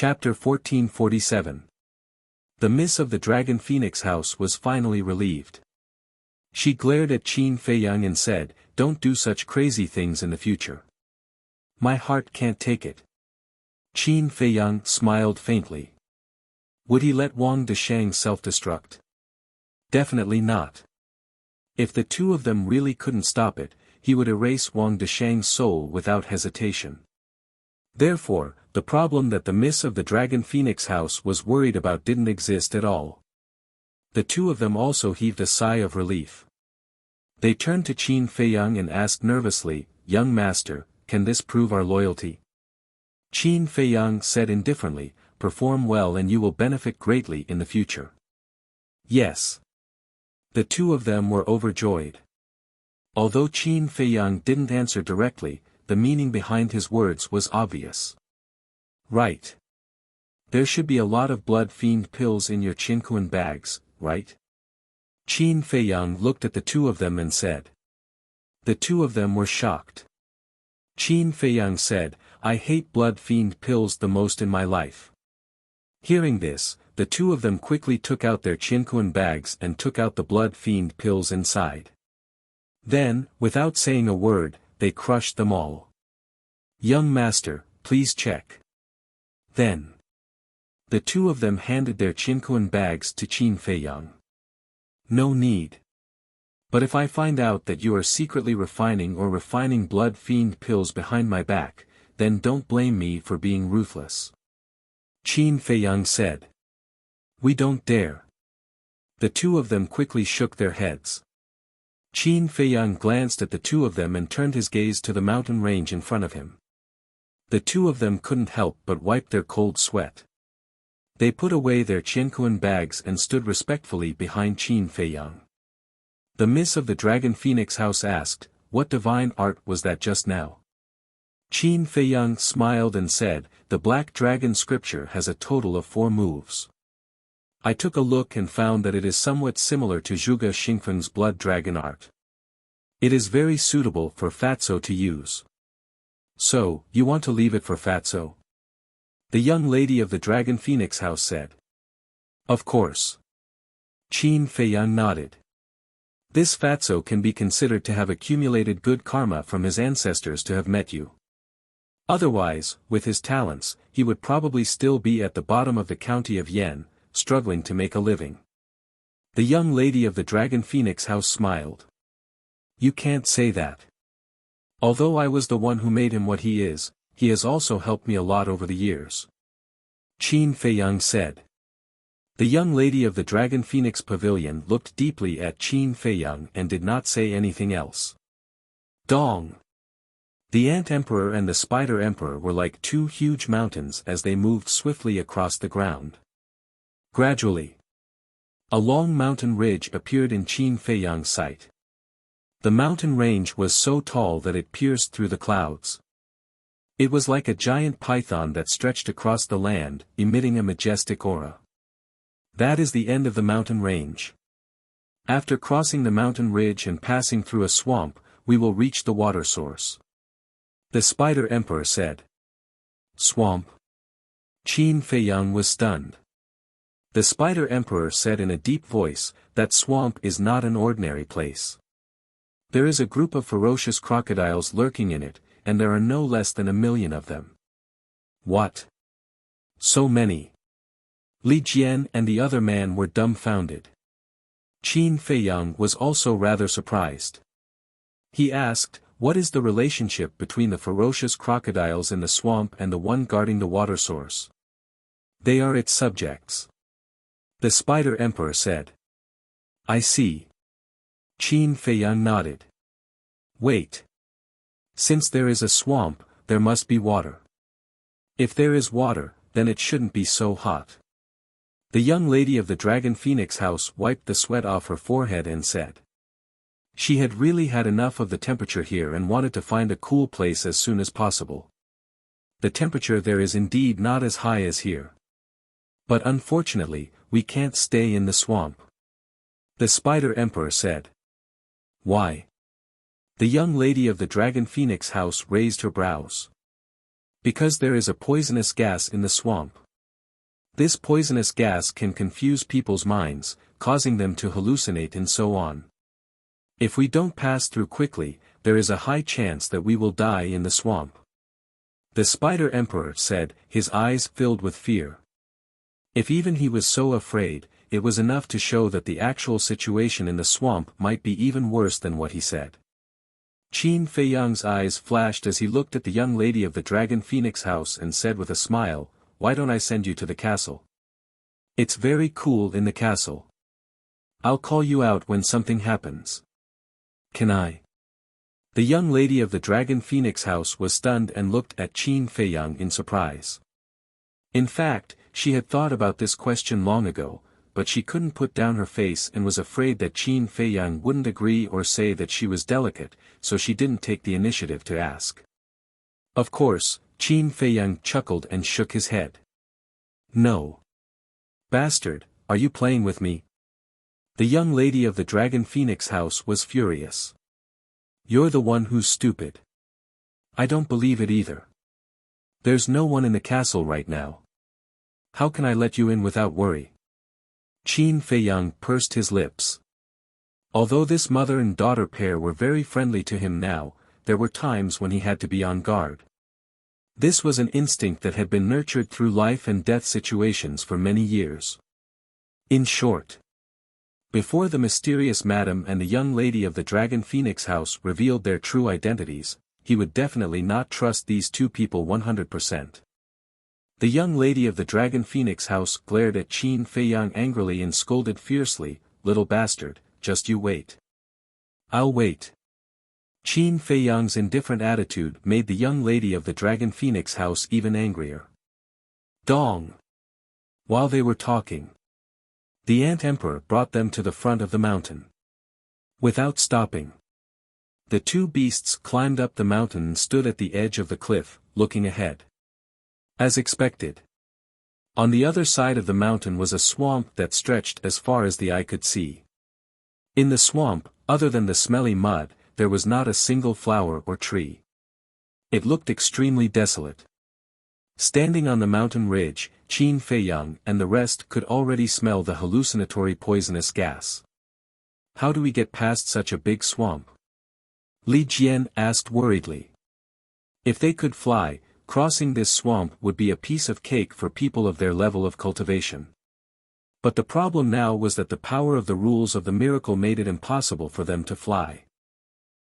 Chapter 1447. The miss of the Dragon Phoenix house was finally relieved. She glared at Qin Feiyang and said, "Don't do such crazy things in the future. My heart can't take it." Qin Feiyang smiled faintly. Would he let Wang Deshang self-destruct? Definitely not. If the two of them really couldn't stop it, he would erase Wang Deshang's soul without hesitation. Therefore, the problem that the miss of the Dragon Phoenix house was worried about didn't exist at all. The two of them also heaved a sigh of relief. They turned to Qin Feiyang and asked nervously, "Young master, can this prove our loyalty?" Qin Feiyang said indifferently, "Perform well and you will benefit greatly in the future." Yes. The two of them were overjoyed. Although Qin Feiyang didn't answer directly, the meaning behind his words was obvious. Right. There should be a lot of blood fiend pills in your Qinkuan bags, right? Qin Feiyang looked at the two of them and said. The two of them were shocked. Qin Feiyang said, "I hate blood fiend pills the most in my life." Hearing this, the two of them quickly took out their Qinkuan bags and took out the blood fiend pills inside. Then, without saying a word, they crushed them all. "Young master, please check." Then, the two of them handed their Qinkuan bags to Qin Feiyang. "No need. But if I find out that you are secretly refining blood fiend pills behind my back, then don't blame me for being ruthless." Qin Feiyang said. "We don't dare." The two of them quickly shook their heads. Qin Feiyang glanced at the two of them and turned his gaze to the mountain range in front of him. The two of them couldn't help but wipe their cold sweat. They put away their Qinkuan bags and stood respectfully behind Qin Feiyang. The miss of the Dragon Phoenix house asked, "What divine art was that just now?" Qin Feiyang smiled and said, "The Black Dragon scripture has a total of 4 moves. I took a look and found that it is somewhat similar to Zhuge Xingfeng's blood dragon art. It is very suitable for Fatso to use." "So, you want to leave it for Fatso?" the young lady of the Dragon Phoenix house said. "Of course." Qin Feiyang nodded. "This Fatso can be considered to have accumulated good karma from his ancestors to have met you. Otherwise, with his talents, he would probably still be at the bottom of the county of Yan, struggling to make a living." The young lady of the Dragon Phoenix house smiled. "You can't say that. Although I was the one who made him what he has also helped me a lot over the years." Qin Feiyang said. The young lady of the Dragon Phoenix pavilion looked deeply at Qin Feiyang and did not say anything else. Dong! The Ant Emperor and the Spider Emperor were like two huge mountains as they moved swiftly across the ground. Gradually, a long mountain ridge appeared in Qin Feiyang's sight. The mountain range was so tall that it pierced through the clouds. It was like a giant python that stretched across the land, emitting a majestic aura. That is the end of the mountain range. After crossing the mountain ridge and passing through a swamp, we will reach the water source. The Spider Emperor said. Swamp? Qin Feiyang was stunned. The Spider Emperor said in a deep voice, "That swamp is not an ordinary place. There is a group of ferocious crocodiles lurking in it, and there are no less than 1,000,000 of them." "What? So many?" Li Jian and the other man were dumbfounded. Qin Feiyang was also rather surprised. He asked, "What is the relationship between the ferocious crocodiles in the swamp and the one guarding the water source?" "They are its subjects." The Spider Emperor said. "I see." Qin Feiyang nodded. "Wait. Since there is a swamp, there must be water. If there is water, then it shouldn't be so hot." The young lady of the Dragon Phoenix house wiped the sweat off her forehead and said. She had really had enough of the temperature here and wanted to find a cool place as soon as possible. The temperature there is indeed not as high as here. But unfortunately, we can't stay in the swamp. The Spider Emperor said. "Why?" The young lady of the Dragon Phoenix house raised her brows. "Because there is a poisonous gas in the swamp." This poisonous gas can confuse people's minds, causing them to hallucinate and so on. If we don't pass through quickly, there is a high chance that we will die in the swamp. The Spider Emperor said, his eyes filled with fear. If even he was so afraid, it was enough to show that the actual situation in the swamp might be even worse than what he said. Qin Feiyang's eyes flashed as he looked at the young lady of the Dragon Phoenix house and said with a smile, "Why don't I send you to the castle? It's very cool in the castle. I'll call you out when something happens." "Can I?" The young lady of the Dragon Phoenix house was stunned and looked at Qin Feiyang in surprise. In fact, she had thought about this question long ago, but she couldn't put down her face and was afraid that Qin Feiyang wouldn't agree or say that she was delicate, so she didn't take the initiative to ask. Of course, Qin Feiyang chuckled and shook his head. "No. Bastard, are you playing with me?" The young lady of the Dragon Phoenix house was furious. "You're the one who's stupid. I don't believe it either. There's no one in the castle right now. How can I let you in without worry?" Qin Feiyang pursed his lips. Although this mother and daughter pair were very friendly to him now, there were times when he had to be on guard. This was an instinct that had been nurtured through life and death situations for many years. In short, before the mysterious madam and the young lady of the Dragon Phoenix house revealed their true identities, he would definitely not trust these two people 100%. The young lady of the Dragon Phoenix house glared at Qin Feiyang angrily and scolded fiercely, "Little bastard, just you wait." "I'll wait." Qin Feiyang's indifferent attitude made the young lady of the Dragon Phoenix house even angrier. Dong! While they were talking, the Ant Emperor brought them to the front of the mountain. Without stopping, the two beasts climbed up the mountain and stood at the edge of the cliff, looking ahead. As expected, on the other side of the mountain was a swamp that stretched as far as the eye could see. In the swamp, other than the smelly mud, there was not a single flower or tree. It looked extremely desolate. Standing on the mountain ridge, Qin Feiyang and the rest could already smell the hallucinatory poisonous gas. "How do we get past such a big swamp?" Li Jian asked worriedly. If they could fly, crossing this swamp would be a piece of cake for people of their level of cultivation. But the problem now was that the power of the rules of the miracle made it impossible for them to fly.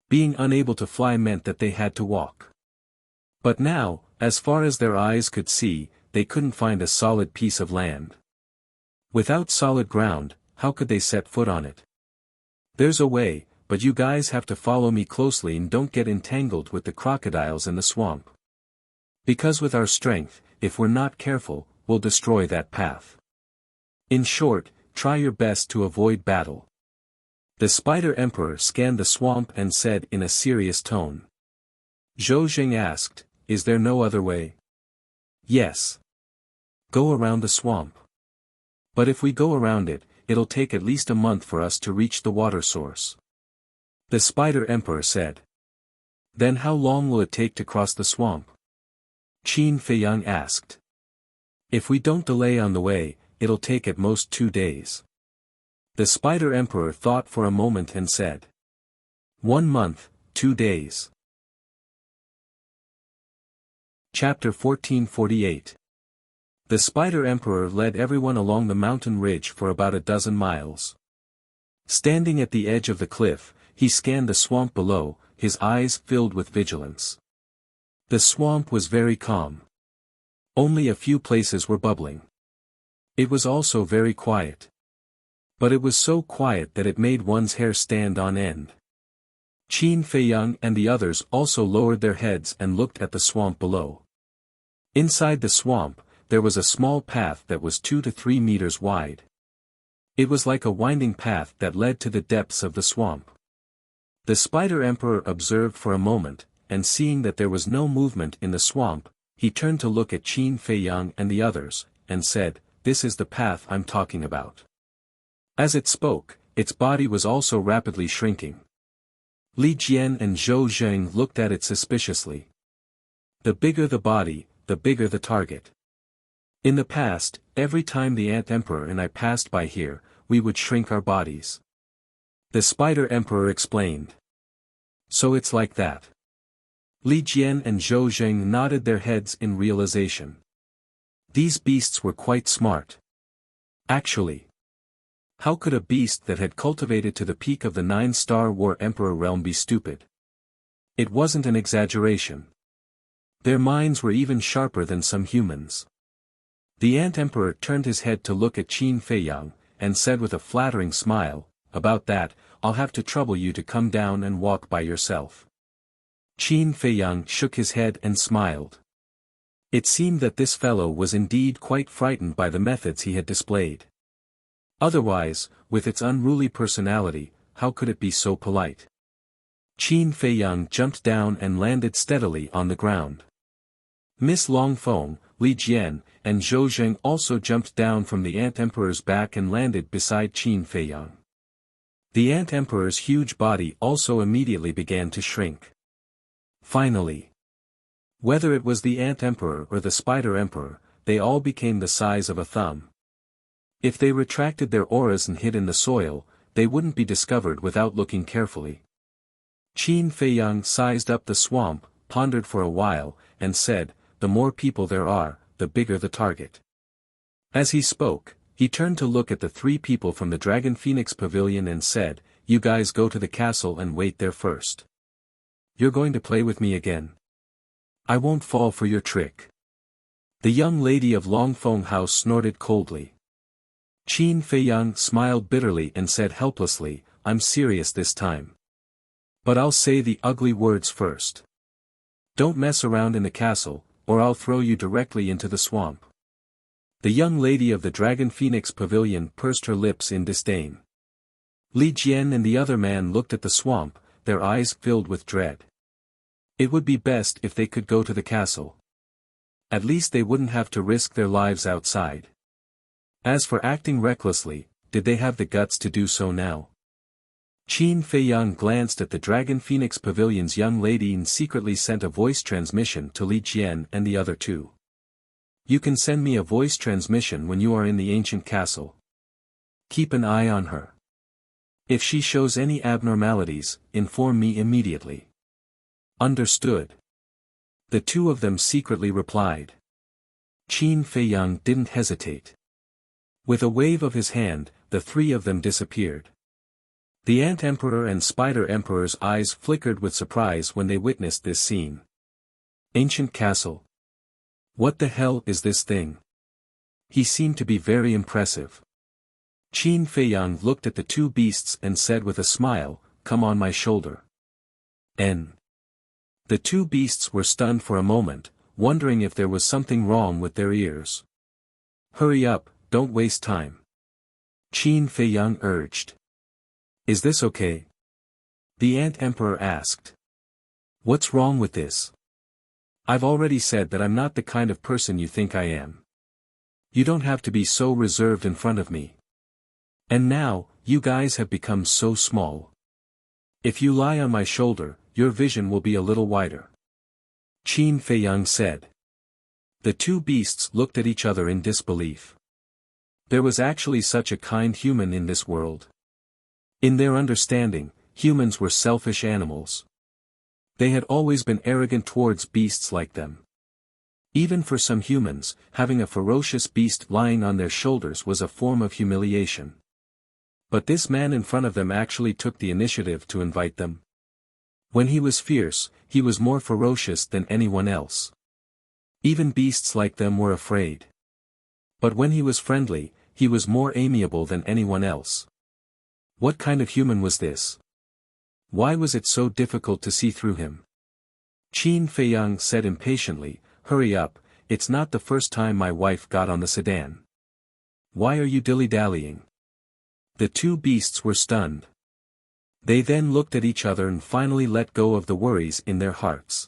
Being unable to fly meant that they had to walk. But now, as far as their eyes could see, they couldn't find a solid piece of land. Without solid ground, how could they set foot on it? "There's a way, but you guys have to follow me closely and don't get entangled with the crocodiles in the swamp. Because with our strength, if we're not careful, we'll destroy that path. In short, try your best to avoid battle." The Spider Emperor scanned the swamp and said in a serious tone. Zhou Jing asked, "Is there no other way?" "Yes. Go around the swamp. But if we go around it, it'll take at least a month for us to reach the water source." The Spider Emperor said. "Then how long will it take to cross the swamp?" Qin Feiyang asked. "If we don't delay on the way, it'll take at most 2 days." The Spider Emperor thought for a moment and said. 1 month, 2 days. Chapter 1448. The Spider Emperor led everyone along the mountain ridge for about a dozen miles. Standing at the edge of the cliff, he scanned the swamp below, his eyes filled with vigilance. The swamp was very calm. Only a few places were bubbling. It was also very quiet. But it was so quiet that it made one's hair stand on end. Qin Feiyang and the others also lowered their heads and looked at the swamp below. Inside the swamp, there was a small path that was 2 to 3 meters wide. It was like a winding path that led to the depths of the swamp. The Spider Emperor observed for a moment, and seeing that there was no movement in the swamp, he turned to look at Qin Feiyang and the others, and said, "This is the path I'm talking about." As it spoke, its body was also rapidly shrinking. Li Jian and Zhou Zheng looked at it suspiciously. The bigger the body, the bigger the target. In the past, every time the Ant Emperor and I passed by here, we would shrink our bodies. The Spider Emperor explained. So it's like that. Li Jian and Zhou Zheng nodded their heads in realization. These beasts were quite smart. Actually, how could a beast that had cultivated to the peak of the 9-star War Emperor realm be stupid? It wasn't an exaggeration. Their minds were even sharper than some humans. The Ant Emperor turned his head to look at Qin Feiyang, and said with a flattering smile, "About that, I'll have to trouble you to come down and walk by yourself." Qin Feiyang shook his head and smiled. It seemed that this fellow was indeed quite frightened by the methods he had displayed. Otherwise, with its unruly personality, how could it be so polite? Qin Feiyang jumped down and landed steadily on the ground. Miss Longfeng, Li Jian, and Zhou Zheng also jumped down from the Ant Emperor's back and landed beside Qin Feiyang. The Ant Emperor's huge body also immediately began to shrink. Finally, whether it was the Ant Emperor or the Spider Emperor, they all became the size of a thumb. If they retracted their auras and hid in the soil, they wouldn't be discovered without looking carefully. Qin Feiyang sized up the swamp, pondered for a while, and said, "The more people there are, the bigger the target." As he spoke, he turned to look at the 3 people from the Dragon Phoenix Pavilion and said, "You guys go to the castle and wait there first. You're going to play with me again? I won't fall for your trick." The young lady of Longfeng House snorted coldly. Qin Feiyang smiled bitterly and said helplessly, "I'm serious this time. But I'll say the ugly words first. Don't mess around in the castle, or I'll throw you directly into the swamp." The young lady of the Dragon Phoenix Pavilion pursed her lips in disdain. Li Jian and the other man looked at the swamp, their eyes filled with dread. It would be best if they could go to the castle. At least they wouldn't have to risk their lives outside. As for acting recklessly, did they have the guts to do so now? Qin Feiyang glanced at the Dragon Phoenix Pavilion's young lady and secretly sent a voice transmission to Li Jian and the other 2. "You can send me a voice transmission when you are in the ancient castle. Keep an eye on her. If she shows any abnormalities, inform me immediately." "Understood." The 2 of them secretly replied. Qin Feiyang didn't hesitate. With a wave of his hand, the 3 of them disappeared. The Ant Emperor and Spider Emperor's eyes flickered with surprise when they witnessed this scene. Ancient castle? What the hell is this thing? He seemed to be very impressive. Qin Feiyang looked at the 2 beasts and said with a smile, "Come on my shoulder." N. The 2 beasts were stunned for a moment, wondering if there was something wrong with their ears. "Hurry up, don't waste time," Qin Feiyang urged. "Is this okay?" the Ant Emperor asked. "What's wrong with this? I've already said that I'm not the kind of person you think I am. You don't have to be so reserved in front of me. And now, you guys have become so small. If you lie on my shoulder, your vision will be a little wider," Qin Feiyang said. The 2 beasts looked at each other in disbelief. There was actually such a kind human in this world. In their understanding, humans were selfish animals. They had always been arrogant towards beasts like them. Even for some humans, having a ferocious beast lying on their shoulders was a form of humiliation. But this man in front of them actually took the initiative to invite them. When he was fierce, he was more ferocious than anyone else. Even beasts like them were afraid. But when he was friendly, he was more amiable than anyone else. What kind of human was this? Why was it so difficult to see through him? Qin Feiyang said impatiently, "Hurry up, it's not the first time my wife got on the sedan. Why are you dilly-dallying?" The 2 beasts were stunned. They then looked at each other and finally let go of the worries in their hearts.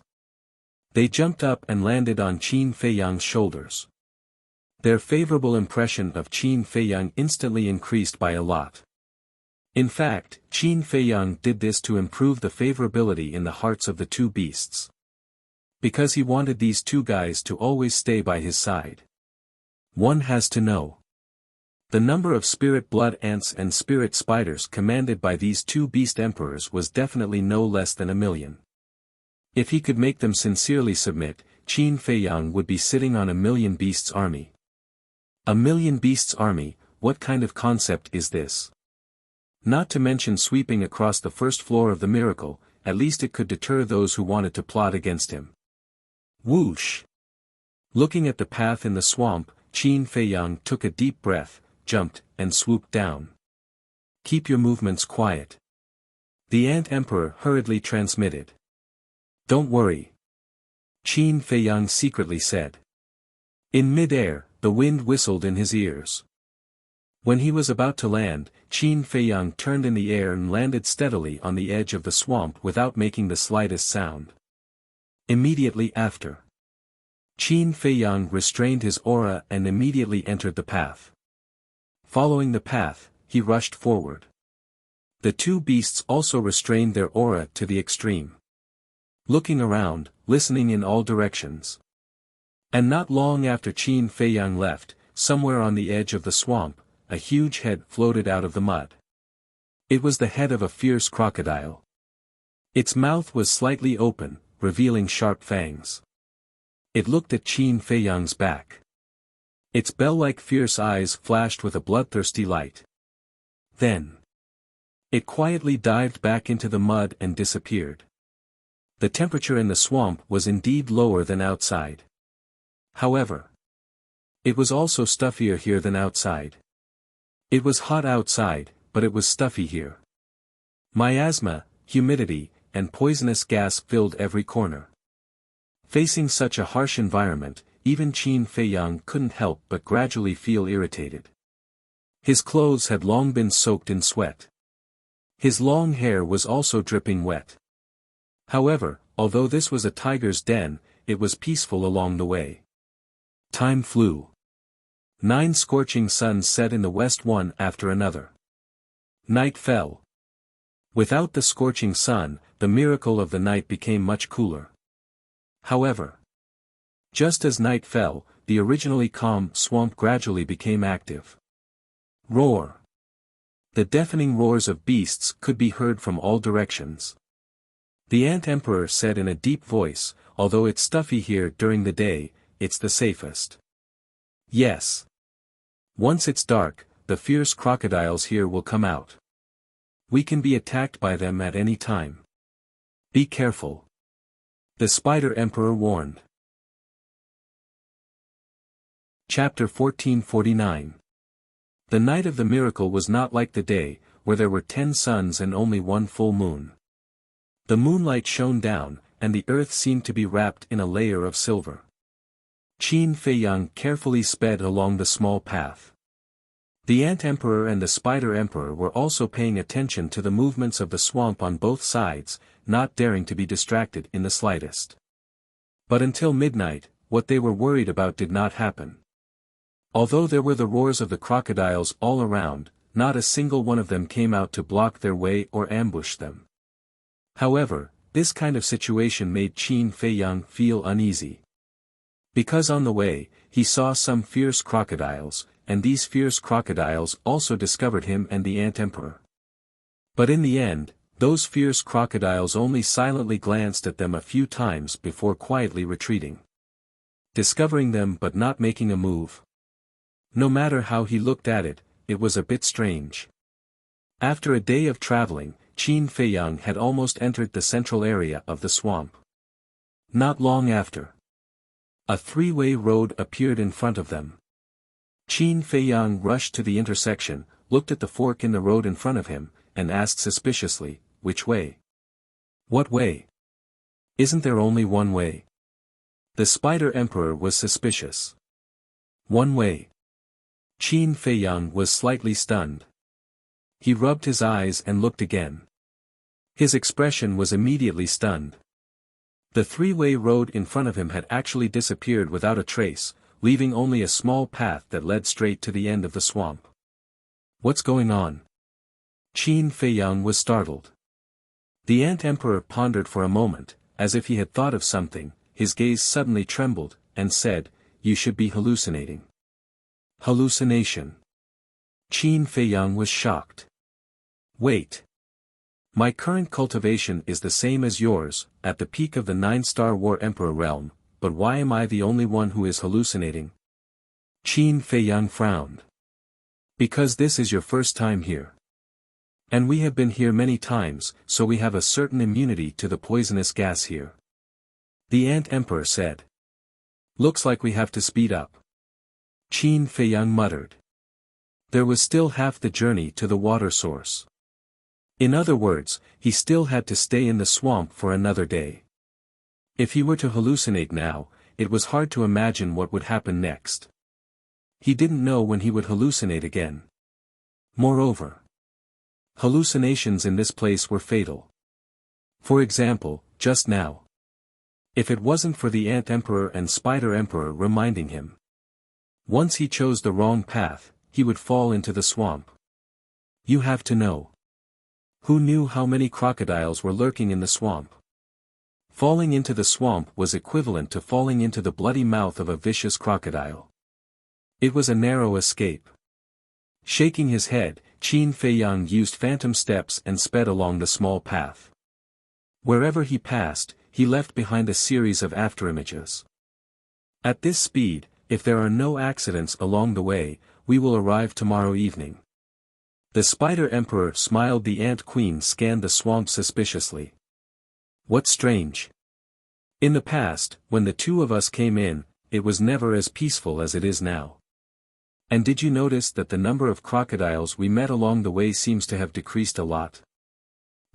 They jumped up and landed on Qin Feiyang's shoulders. Their favorable impression of Qin Feiyang instantly increased by a lot. In fact, Qin Feiyang did this to improve the favorability in the hearts of the 2 beasts. Because he wanted these 2 guys to always stay by his side. One has to know. The number of spirit blood ants and spirit spiders commanded by these two beast emperors was definitely no less than 1,000,000. If he could make them sincerely submit, Qin Feiyang would be sitting on 1,000,000 beasts army. 1,000,000 beasts army, what kind of concept is this? Not to mention sweeping across the first floor of the miracle, at least it could deter those who wanted to plot against him. Whoosh! Looking at the path in the swamp, Qin Feiyang took a deep breath, jumped, and swooped down. Keep your movements quiet. The Ant Emperor hurriedly transmitted. Don't worry. Qin Feiyang secretly said. In mid-air, the wind whistled in his ears. When he was about to land, Qin Feiyang turned in the air and landed steadily on the edge of the swamp without making the slightest sound. Immediately after, Qin Feiyang restrained his aura and immediately entered the path. Following the path, he rushed forward. The two beasts also restrained their aura to the extreme. Looking around, listening in all directions. And not long after Qin Feiyang left, somewhere on the edge of the swamp, a huge head floated out of the mud. It was the head of a fierce crocodile. Its mouth was slightly open, revealing sharp fangs. It looked at Qin Feiyang's back. Its bell-like fierce eyes flashed with a bloodthirsty light. Then, it quietly dived back into the mud and disappeared. The temperature in the swamp was indeed lower than outside. However, it was also stuffier here than outside. It was hot outside, but it was stuffy here. Miasma, humidity, and poisonous gas filled every corner. Facing such a harsh environment, even Qin Feiyang couldn't help but gradually feel irritated. His clothes had long been soaked in sweat. His long hair was also dripping wet. However, although this was a tiger's den, it was peaceful along the way. Time flew. 9 scorching suns set in the west one after another. Night fell. Without the scorching sun, the miracle of the night became much cooler. However, just as night fell, the originally calm swamp gradually became active. Roar! The deafening roars of beasts could be heard from all directions. The Ant Emperor said in a deep voice, although it's stuffy here during the day, it's the safest. Yes. Once it's dark, the fierce crocodiles here will come out. We can be attacked by them at any time. Be careful. The Spider Emperor warned. Chapter 1449. The night of the miracle was not like the day, where there were 10 suns and only 1 full moon. The moonlight shone down, and the earth seemed to be wrapped in a layer of silver. Qin Feiyang carefully sped along the small path. The Ant Emperor and the Spider Emperor were also paying attention to the movements of the swamp on both sides, not daring to be distracted in the slightest. But until midnight, what they were worried about did not happen. Although there were the roars of the crocodiles all around, not a single one of them came out to block their way or ambush them. However, this kind of situation made Qin Feiyang feel uneasy. Because on the way, he saw some fierce crocodiles, and these fierce crocodiles also discovered him and the Ant Emperor. But in the end, those fierce crocodiles only silently glanced at them a few times before quietly retreating. Discovering them but not making a move. No matter how he looked at it, it was a bit strange. After a day of traveling, Qin Feiyang had almost entered the central area of the swamp. Not long after, a 3-way road appeared in front of them. Qin Feiyang rushed to the intersection, looked at the fork in the road in front of him, and asked suspiciously, "Which way?" "What way? Isn't there only one way?" The Spider Emperor was suspicious. "One way?" Qin Feiyang was slightly stunned. He rubbed his eyes and looked again. His expression was immediately stunned. The 3-way road in front of him had actually disappeared without a trace, leaving only a small path that led straight to the end of the swamp. "What's going on?" Qin Feiyang was startled. The Ant Emperor pondered for a moment, as if he had thought of something, his gaze suddenly trembled, and said, "You should be hallucinating." Hallucination. Qin Feiyang was shocked. Wait. My current cultivation is the same as yours, at the peak of the 9-star War Emperor realm, but why am I the only one who is hallucinating? Qin Feiyang frowned. Because this is your first time here. And we have been here many times, so we have a certain immunity to the poisonous gas here. The Ant Emperor said. Looks like we have to speed up. Qin Feiyang muttered. There was still half the journey to the water source. In other words, he still had to stay in the swamp for another day. If he were to hallucinate now, it was hard to imagine what would happen next. He didn't know when he would hallucinate again. Moreover, hallucinations in this place were fatal. For example, just now. If it wasn't for the Ant Emperor and Spider Emperor reminding him. Once he chose the wrong path, he would fall into the swamp. You have to know. Who knew how many crocodiles were lurking in the swamp? Falling into the swamp was equivalent to falling into the bloody mouth of a vicious crocodile. It was a narrow escape. Shaking his head, Qin Feiyang used phantom steps and sped along the small path. Wherever he passed, he left behind a series of afterimages. At this speed, if there are no accidents along the way, we will arrive tomorrow evening. The Spider Emperor smiled. The Ant Queen scanned the swamp suspiciously. What's strange? In the past, when the two of us came in, it was never as peaceful as it is now. And did you notice that the number of crocodiles we met along the way seems to have decreased a lot?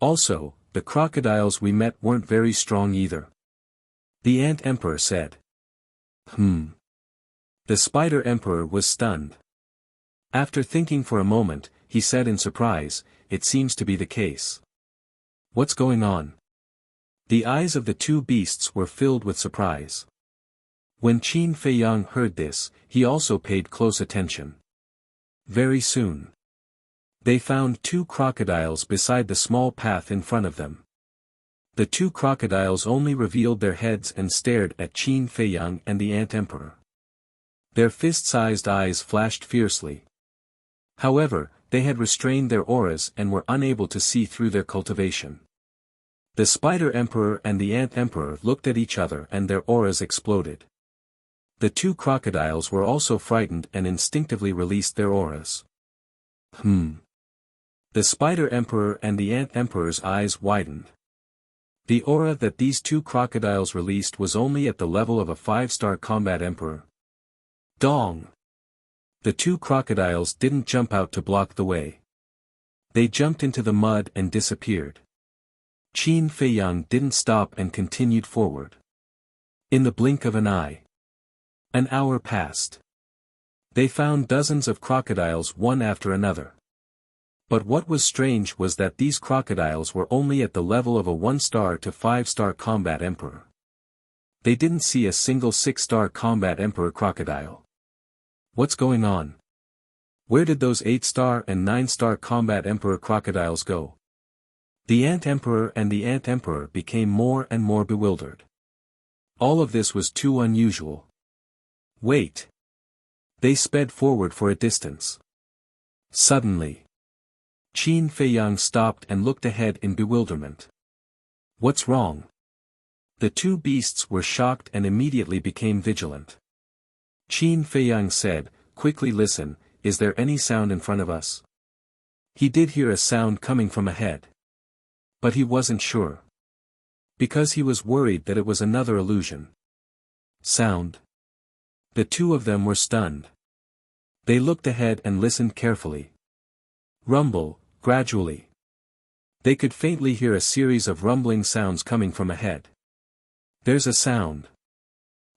Also, the crocodiles we met weren't very strong either. The Ant Emperor said. The Spider Emperor was stunned. After thinking for a moment, he said in surprise, it seems to be the case. What's going on? The eyes of the two beasts were filled with surprise. When Qin Feiyang heard this, he also paid close attention. Very soon, they found two crocodiles beside the small path in front of them. The two crocodiles only revealed their heads and stared at Qin Feiyang and the Ant Emperor. Their fist-sized eyes flashed fiercely. However, they had restrained their auras and were unable to see through their cultivation. The Spider Emperor and the Ant Emperor looked at each other and their auras exploded. The two crocodiles were also frightened and instinctively released their auras. The Spider Emperor and the Ant Emperor's eyes widened. The aura that these two crocodiles released was only at the level of a 5-star combat emperor. Dong! The two crocodiles didn't jump out to block the way. They jumped into the mud and disappeared. Qin Feiyang didn't stop and continued forward. In the blink of an eye. An hour passed. They found dozens of crocodiles one after another. But what was strange was that these crocodiles were only at the level of a 1-star to 5-star combat emperor. They didn't see a single 6-star combat emperor crocodile. What's going on? Where did those 8-star and 9-star combat emperor crocodiles go? The Ant Emperor and the Ant Emperor became more and more bewildered. All of this was too unusual. Wait. They sped forward for a distance. Suddenly, Qin Feiyang stopped and looked ahead in bewilderment. What's wrong? The two beasts were shocked and immediately became vigilant. Qin Feiyang said, quickly listen, is there any sound in front of us? He did hear a sound coming from ahead. But he wasn't sure. Because he was worried that it was another illusion. Sound? The two of them were stunned. They looked ahead and listened carefully. Rumble, gradually. They could faintly hear a series of rumbling sounds coming from ahead. There's a sound.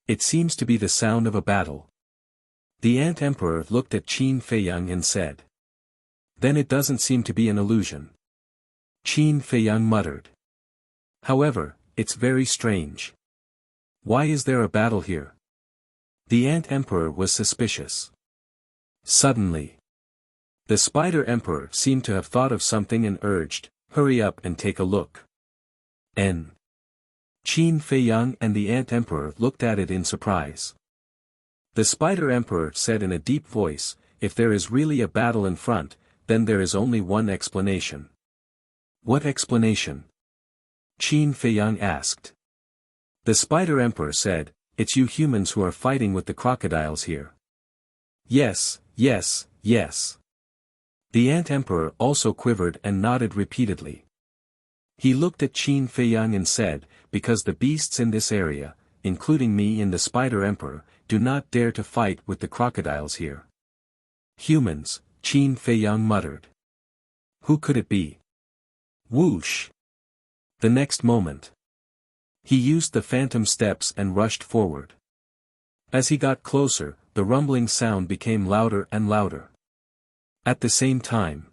It seems to be the sound of a battle. The Ant Emperor looked at Qin Feiyang and said. Then it doesn't seem to be an illusion. Qin Feiyang muttered. However, it's very strange. Why is there a battle here? The Ant Emperor was suspicious. Suddenly, the Spider Emperor seemed to have thought of something and urged, hurry up and take a look. Qin Feiyang and the Ant Emperor looked at it in surprise. The Spider Emperor said in a deep voice, if there is really a battle in front, then there is only one explanation. What explanation? Qin Feiyang asked. The Spider Emperor said, it's you humans who are fighting with the crocodiles here. Yes, yes, yes. The Ant Emperor also quivered and nodded repeatedly. He looked at Qin Feiyang and said, because the beasts in this area, including me and the Spider Emperor, do not dare to fight with the crocodiles here. Humans, Qin Feiyang muttered. Who could it be? Whoosh! The next moment, he used the phantom steps and rushed forward. As he got closer, the rumbling sound became louder and louder. At the same time,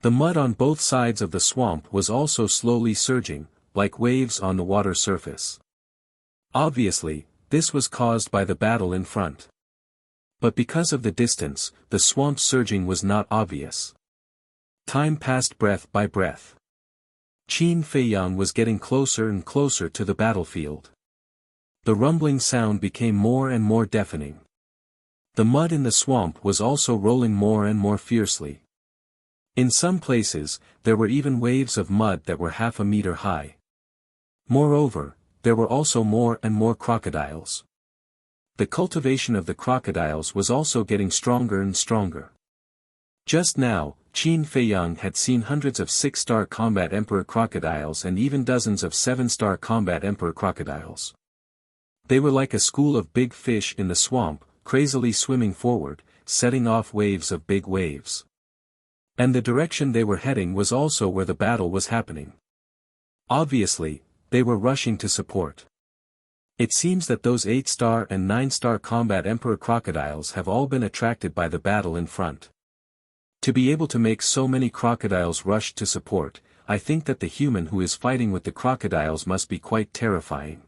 the mud on both sides of the swamp was also slowly surging, like waves on the water surface. Obviously, this was caused by the battle in front. But because of the distance, the swamp surging was not obvious. Time passed breath by breath. Qin Feiyang was getting closer and closer to the battlefield. The rumbling sound became more and more deafening. The mud in the swamp was also rolling more and more fiercely. In some places, there were even waves of mud that were half a meter high. Moreover, there were also more and more crocodiles. The cultivation of the crocodiles was also getting stronger and stronger. Just now, Qin Feiyang had seen hundreds of 6-star combat emperor crocodiles and even dozens of 7-star combat emperor crocodiles. They were like a school of big fish in the swamp, crazily swimming forward, setting off waves of big waves. And the direction they were heading was also where the battle was happening. Obviously, they were rushing to support. It seems that those 8-star and 9-star combat emperor crocodiles have all been attracted by the battle in front. To be able to make so many crocodiles rush to support, I think that the human who is fighting with the crocodiles must be quite terrifying.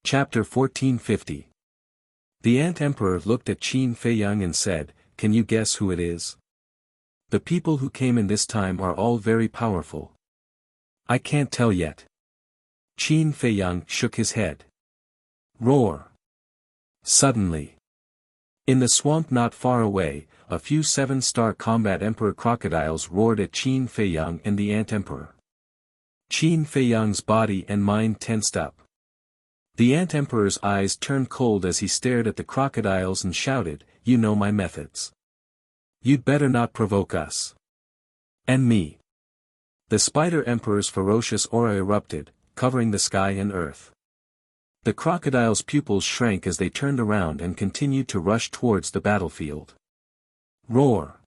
Chapter 1450. The Ant Emperor looked at Qin Feiyang and said, can you guess who it is? The people who came in this time are all very powerful. I can't tell yet. Qin Feiyang shook his head. Roar! Suddenly, in the swamp not far away, a few 7-star combat emperor crocodiles roared at Qin Feiyang and the Ant Emperor. Qin Feiyang's body and mind tensed up. The Ant Emperor's eyes turned cold as he stared at the crocodiles and shouted, you know my methods. You'd better not provoke us. And me. The Spider Emperor's ferocious aura erupted, covering the sky and earth. The crocodile's pupils shrank as they turned around and continued to rush towards the battlefield. Roar!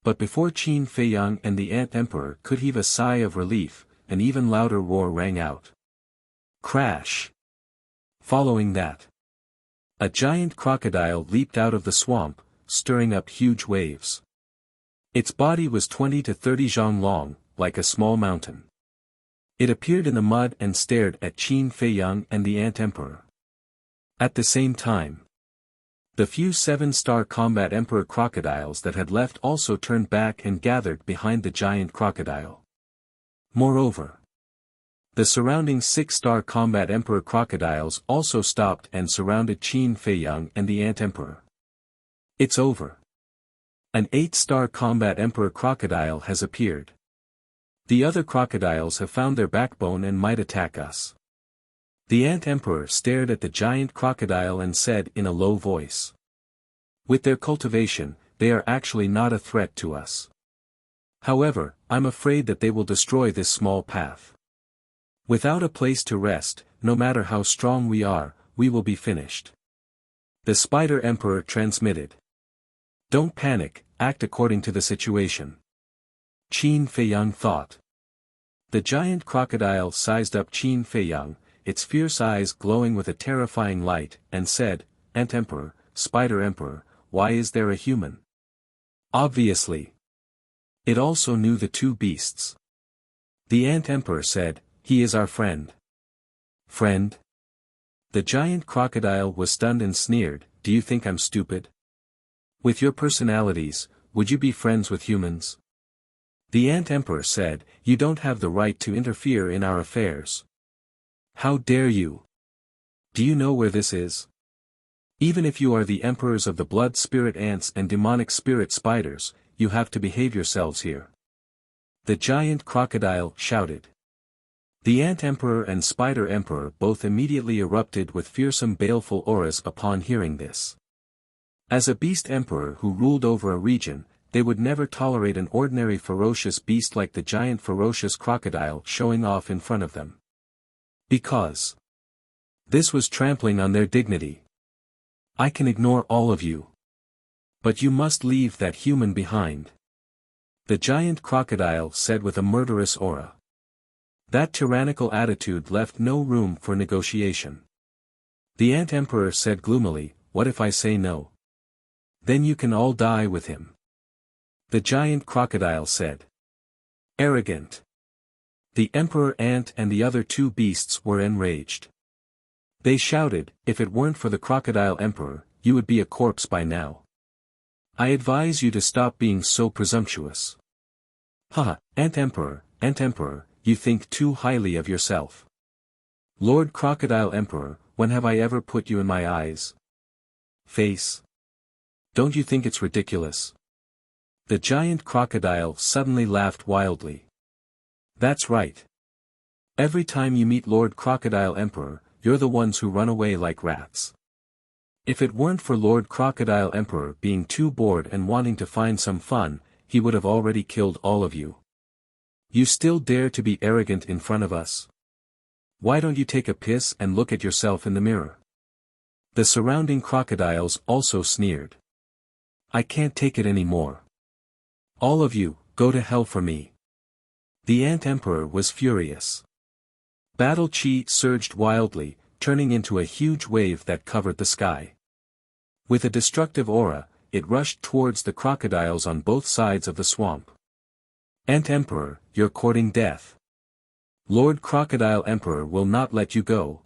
But before Qin Feiyang and the Ant Emperor could heave a sigh of relief, an even louder roar rang out. Crash! Following that, a giant crocodile leaped out of the swamp, stirring up huge waves. Its body was 20 to 30 zhang long, like a small mountain. It appeared in the mud and stared at Qin Feiyang and the Ant Emperor. At the same time, the few 7-star combat emperor crocodiles that had left also turned back and gathered behind the giant crocodile. Moreover, the surrounding 6-star combat emperor crocodiles also stopped and surrounded Qin Feiyang and the Ant Emperor. It's over. An 8-star combat emperor crocodile has appeared. The other crocodiles have found their backbone and might attack us. The Ant Emperor stared at the giant crocodile and said in a low voice. With their cultivation, they are actually not a threat to us. However, I'm afraid that they will destroy this small path. Without a place to rest, no matter how strong we are, we will be finished. The Spider Emperor transmitted. Don't panic, act according to the situation. Qin Feiyang thought. The giant crocodile sized up Qin Feiyang, its fierce eyes glowing with a terrifying light, and said, Ant Emperor, Spider Emperor, why is there a human? Obviously. It also knew the two beasts. The Ant Emperor said, he is our friend. Friend? The giant crocodile was stunned and sneered, do you think I'm stupid? With your personalities, would you be friends with humans? The Ant Emperor said, you don't have the right to interfere in our affairs. How dare you? Do you know where this is? Even if you are the emperors of the blood spirit ants and demonic spirit spiders, you have to behave yourselves here. The giant crocodile shouted. The ant emperor and spider emperor both immediately erupted with fearsome baleful auras upon hearing this. As a beast emperor who ruled over a region, they would never tolerate an ordinary ferocious beast like the giant ferocious crocodile showing off in front of them. Because this was trampling on their dignity. I can ignore all of you. But you must leave that human behind. The giant crocodile said with a murderous aura. That tyrannical attitude left no room for negotiation. The ant emperor said gloomily, what if I say no? Then you can all die with him. The giant crocodile said. Arrogant. The emperor ant and the other two beasts were enraged. They shouted, if it weren't for the crocodile emperor, you would be a corpse by now. I advise you to stop being so presumptuous. Haha, ant emperor, you think too highly of yourself. Lord Crocodile Emperor, when have I ever put you in my eyes? Face. Don't you think it's ridiculous? The giant crocodile suddenly laughed wildly. That's right. Every time you meet Lord Crocodile Emperor, you're the ones who run away like rats. If it weren't for Lord Crocodile Emperor being too bored and wanting to find some fun, he would have already killed all of you. You still dare to be arrogant in front of us? Why don't you take a piss and look at yourself in the mirror? The surrounding crocodiles also sneered. I can't take it anymore. All of you, go to hell for me. The ant emperor was furious. Battle chi surged wildly, turning into a huge wave that covered the sky. With a destructive aura, it rushed towards the crocodiles on both sides of the swamp. Ant Emperor, you're courting death. Lord Crocodile Emperor will not let you go.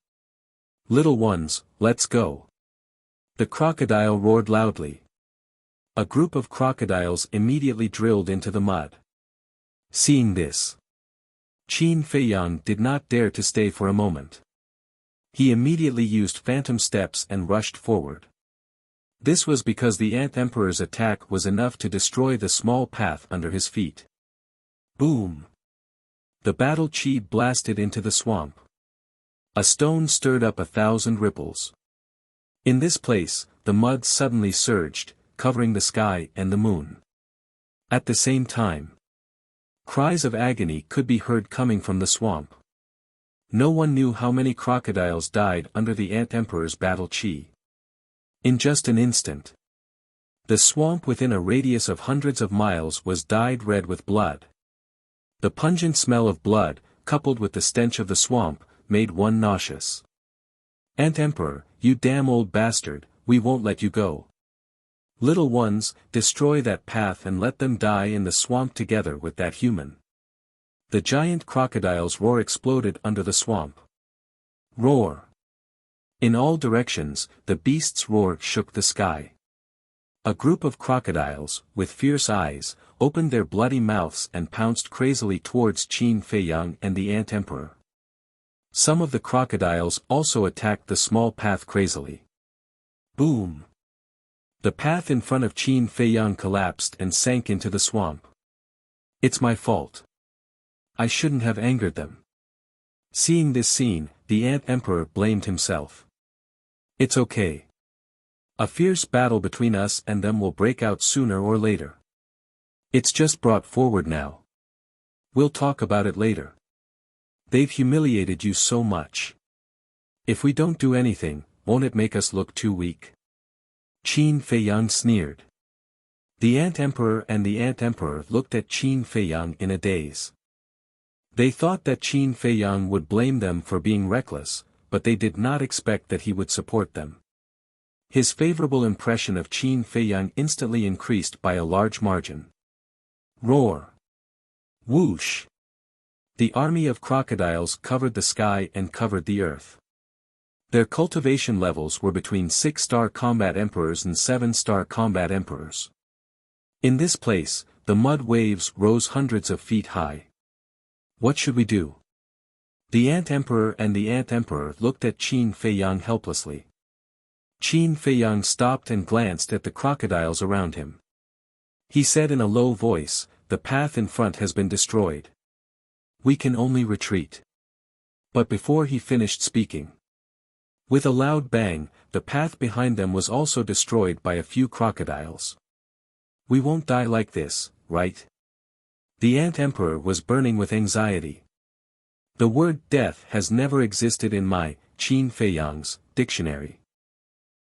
Little ones, let's go. The crocodile roared loudly. A group of crocodiles immediately drilled into the mud. Seeing this, Qin Feiyang did not dare to stay for a moment. He immediately used phantom steps and rushed forward. This was because the Ant Emperor's attack was enough to destroy the small path under his feet. Boom! The battle chi blasted into the swamp. A stone stirred up 1,000 ripples. In this place, the mud suddenly surged, covering the sky and the moon. At the same time, cries of agony could be heard coming from the swamp. No one knew how many crocodiles died under the Ant Emperor's battle chi. In just an instant, the swamp within a radius of hundreds of miles was dyed red with blood. The pungent smell of blood, coupled with the stench of the swamp, made one nauseous. Ant Emperor, you damn old bastard, we won't let you go. Little ones, destroy that path and let them die in the swamp together with that human. The giant crocodile's roar exploded under the swamp. Roar! In all directions, the beast's roar shook the sky. A group of crocodiles, with fierce eyes, opened their bloody mouths and pounced crazily towards Qin Feiyang and the Ant Emperor. Some of the crocodiles also attacked the small path crazily. Boom! The path in front of Qin Feiyang collapsed and sank into the swamp. It's my fault. I shouldn't have angered them. Seeing this scene, the Ant Emperor blamed himself. It's okay. A fierce battle between us and them will break out sooner or later. It's just brought forward now. We'll talk about it later. They've humiliated you so much. If we don't do anything, won't it make us look too weak? Qin Feiyang sneered. The Ant Emperor and the Ant Emperor looked at Qin Feiyang in a daze. They thought that Qin Feiyang would blame them for being reckless, but they did not expect that he would support them. His favorable impression of Qin Feiyang instantly increased by a large margin. Roar! Whoosh! The army of crocodiles covered the sky and covered the earth. Their cultivation levels were between 6-star combat emperors and 7-star combat emperors. In this place, the mud waves rose hundreds of feet high. What should we do? The Ant Emperor and the Ant Emperor looked at Qin Feiyang helplessly. Qin Feiyang stopped and glanced at the crocodiles around him. He said in a low voice, "The path in front has been destroyed. We can only retreat." But before he finished speaking, with a loud bang, the path behind them was also destroyed by a few crocodiles. "We won't die like this, right?" The Ant Emperor was burning with anxiety. The word death has never existed in my, Qin Feiyang's, dictionary.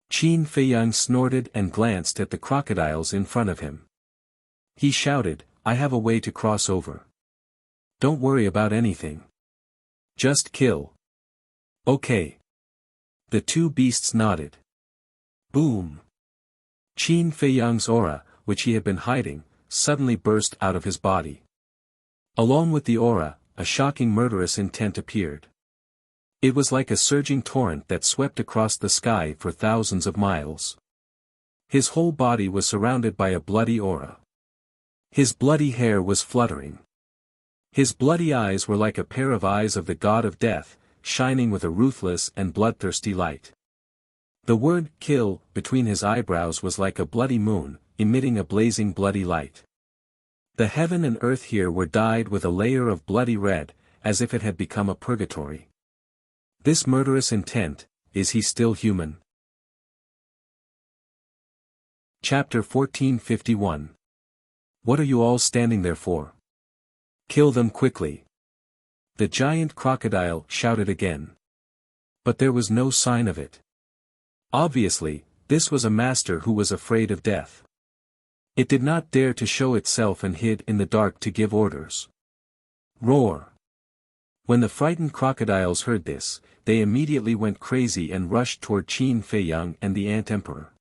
Qin Feiyang snorted and glanced at the crocodiles in front of him. He shouted, "I have a way to cross over. Don't worry about anything. Just kill." "Okay." The two beasts nodded. Boom! Qin Feiyang's aura, which he had been hiding, suddenly burst out of his body. Along with the aura, a shocking murderous intent appeared. It was like a surging torrent that swept across the sky for thousands of miles. His whole body was surrounded by a bloody aura. His bloody hair was fluttering. His bloody eyes were like a pair of eyes of the god of death, shining with a ruthless and bloodthirsty light. The word "kill" between his eyebrows was like a bloody moon, emitting a blazing bloody light. The heaven and earth here were dyed with a layer of bloody red, as if it had become a purgatory. This murderous intent, is he still human? Chapter 1451. What are you all standing there for? Kill them quickly. The giant crocodile shouted again. But there was no sign of it. Obviously, this was a master who was afraid of death. It did not dare to show itself and hid in the dark to give orders. Roar! When the frightened crocodiles heard this, they immediately went crazy and rushed toward Qin Feiyang and the Ant Emperor.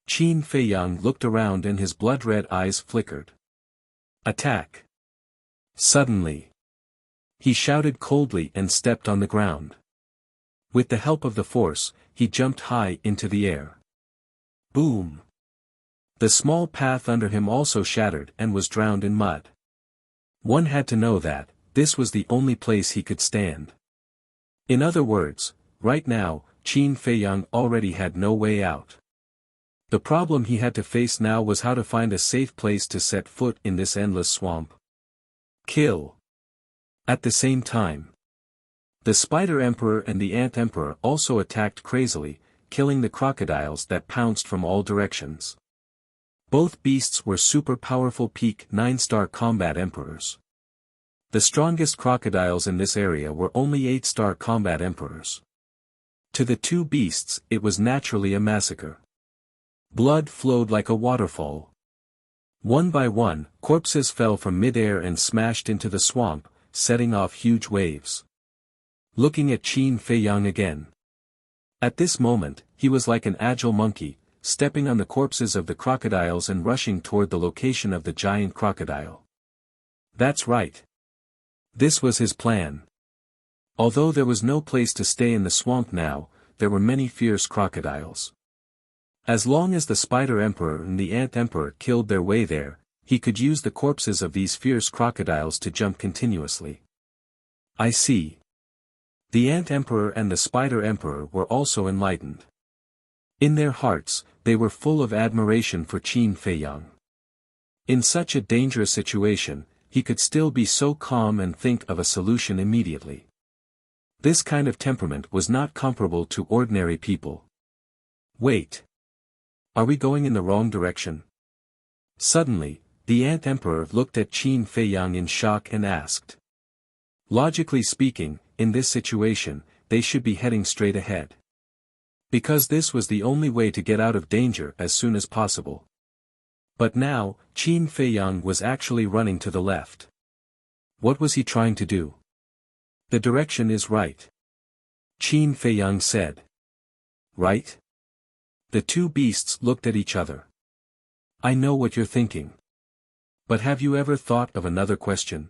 Qin Feiyang looked around and his blood-red eyes flickered. Attack! Suddenly, he shouted coldly and stepped on the ground. With the help of the force, he jumped high into the air. Boom! The small path under him also shattered and was drowned in mud. One had to know that this was the only place he could stand. In other words, right now, Qin Feiyang already had no way out. The problem he had to face now was how to find a safe place to set foot in this endless swamp. Kill! At the same time, the Spider Emperor and the Ant Emperor also attacked crazily, killing the crocodiles that pounced from all directions. Both beasts were super powerful peak 9-star combat emperors. The strongest crocodiles in this area were only 8-star combat emperors. To the two beasts it was naturally a massacre. Blood flowed like a waterfall. One by one, corpses fell from mid-air and smashed into the swamp, setting off huge waves. Looking at Qin Feiyang again. At this moment, he was like an agile monkey, stepping on the corpses of the crocodiles and rushing toward the location of the giant crocodile. That's right. This was his plan. Although there was no place to stay in the swamp now, there were many fierce crocodiles. As long as the Spider Emperor and the Ant Emperor killed their way there, he could use the corpses of these fierce crocodiles to jump continuously. I see. The Ant Emperor and the Spider Emperor were also enlightened. In their hearts, they were full of admiration for Qin Feiyang. In such a dangerous situation, he could still be so calm and think of a solution immediately. This kind of temperament was not comparable to ordinary people. Wait. Are we going in the wrong direction? Suddenly, the Ant Emperor looked at Qin Feiyang in shock and asked. Logically speaking, in this situation, they should be heading straight ahead. Because this was the only way to get out of danger as soon as possible. But now, Qin Feiyang was actually running to the left. What was he trying to do? The direction is right. Qin Feiyang said. Right? The two beasts looked at each other. I know what you're thinking. But have you ever thought of another question?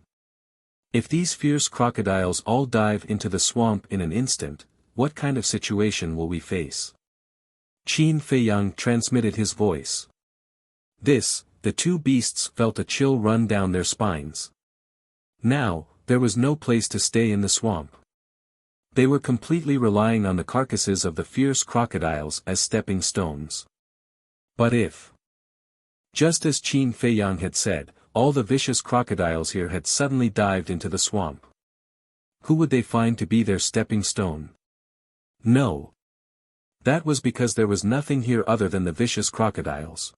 If these fierce crocodiles all dive into the swamp in an instant, what kind of situation will we face? Qin Feiyang transmitted his voice. The two beasts felt a chill run down their spines. Now, there was no place to stay in the swamp. They were completely relying on the carcasses of the fierce crocodiles as stepping stones. But if, just as Qin Feiyang had said, all the vicious crocodiles here had suddenly dived into the swamp, who would they find to be their stepping stone? No. That was because there was nothing here other than the vicious crocodiles.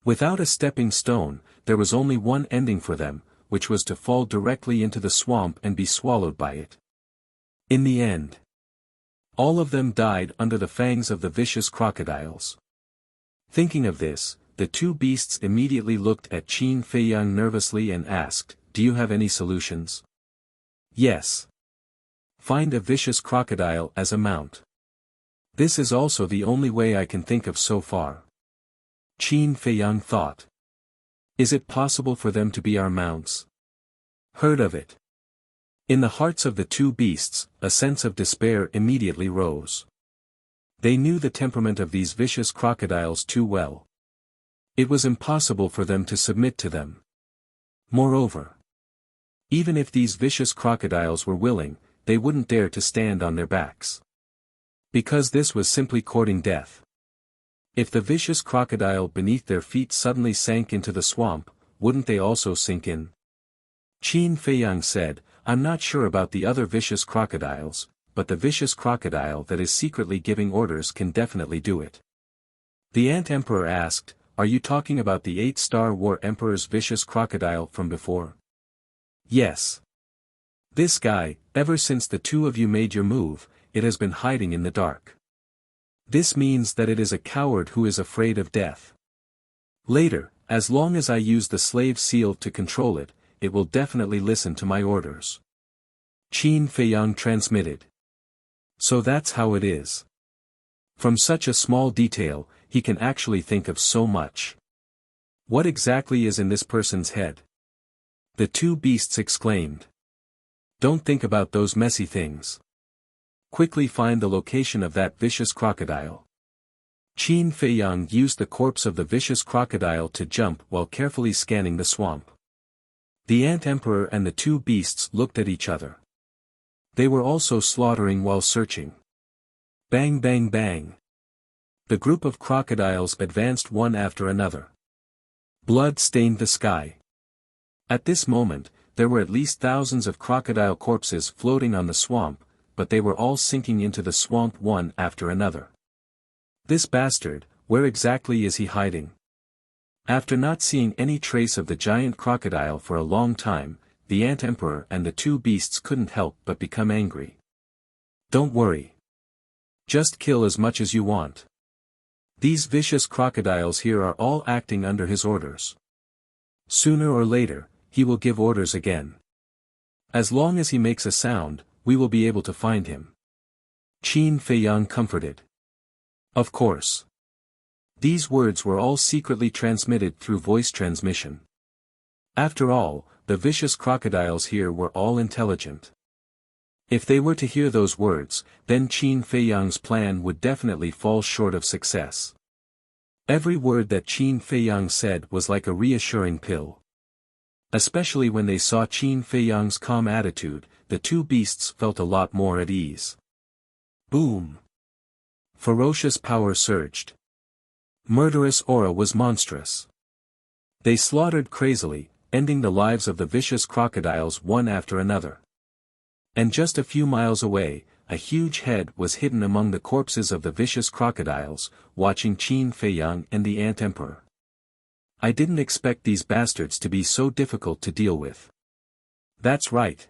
Without a stepping stone, there was only one ending for them, which was to fall directly into the swamp and be swallowed by it. In the end, all of them died under the fangs of the vicious crocodiles. Thinking of this, the two beasts immediately looked at Qin Feiyang nervously and asked, "Do you have any solutions?" "Yes. Find a vicious crocodile as a mount. This is also the only way I can think of so far." Qin Feiyang thought. Is it possible for them to be our mounts? Heard of it. In the hearts of the two beasts, a sense of despair immediately rose. They knew the temperament of these vicious crocodiles too well. It was impossible for them to submit to them. Moreover, even if these vicious crocodiles were willing, they wouldn't dare to stand on their backs. Because this was simply courting death. If the vicious crocodile beneath their feet suddenly sank into the swamp, wouldn't they also sink in? Qin Feiyang said, "I'm not sure about the other vicious crocodiles, but the vicious crocodile that is secretly giving orders can definitely do it." The Ant Emperor asked, "Are you talking about the 8-star War Emperor's vicious crocodile from before?" "Yes. This guy, ever since the two of you made your move, it has been hiding in the dark. This means that it is a coward who is afraid of death. Later, as long as I use the slave seal to control it, it will definitely listen to my orders." Qin Feiyang transmitted. So that's how it is. From such a small detail, he can actually think of so much. What exactly is in this person's head? The two beasts exclaimed. Don't think about those messy things. Quickly find the location of that vicious crocodile. Qin Feiyang used the corpse of the vicious crocodile to jump while carefully scanning the swamp. The Ant Emperor and the two beasts looked at each other. They were also slaughtering while searching. Bang bang bang. The group of crocodiles advanced one after another. Blood stained the sky. At this moment, there were at least thousands of crocodile corpses floating on the swamp, but they were all sinking into the swamp one after another. This bastard, where exactly is he hiding? After not seeing any trace of the giant crocodile for a long time, the Ant Emperor and the two beasts couldn't help but become angry. Don't worry. Just kill as much as you want. These vicious crocodiles here are all acting under his orders. Sooner or later, he will give orders again. As long as he makes a sound, we will be able to find him. Qin Feiyang comforted. Of course. These words were all secretly transmitted through voice transmission. After all, the vicious crocodiles here were all intelligent. If they were to hear those words, then Qin Feiyang's plan would definitely fall short of success. Every word that Qin Feiyang said was like a reassuring pill. Especially when they saw Qin Feiyang's calm attitude, the two beasts felt a lot more at ease. Boom! Ferocious power surged. Murderous aura was monstrous. They slaughtered crazily, ending the lives of the vicious crocodiles one after another. And just a few miles away, a huge head was hidden among the corpses of the vicious crocodiles, watching Qin Feiyang and the Ant Emperor. I didn't expect these bastards to be so difficult to deal with. That's right.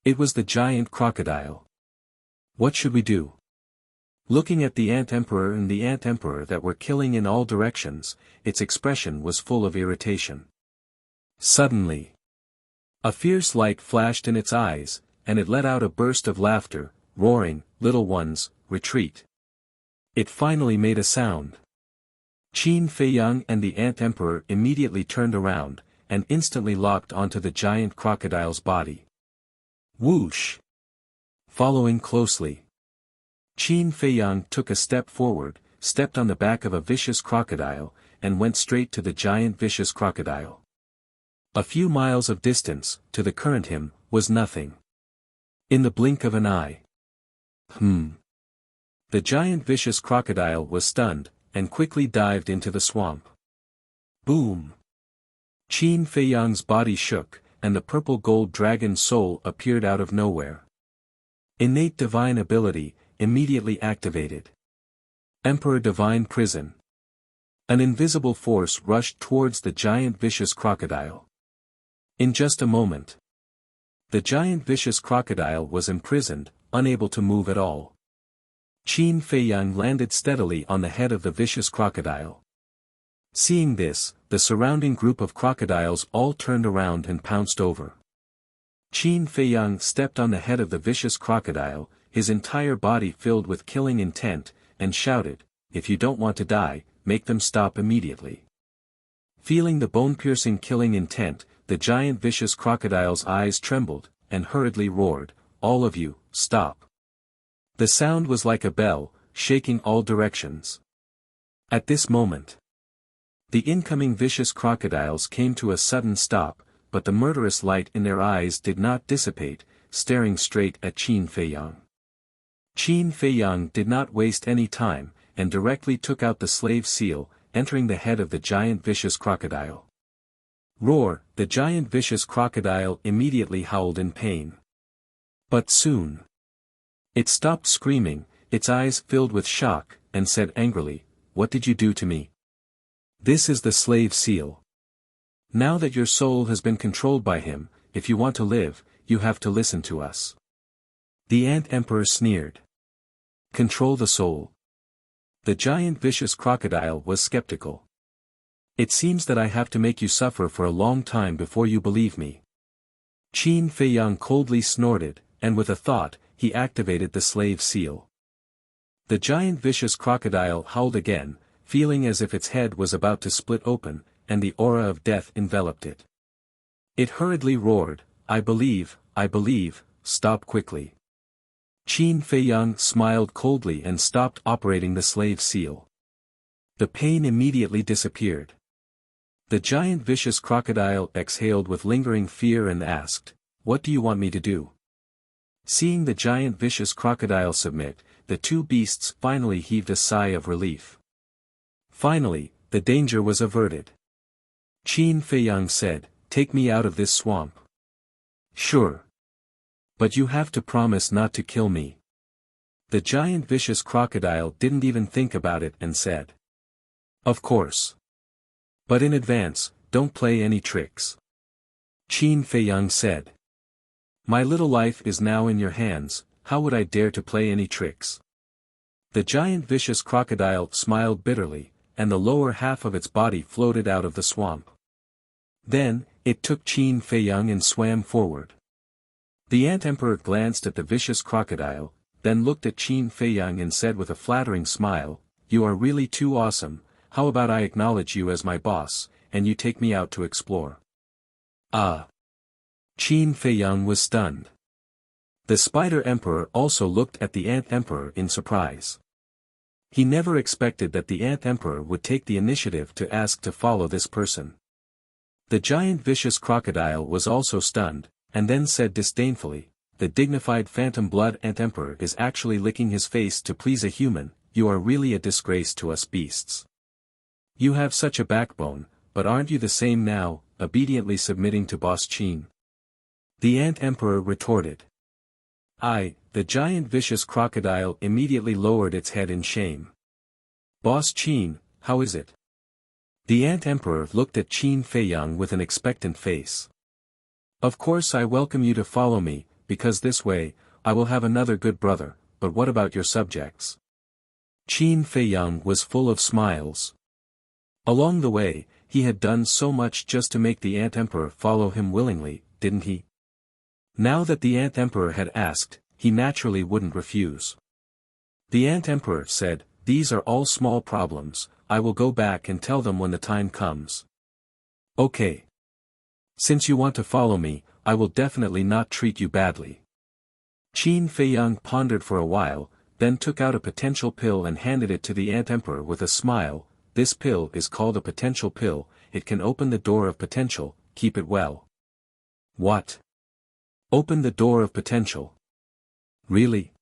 It was the giant crocodile. What should we do? Looking at the Ant Emperor and the Ant Emperor that were killing in all directions, its expression was full of irritation. Suddenly, a fierce light flashed in its eyes, and it let out a burst of laughter, roaring, "Little ones, retreat." It finally made a sound. Qin Feiyang and the Ant Emperor immediately turned around, and instantly locked onto the giant crocodile's body. Whoosh! Following closely, Qin Feiyang took a step forward, stepped on the back of a vicious crocodile, and went straight to the giant vicious crocodile. A few miles of distance, to the current him, was nothing. In the blink of an eye, The giant vicious crocodile was stunned, and quickly dived into the swamp. Boom! Qin Feiyang's body shook, and the purple gold dragon soul appeared out of nowhere. Innate divine ability, immediately activated. Emperor Divine Prison. An invisible force rushed towards the giant vicious crocodile. In just a moment, the giant vicious crocodile was imprisoned, unable to move at all. Qin Feiyang landed steadily on the head of the vicious crocodile. Seeing this, the surrounding group of crocodiles all turned around and pounced over. Qin Feiyang stepped on the head of the vicious crocodile, his entire body filled with killing intent, and shouted, "If you don't want to die, make them stop immediately." Feeling the bone-piercing killing intent, the giant vicious crocodile's eyes trembled, and hurriedly roared, "All of you, stop." The sound was like a bell, shaking all directions. At this moment, the incoming vicious crocodiles came to a sudden stop, but the murderous light in their eyes did not dissipate, staring straight at Qin Feiyang. Qin Feiyang did not waste any time, and directly took out the slave seal, entering the head of the giant vicious crocodile. Roar! The giant vicious crocodile immediately howled in pain. But soon, it stopped screaming, its eyes filled with shock, and said angrily, "What did you do to me? This is the slave seal. Now that your soul has been controlled by him, if you want to live, you have to listen to us." The Ant Emperor sneered. Control the soul. The giant vicious crocodile was skeptical. "It seems that I have to make you suffer for a long time before you believe me." Qin Feiyang coldly snorted, and with a thought, he activated the slave seal. The giant vicious crocodile howled again, feeling as if its head was about to split open, and the aura of death enveloped it. It hurriedly roared, I believe, stop quickly." Qin Feiyang smiled coldly and stopped operating the slave seal. The pain immediately disappeared. The giant vicious crocodile exhaled with lingering fear and asked, "What do you want me to do?" Seeing the giant vicious crocodile submit, the two beasts finally heaved a sigh of relief. Finally, the danger was averted. Qin Feiyang said, "Take me out of this swamp." "Sure. But you have to promise not to kill me." The giant vicious crocodile didn't even think about it and said, "Of course. But in advance, don't play any tricks." Qin Feiyang said, "My little life is now in your hands, how would I dare to play any tricks?" The giant vicious crocodile smiled bitterly, and the lower half of its body floated out of the swamp. Then, it took Qin Feiyang and swam forward. The Ant Emperor glanced at the vicious crocodile, then looked at Qin Feiyang and said with a flattering smile, "You are really too awesome, how about I acknowledge you as my boss, and you take me out to explore?" "Ah!" Qin Feiyang was stunned. The Spider Emperor also looked at the Ant Emperor in surprise. He never expected that the Ant Emperor would take the initiative to ask to follow this person. The giant vicious crocodile was also stunned, and then said disdainfully, "The dignified phantom blood Ant Emperor is actually licking his face to please a human, you are really a disgrace to us beasts. You have such a backbone, but aren't you the same now, obediently submitting to Boss Qin?" The Ant Emperor retorted. The giant vicious crocodile immediately lowered its head in shame. "Boss Qin, how is it?" The Ant Emperor looked at Qin Feiyang with an expectant face. "Of course I welcome you to follow me, because this way, I will have another good brother, but what about your subjects?" Qin Feiyang was full of smiles. Along the way, he had done so much just to make the Ant Emperor follow him willingly, didn't he? Now that the Ant Emperor had asked, he naturally wouldn't refuse. The Ant Emperor said, "These are all small problems, I will go back and tell them when the time comes." "Okay. Since you want to follow me, I will definitely not treat you badly." Qin Feiyang pondered for a while, then took out a potential pill and handed it to the Ant Emperor with a smile. "This pill is called a potential pill, it can open the door of potential, keep it well." "What? Open the door of potential? Really?"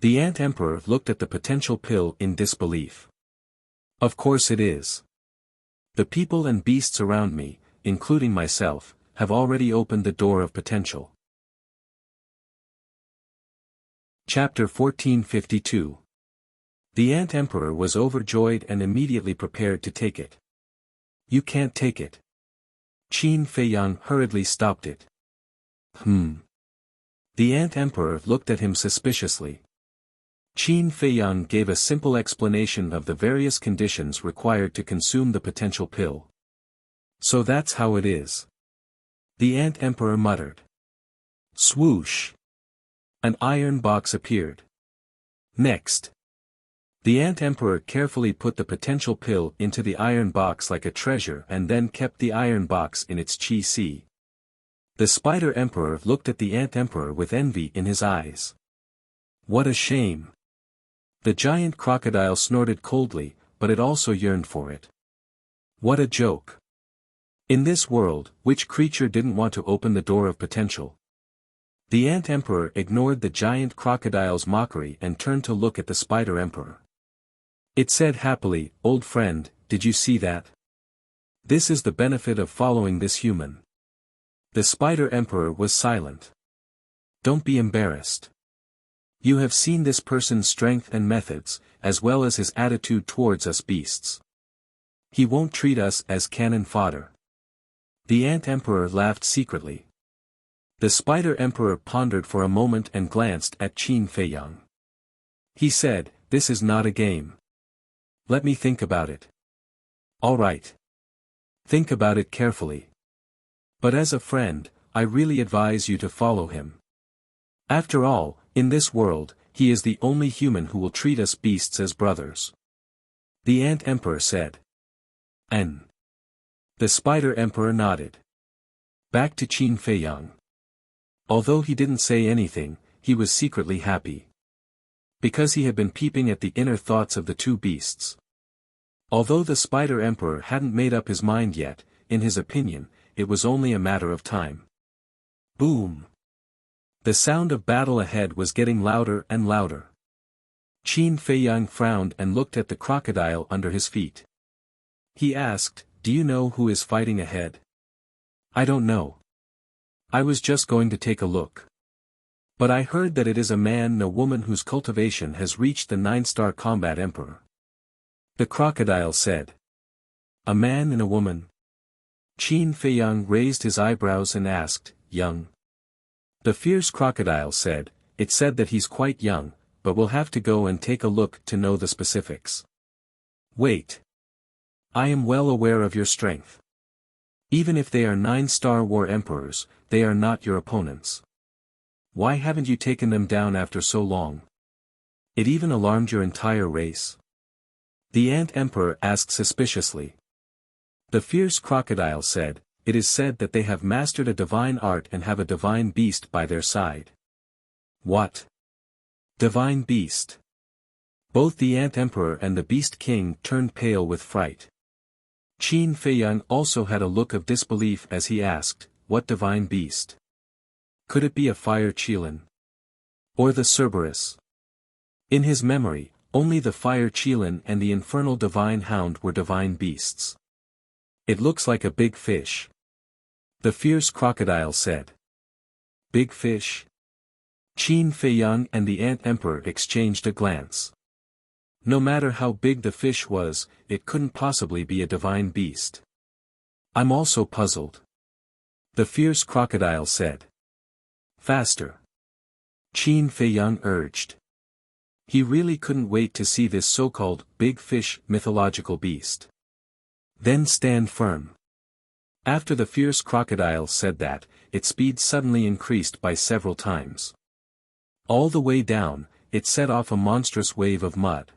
The Ant Emperor looked at the potential pill in disbelief. Of course it is. The people and beasts around me, including myself, have already opened the door of potential. Chapter 1452. The Ant Emperor was overjoyed and immediately prepared to take it. You can't take it. Qin Feiyang hurriedly stopped it. The Ant Emperor looked at him suspiciously. Qin Feiyang gave a simple explanation of the various conditions required to consume the potential pill. So that's how it is. The Ant Emperor muttered. Swoosh! An iron box appeared. Next. The Ant Emperor carefully put the potential pill into the iron box like a treasure and then kept the iron box in its chi-si. The Spider Emperor looked at the Ant Emperor with envy in his eyes. What a shame! The giant crocodile snorted coldly, but it also yearned for it. What a joke! In this world, which creature didn't want to open the door of potential? The Ant Emperor ignored the giant crocodile's mockery and turned to look at the Spider Emperor. It said happily, "Old friend, did you see that? This is the benefit of following this human." The Spider Emperor was silent. Don't be embarrassed. You have seen this person's strength and methods, as well as his attitude towards us beasts. He won't treat us as cannon fodder. The Ant Emperor laughed secretly. The Spider Emperor pondered for a moment and glanced at Qin Feiyang. He said, "This is not a game. Let me think about it." All right. Think about it carefully. But as a friend, I really advise you to follow him. After all, in this world, he is the only human who will treat us beasts as brothers. The Ant Emperor said. N. The Spider Emperor nodded. Back to Qin Feiyang. Although he didn't say anything, he was secretly happy. Because he had been peeping at the inner thoughts of the two beasts. Although the Spider Emperor hadn't made up his mind yet, in his opinion, it was only a matter of time. Boom! The sound of battle ahead was getting louder and louder. Qin Feiyang frowned and looked at the crocodile under his feet. He asked, "Do you know who is fighting ahead?" "I don't know. I was just going to take a look. But I heard that it is a man and a woman whose cultivation has reached the 9-star combat emperor." The crocodile said. "A man and a woman?" Qin Feiyang raised his eyebrows and asked, "Young?" The fierce crocodile said, "It said that he's quite young, but we'll have to go and take a look to know the specifics." "Wait. I am well aware of your strength. Even if they are 9-star war emperors, they are not your opponents. Why haven't you taken them down after so long? It even alarmed your entire race?" The Ant Emperor asked suspiciously. The fierce crocodile said, "It is said that they have mastered a divine art and have a divine beast by their side." What? Divine beast? Both the Ant Emperor and the Beast King turned pale with fright. Qin Feiyang also had a look of disbelief as he asked, "What divine beast? Could it be a fire Qilin? Or the Cerberus?" In his memory, only the fire Qilin and the infernal divine hound were divine beasts. "It looks like a big fish," the fierce crocodile said. "Big fish?" Qin Feiyang and the Ant Emperor exchanged a glance. No matter how big the fish was, it couldn't possibly be a divine beast. "I'm also puzzled," the fierce crocodile said. "Faster," Qin Feiyang urged. He really couldn't wait to see this so-called big fish mythological beast. "Then stand firm." After the fierce crocodile said that, its speed suddenly increased by several times. All the way down, it set off a monstrous wave of mud.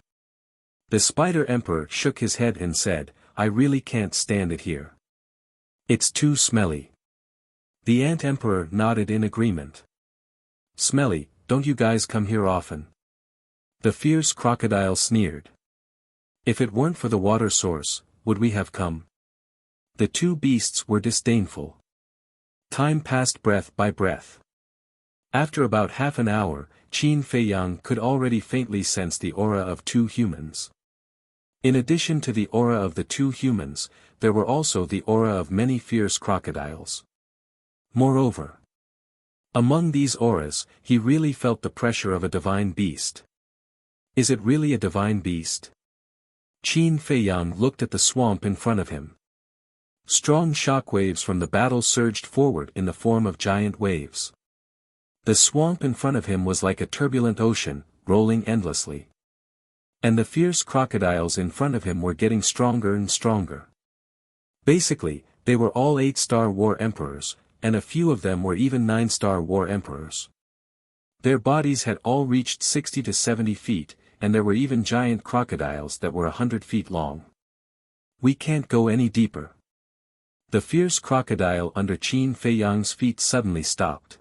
The Spider Emperor shook his head and said, "I really can't stand it here. It's too smelly." The Ant Emperor nodded in agreement. "Smelly, don't you guys come here often?" The fierce crocodile sneered. "If it weren't for the water source, would we have come?" The two beasts were disdainful. Time passed breath by breath. After about half an hour, Qin Feiyang could already faintly sense the aura of two humans. In addition to the aura of the two humans, there were also the aura of many fierce crocodiles. Moreover, among these auras, he really felt the pressure of a divine beast. Is it really a divine beast? Qin Feiyang looked at the swamp in front of him. Strong shockwaves from the battle surged forward in the form of giant waves. The swamp in front of him was like a turbulent ocean, rolling endlessly. And the fierce crocodiles in front of him were getting stronger and stronger. Basically, they were all 8-star war emperors, and a few of them were even 9-star war emperors. Their bodies had all reached 60 to 70 feet, and there were even giant crocodiles that were 100 feet long. We can't go any deeper. The fierce crocodile under Qin Feiyang's feet suddenly stopped.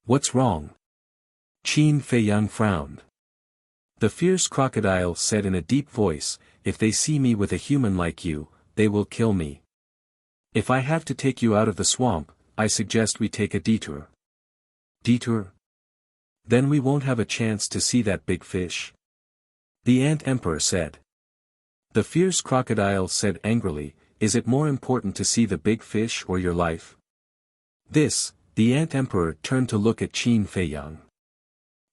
What's wrong? Qin Feiyang frowned. The fierce crocodile said in a deep voice, if they see me with a human like you, they will kill me. If I have to take you out of the swamp, I suggest we take a detour. Detour? Then we won't have a chance to see that big fish. The Ant Emperor said. The fierce crocodile said angrily, is it more important to see the big fish or your life? The Ant Emperor turned to look at Qin Feiyang.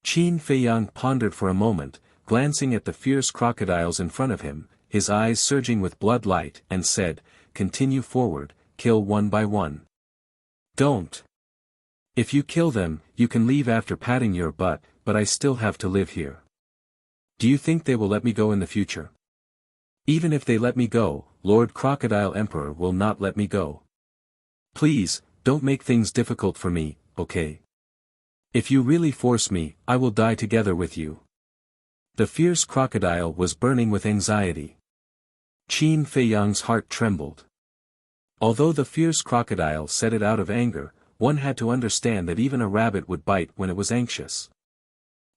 Qin Feiyang pondered for a moment, glancing at the fierce crocodiles in front of him, his eyes surging with blood light, and said, continue forward, kill one by one. Don't. If you kill them, you can leave after patting your butt, but I still have to live here. Do you think they will let me go in the future? Even if they let me go, Lord Crocodile Emperor will not let me go. Please, don't make things difficult for me, okay? If you really force me, I will die together with you. The fierce crocodile was burning with anxiety. Qin Feiyang's heart trembled. Although the fierce crocodile said it out of anger, one had to understand that even a rabbit would bite when it was anxious.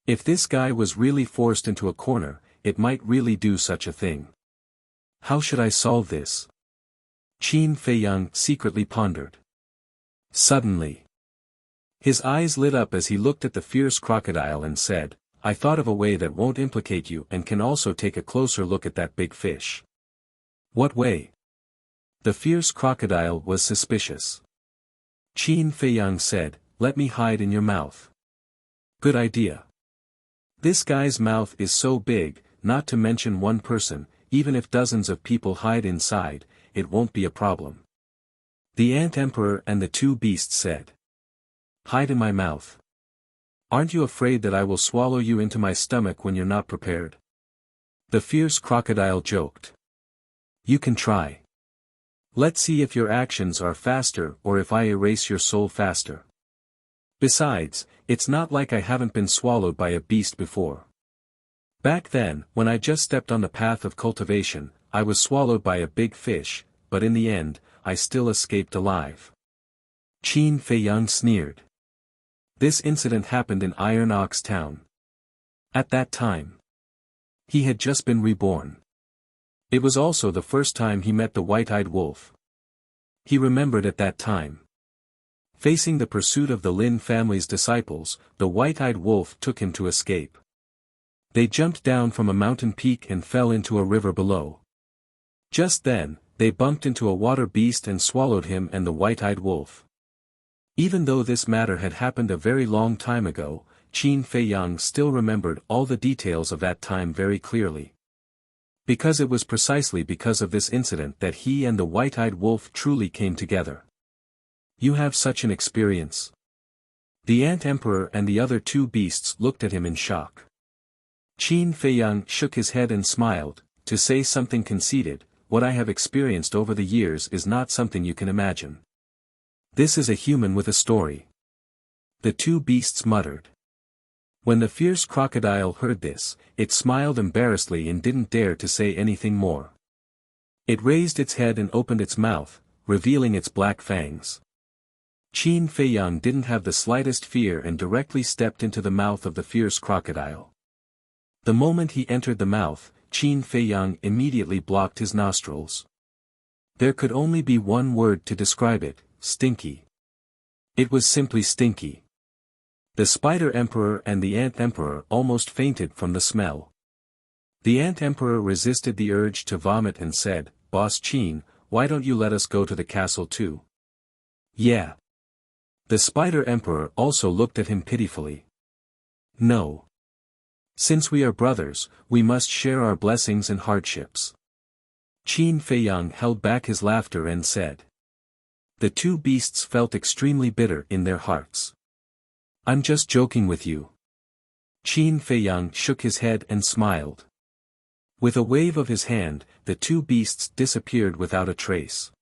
If this guy was really forced into a corner, it might really do such a thing. How should I solve this? Qin Feiyang secretly pondered. Suddenly, his eyes lit up as he looked at the fierce crocodile and said, I thought of a way that won't implicate you and can also take a closer look at that big fish. What way? The fierce crocodile was suspicious. Qin Feiyang said, let me hide in your mouth. Good idea. This guy's mouth is so big, not to mention one person, even if dozens of people hide inside, it won't be a problem. The Ant Emperor and the two beasts said. Hide in my mouth. Aren't you afraid that I will swallow you into my stomach when you're not prepared? The fierce crocodile joked. You can try. Let's see if your actions are faster or if I erase your soul faster. Besides, it's not like I haven't been swallowed by a beast before. Back then, when I just stepped on the path of cultivation, I was swallowed by a big fish, but in the end, I still escaped alive. Qin Feiyang sneered. This incident happened in Iron Ox Town. At that time, he had just been reborn. It was also the first time he met the white-eyed wolf. He remembered at that time. Facing the pursuit of the Lin family's disciples, the white-eyed wolf took him to escape. They jumped down from a mountain peak and fell into a river below. Just then, they bumped into a water beast and swallowed him and the white-eyed wolf. Even though this matter had happened a very long time ago, Qin Feiyang still remembered all the details of that time very clearly. Because it was precisely because of this incident that he and the white-eyed wolf truly came together. You have such an experience. The Ant Emperor and the other two beasts looked at him in shock. Qin Feiyang shook his head and smiled, to say something conceited, what I have experienced over the years is not something you can imagine. This is a human with a story. The two beasts muttered. When the fierce crocodile heard this, it smiled embarrassedly and didn't dare to say anything more. It raised its head and opened its mouth, revealing its black fangs. Qin Feiyang didn't have the slightest fear and directly stepped into the mouth of the fierce crocodile. The moment he entered the mouth, Qin Feiyang immediately blocked his nostrils. There could only be one word to describe it, stinky. It was simply stinky. The Spider Emperor and the Ant Emperor almost fainted from the smell. The Ant Emperor resisted the urge to vomit and said, "Boss Qin, why don't you let us go to the castle too?" "Yeah." The Spider Emperor also looked at him pitifully. "No. Since we are brothers, we must share our blessings and hardships." Qin Feiyang held back his laughter and said. The two beasts felt extremely bitter in their hearts. "I'm just joking with you." Qin Feiyang shook his head and smiled. With a wave of his hand, the two beasts disappeared without a trace.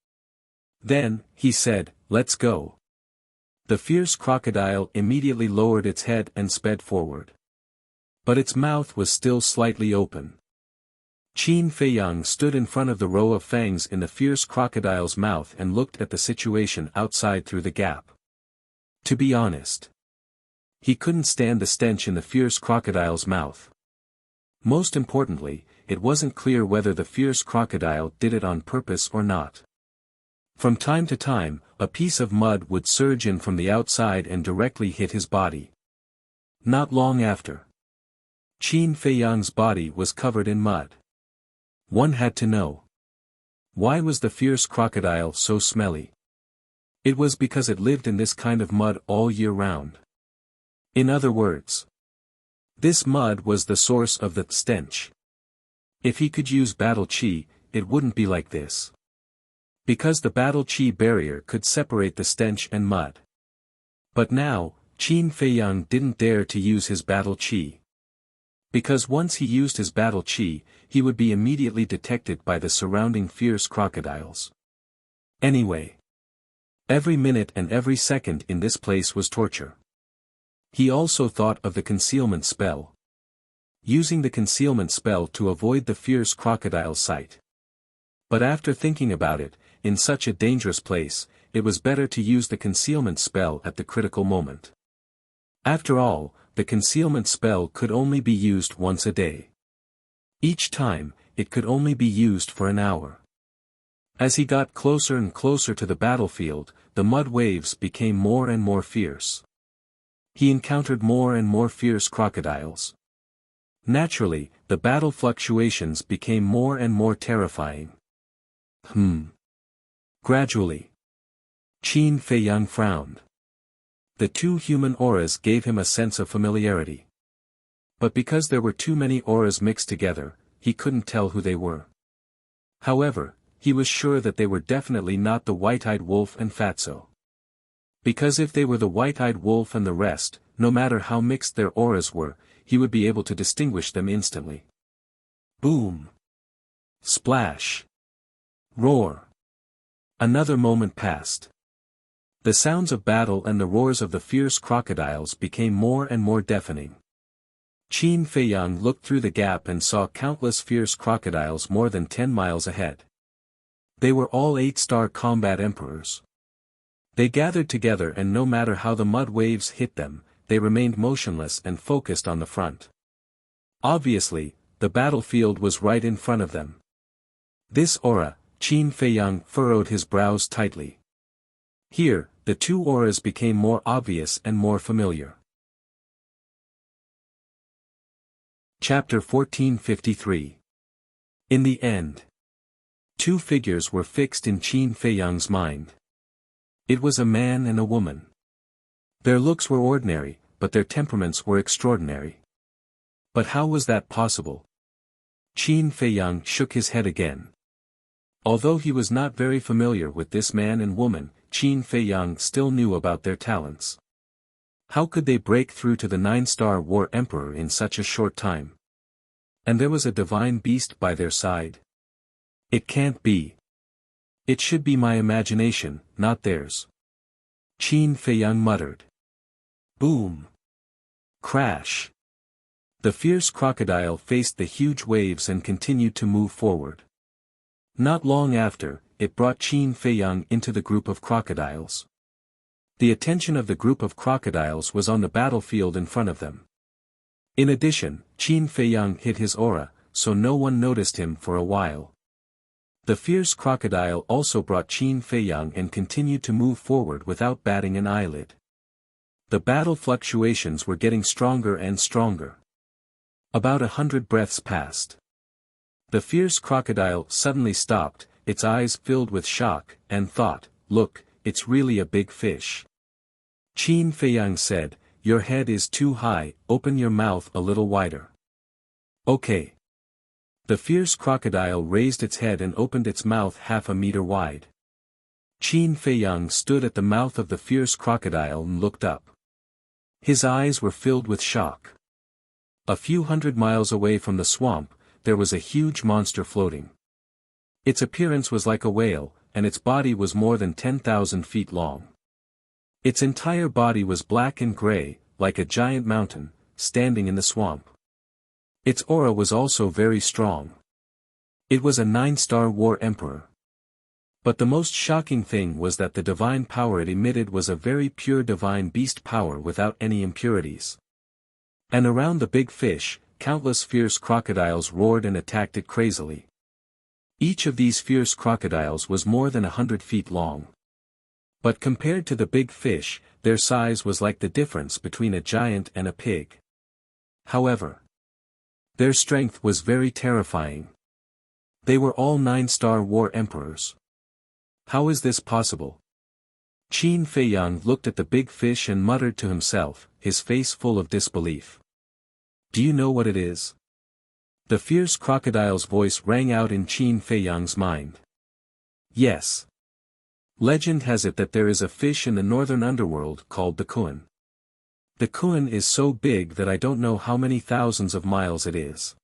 Then, he said, "Let's go." The fierce crocodile immediately lowered its head and sped forward. But its mouth was still slightly open. Qin Feiyang stood in front of the row of fangs in the fierce crocodile's mouth and looked at the situation outside through the gap. To be honest, he couldn't stand the stench in the fierce crocodile's mouth. Most importantly, it wasn't clear whether the fierce crocodile did it on purpose or not. From time to time, a piece of mud would surge in from the outside and directly hit his body. Not long after, Qin Feiyang's body was covered in mud. One had to know. Why was the fierce crocodile so smelly? It was because it lived in this kind of mud all year round. In other words, this mud was the source of the stench. If he could use battle chi, it wouldn't be like this. Because the battle chi barrier could separate the stench and mud. But now, Qin Feiyang didn't dare to use his battle chi. Because once he used his battle chi, he would be immediately detected by the surrounding fierce crocodiles. Anyway, every minute and every second in this place was torture. He also thought of the concealment spell. Using the concealment spell to avoid the fierce crocodile's sight. But after thinking about it, in such a dangerous place, it was better to use the concealment spell at the critical moment. After all, the concealment spell could only be used once a day. Each time, it could only be used for an hour. As he got closer and closer to the battlefield, the mud waves became more and more fierce. He encountered more and more fierce crocodiles. Naturally, the battle fluctuations became more and more terrifying. Gradually, Qin Feiyang frowned. The two human auras gave him a sense of familiarity. But because there were too many auras mixed together, he couldn't tell who they were. However, he was sure that they were definitely not the white-eyed wolf and Fatso. Because if they were the white-eyed wolf and the rest, no matter how mixed their auras were, he would be able to distinguish them instantly. Boom! Splash! Roar! Another moment passed. The sounds of battle and the roars of the fierce crocodiles became more and more deafening. Qin Feiyang looked through the gap and saw countless fierce crocodiles more than 10 miles ahead. They were all 8-star combat emperors. They gathered together and no matter how the mud waves hit them, they remained motionless and focused on the front. Obviously, the battlefield was right in front of them. This aura, Qin Feiyang furrowed his brows tightly. Here, the two auras became more obvious and more familiar. Chapter 1453. In the end, two figures were fixed in Qin Feiyang's mind. It was a man and a woman. Their looks were ordinary, but their temperaments were extraordinary. But how was that possible? Qin Feiyang shook his head again. Although he was not very familiar with this man and woman, Qin Feiyang still knew about their talents. How could they break through to the 9-star war emperor in such a short time? And there was a divine beast by their side? It can't be. It should be my imagination, not theirs. Qin Feiyang muttered. Boom! Crash! The fierce crocodile faced the huge waves and continued to move forward. Not long after, it brought Qin Feiyang into the group of crocodiles. The attention of the group of crocodiles was on the battlefield in front of them. In addition, Qin Feiyang hid his aura, so no one noticed him for a while. The fierce crocodile also brought Qin Feiyang and continued to move forward without batting an eyelid. The battle fluctuations were getting stronger and stronger. About 100 breaths passed. The fierce crocodile suddenly stopped, its eyes filled with shock, and thought, "Look, it's really a big fish." Qin Feiyang said, "Your head is too high, open your mouth a little wider." "Okay." The fierce crocodile raised its head and opened its mouth half a meter wide. Qin Feiyang stood at the mouth of the fierce crocodile and looked up. His eyes were filled with shock. A few hundred miles away from the swamp, there was a huge monster floating. Its appearance was like a whale, and its body was more than 10,000 feet long. Its entire body was black and gray, like a giant mountain, standing in the swamp. Its aura was also very strong. It was a 9-star war emperor. But the most shocking thing was that the divine power it emitted was a very pure divine beast power without any impurities. And around the big fish, countless fierce crocodiles roared and attacked it crazily. Each of these fierce crocodiles was more than 100 feet long. But compared to the big fish, their size was like the difference between a giant and a pig. However, their strength was very terrifying. They were all 9-star war emperors. How is this possible? Qin Feiyang looked at the big fish and muttered to himself, his face full of disbelief. "Do you know what it is?" The fierce crocodile's voice rang out in Qin Feiyang's mind. "Yes. Legend has it that there is a fish in the northern underworld called the Kuan. The Kuan is so big that I don't know how many thousands of miles it is.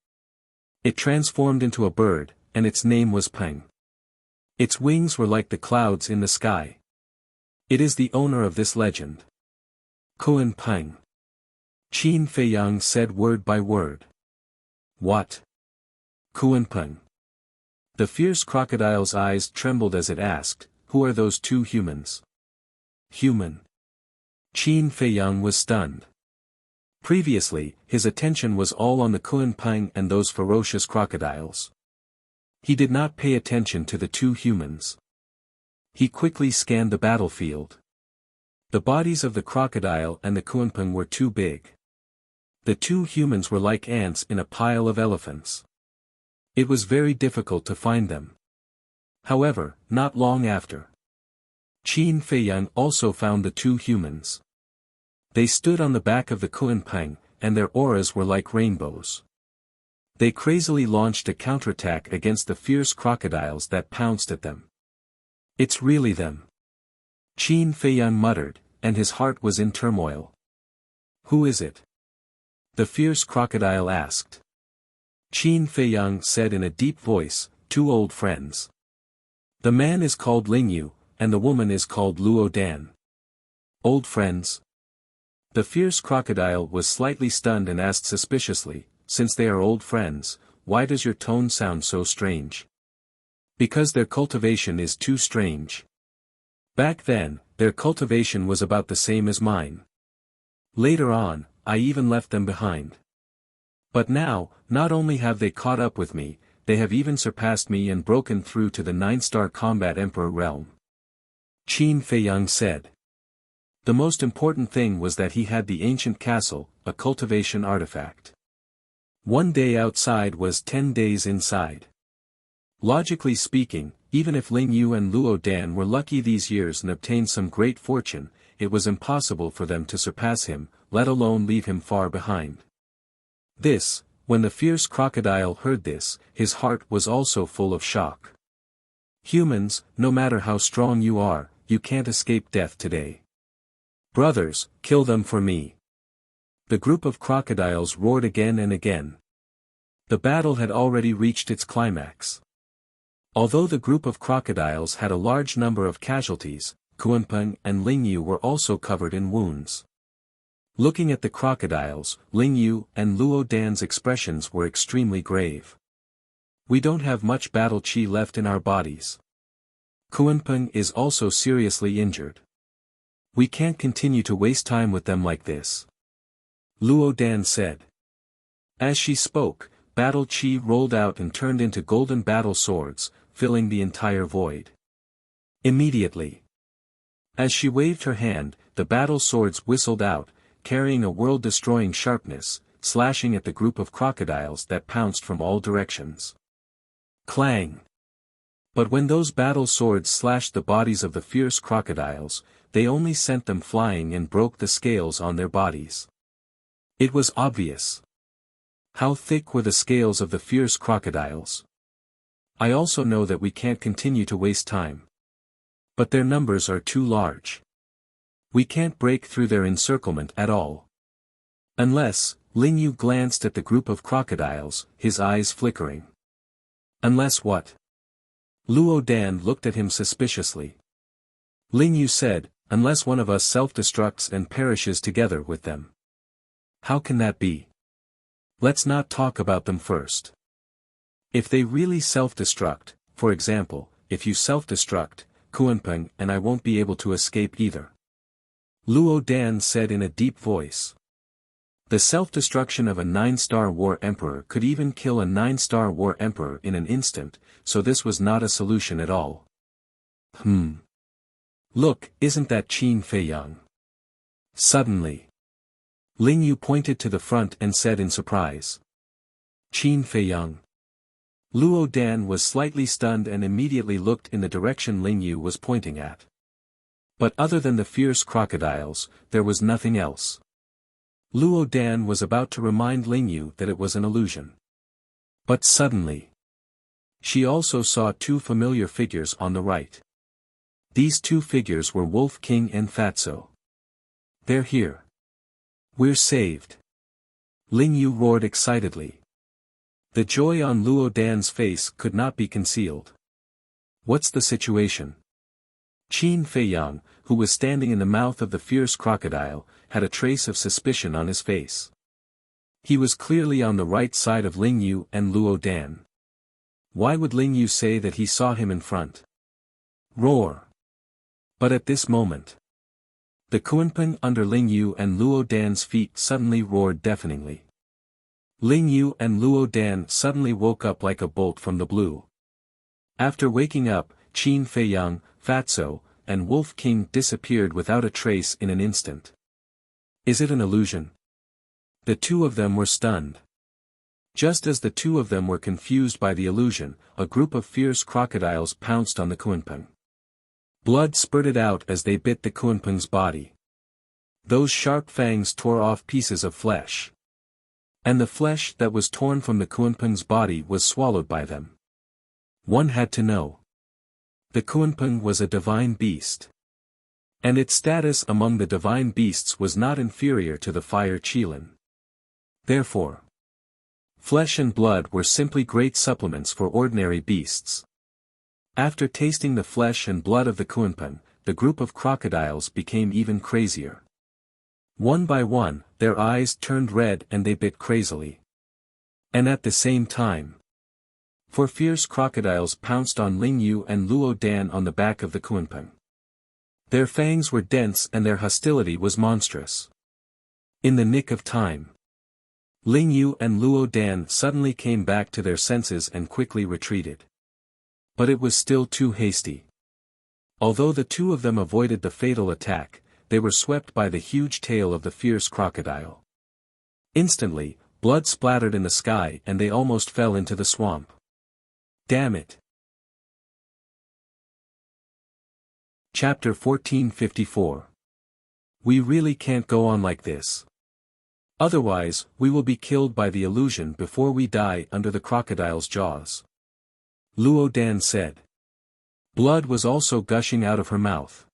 It transformed into a bird, and its name was Peng. Its wings were like the clouds in the sky. It is the owner of this legend. Kuan Peng." Qin Feiyang said word by word. "What? Kuan Peng?" The fierce crocodile's eyes trembled as it asked, "Who are those two humans?" "Human?" Qin Feiyang was stunned. Previously, his attention was all on the Kuan Peng and those ferocious crocodiles. He did not pay attention to the two humans. He quickly scanned the battlefield. The bodies of the crocodile and the Kuan Peng were too big. The two humans were like ants in a pile of elephants. It was very difficult to find them. However, not long after, Qin Feiyang also found the two humans. They stood on the back of the Kuan Peng, and their auras were like rainbows. They crazily launched a counterattack against the fierce crocodiles that pounced at them. "It's really them," Qin Feiyang muttered, and his heart was in turmoil. "Who is it?" the fierce crocodile asked. Qin Feiyang said in a deep voice, "Two old friends. The man is called Ling Yu, and the woman is called Luo Dan." "Old friends?" The fierce crocodile was slightly stunned and asked suspiciously, "Since they are old friends, why does your tone sound so strange?" "Because their cultivation is too strange. Back then, their cultivation was about the same as mine. Later on, I even left them behind. But now, not only have they caught up with me, they have even surpassed me and broken through to the 9-star combat emperor realm." Qin Feiyang said. The most important thing was that he had the ancient castle, a cultivation artifact. 1 day outside was 10 days inside. Logically speaking, even if Ling Yu and Luo Dan were lucky these years and obtained some great fortune, it was impossible for them to surpass him, let alone leave him far behind. When the fierce crocodile heard this, his heart was also full of shock. "Humans, no matter how strong you are, you can't escape death today. Brothers, kill them for me." The group of crocodiles roared again and again. The battle had already reached its climax. Although the group of crocodiles had a large number of casualties, Kuan Peng and Ling Yu were also covered in wounds. Looking at the crocodiles, Ling Yu and Luo Dan's expressions were extremely grave. "We don't have much battle chi left in our bodies. Kuan Peng is also seriously injured. We can't continue to waste time with them like this," Luo Dan said. As she spoke, battle chi rolled out and turned into golden battle swords, filling the entire void. Immediately, as she waved her hand, the battle swords whistled out, carrying a world-destroying sharpness, slashing at the group of crocodiles that pounced from all directions. Clang! But when those battle swords slashed the bodies of the fierce crocodiles, they only sent them flying and broke the scales on their bodies. It was obvious. How thick were the scales of the fierce crocodiles? I also know that we can't continue to waste time. But their numbers are too large. We can't break through their encirclement at all. Unless, Ling Yu glanced at the group of crocodiles, his eyes flickering. Unless what? Luo Dan looked at him suspiciously. Ling Yu said, unless one of us self-destructs and perishes together with them. How can that be? Let's not talk about them first. If they really self-destruct, for example, if you self-destruct, Kuanpeng and I won't be able to escape either. Luo Dan said in a deep voice. The self-destruction of a 9-star war emperor could even kill a 9-star war emperor in an instant, so this was not a solution at all. Look, isn't that Qin Feiyang? Suddenly, Ling Yu pointed to the front and said in surprise. Qin Feiyang. Luo Dan was slightly stunned and immediately looked in the direction Ling Yu was pointing at. But other than the fierce crocodiles, there was nothing else. Luo Dan was about to remind Ling Yu that it was an illusion. But suddenly, she also saw two familiar figures on the right. These two figures were Wolf King and Fatso. They're here. We're saved. Ling Yu roared excitedly. The joy on Luo Dan's face could not be concealed. What's the situation? Qin Feiyang, who was standing in the mouth of the fierce crocodile, had a trace of suspicion on his face. He was clearly on the right side of Ling Yu and Luo Dan. Why would Ling Yu say that he saw him in front? Roar! But at this moment, the Kuanpeng under Ling Yu and Luo Dan's feet suddenly roared deafeningly. Ling Yu and Luo Dan suddenly woke up like a bolt from the blue. After waking up, Qin Feiyang, Fatso, and Wolf King disappeared without a trace in an instant. Is it an illusion? The two of them were stunned. Just as the two of them were confused by the illusion, a group of fierce crocodiles pounced on the Kuanpeng. Blood spurted out as they bit the Kuanpeng's body. Those sharp fangs tore off pieces of flesh. And the flesh that was torn from the Kuanpeng's body was swallowed by them. One had to know. The Kuanpeng was a divine beast. And its status among the divine beasts was not inferior to the fire Qilin. Therefore, flesh and blood were simply great supplements for ordinary beasts. After tasting the flesh and blood of the Kuanpeng, the group of crocodiles became even crazier. One by one, their eyes turned red and they bit crazily. And at the same time, four fierce crocodiles pounced on Ling Yu and Luo Dan on the back of the Kuanpeng. Their fangs were dense and their hostility was monstrous. In the nick of time, Ling Yu and Luo Dan suddenly came back to their senses and quickly retreated. But it was still too hasty. Although the two of them avoided the fatal attack, they were swept by the huge tail of the fierce crocodile. Instantly, blood splattered in the sky and they almost fell into the swamp. Damn it! Chapter 1454. We really can't go on like this. Otherwise, we will be killed by the illusion before we die under the crocodile's jaws. Luo Dan said. Blood was also gushing out of her mouth.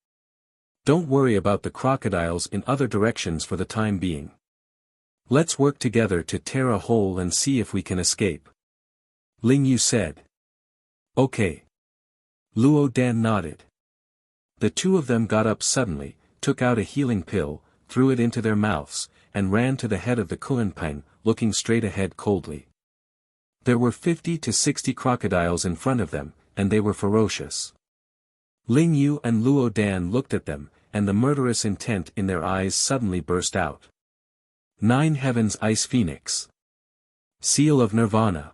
Don't worry about the crocodiles in other directions for the time being. Let's work together to tear a hole and see if we can escape. Ling Yu said. Okay. Luo Dan nodded. The two of them got up suddenly, took out a healing pill, threw it into their mouths, and ran to the head of the Kuanpeng, looking straight ahead coldly. There were 50 to 60 crocodiles in front of them, and they were ferocious. Ling Yu and Luo Dan looked at them, and the murderous intent in their eyes suddenly burst out. 9 Heavens Ice Phoenix. Seal of Nirvana.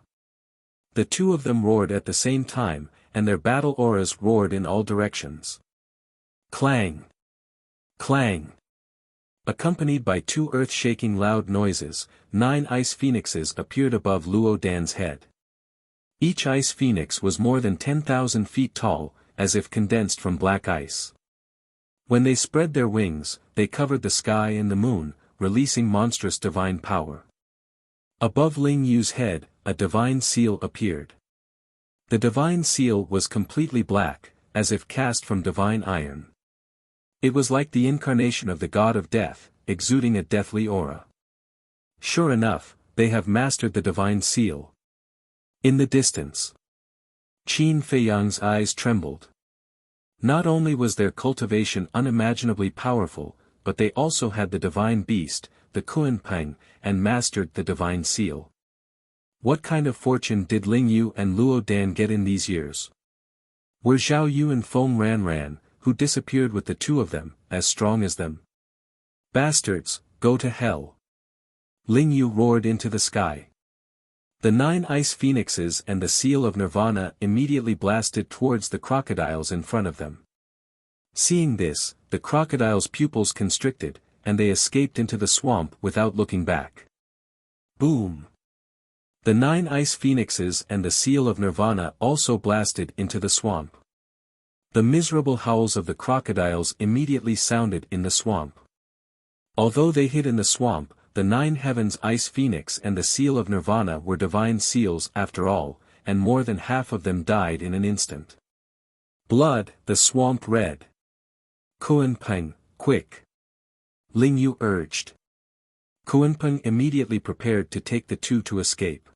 The two of them roared at the same time, and their battle auras roared in all directions. Clang! Clang! Accompanied by two earth-shaking loud noises, 9 ice phoenixes appeared above Luo Dan's head. Each ice phoenix was more than 10,000 feet tall, as if condensed from black ice. When they spread their wings, they covered the sky and the moon, releasing monstrous divine power. Above Ling Yu's head, a divine seal appeared. The divine seal was completely black, as if cast from divine iron. It was like the incarnation of the god of death, exuding a deathly aura. Sure enough, they have mastered the divine seal. In the distance, Qin Feiyang's eyes trembled. Not only was their cultivation unimaginably powerful, but they also had the divine beast, the Kunpeng, and mastered the divine seal. What kind of fortune did Ling Yu and Luo Dan get in these years? Were Zhao Yu and Feng Ranran, who disappeared with the two of them, as strong as them? Bastards, go to hell! Ling Yu roared into the sky. The 9 ice phoenixes and the seal of Nirvana immediately blasted towards the crocodiles in front of them. Seeing this, the crocodiles' pupils constricted, and they escaped into the swamp without looking back. Boom! The 9 ice phoenixes and the seal of Nirvana also blasted into the swamp. The miserable howls of the crocodiles immediately sounded in the swamp. Although they hid in the swamp, the 9 heavens ice phoenix and the seal of Nirvana were divine seals after all, and more than half of them died in an instant. Blood, the swamp red. Kunpeng, quick! Ling Yu urged. Kunpeng immediately prepared to take the two to escape.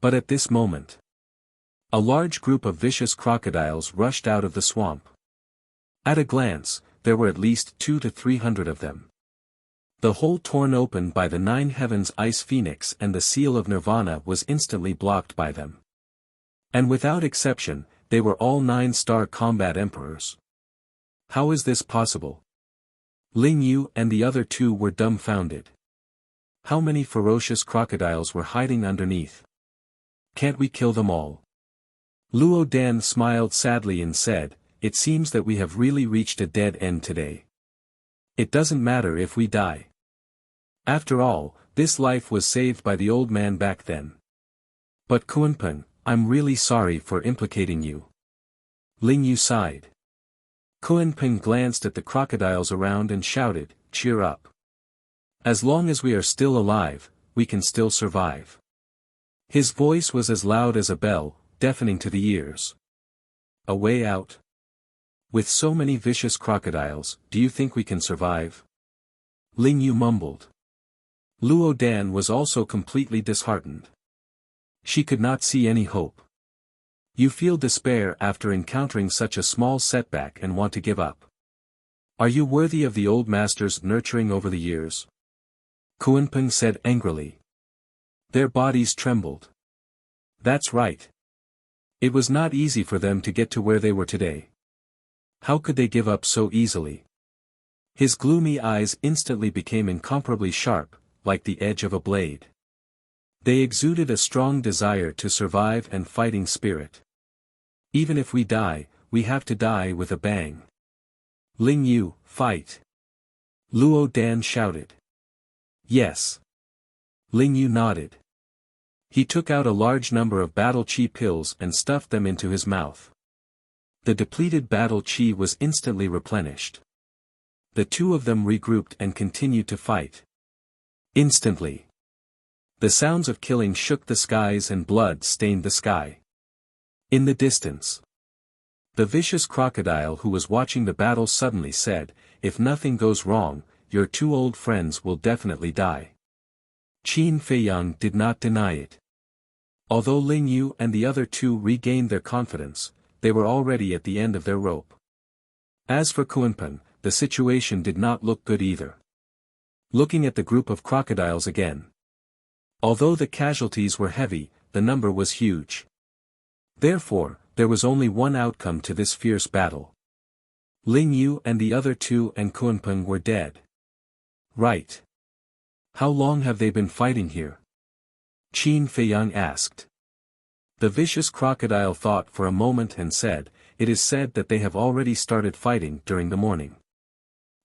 But at this moment, a large group of vicious crocodiles rushed out of the swamp. At a glance, there were at least 200 to 300 of them. The hole torn open by the 9 heavens ice phoenix and the seal of Nirvana was instantly blocked by them. And without exception, they were all 9-star combat emperors. How is this possible? Ling Yu and the other two were dumbfounded. How many ferocious crocodiles were hiding underneath? Can't we kill them all? Luo Dan smiled sadly and said, "It seems that we have really reached a dead end today. It doesn't matter if we die. After all, this life was saved by the old man back then. But Kunpeng, I'm really sorry for implicating you." Ling Yu sighed. Kunpeng glanced at the crocodiles around and shouted, "Cheer up. As long as we are still alive, we can still survive." His voice was as loud as a bell, deafening to the ears. "A way out? With so many vicious crocodiles, do you think we can survive?" Ling Yu mumbled. Luo Dan was also completely disheartened. She could not see any hope. You feel despair after encountering such a small setback and want to give up. Are you worthy of the old master's nurturing over the years? Kunpeng said angrily. Their bodies trembled. That's right. It was not easy for them to get to where they were today. How could they give up so easily? His gloomy eyes instantly became incomparably sharp, like the edge of a blade. They exuded a strong desire to survive and fighting spirit. Even if we die, we have to die with a bang. Ling Yu, fight! Luo Dan shouted. Yes. Ling Yu nodded. He took out a large number of battle chi pills and stuffed them into his mouth. The depleted battle chi was instantly replenished. The two of them regrouped and continued to fight. Instantly, the sounds of killing shook the skies and blood stained the sky. In the distance, the vicious crocodile who was watching the battle suddenly said, "If nothing goes wrong, your two old friends will definitely die." Qin Feiyang did not deny it. Although Ling Yu and the other two regained their confidence, they were already at the end of their rope. As for Kunpeng, the situation did not look good either. Looking at the group of crocodiles again. Although the casualties were heavy, the number was huge. Therefore, there was only one outcome to this fierce battle. Ling Yu and the other two and Kunpeng were dead. Right. How long have they been fighting here? Qin Feiyang asked. The vicious crocodile thought for a moment and said, "It is said that they have already started fighting during the morning."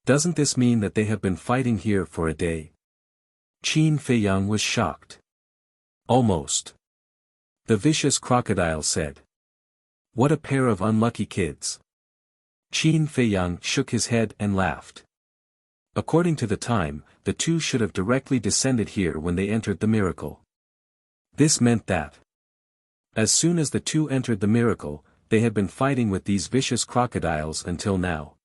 Doesn't this mean that they have been fighting here for a day? Qin Feiyang was shocked. Almost. The vicious crocodile said. What a pair of unlucky kids. Qin Feiyang shook his head and laughed. According to the time, the two should have directly descended here when they entered the miracle. This meant that, as soon as the two entered the miracle, they had been fighting with these vicious crocodiles until now.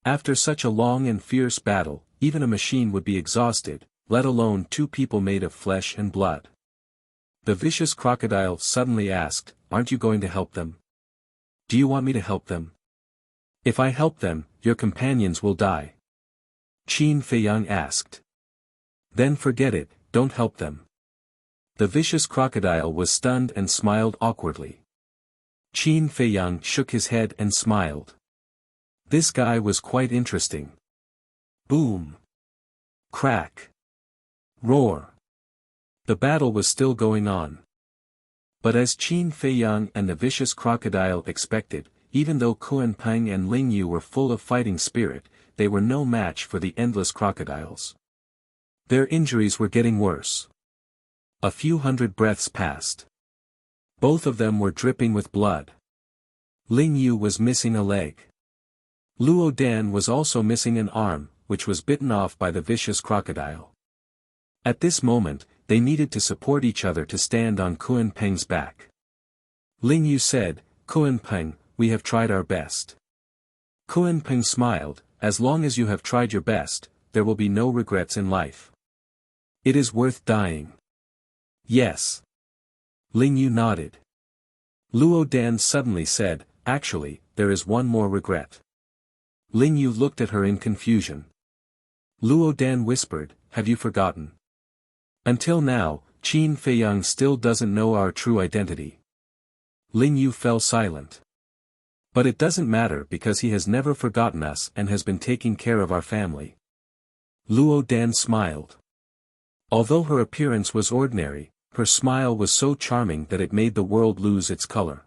After such a long and fierce battle, even a machine would be exhausted, let alone two people made of flesh and blood. The vicious crocodile suddenly asked, "Aren't you going to help them? Do you want me to help them? If I help them, your companions will die." Qin Feiyang asked. Then forget it, don't help them. The vicious crocodile was stunned and smiled awkwardly. Qin Feiyang shook his head and smiled. This guy was quite interesting. Boom. Crack. Roar. The battle was still going on. But as Qin Feiyang and the vicious crocodile expected, even though Kunpeng and Ling Yu were full of fighting spirit, they were no match for the endless crocodiles. Their injuries were getting worse. A few hundred breaths passed. Both of them were dripping with blood. Ling Yu was missing a leg. Luo Dan was also missing an arm, which was bitten off by the vicious crocodile. At this moment, they needed to support each other to stand on Kunpeng's back. Ling Yu said, "Kunpeng, we have tried our best." Kunpeng smiled, "As long as you have tried your best, there will be no regrets in life. It is worth dying." Yes. Ling Yu nodded. Luo Dan suddenly said, "Actually, there is one more regret." Ling Yu looked at her in confusion. Luo Dan whispered, "Have you forgotten? Until now, Qin Feiyang still doesn't know our true identity." Ling Yu fell silent. "But it doesn't matter because he has never forgotten us and has been taking care of our family." Luo Dan smiled. Although her appearance was ordinary, her smile was so charming that it made the world lose its color.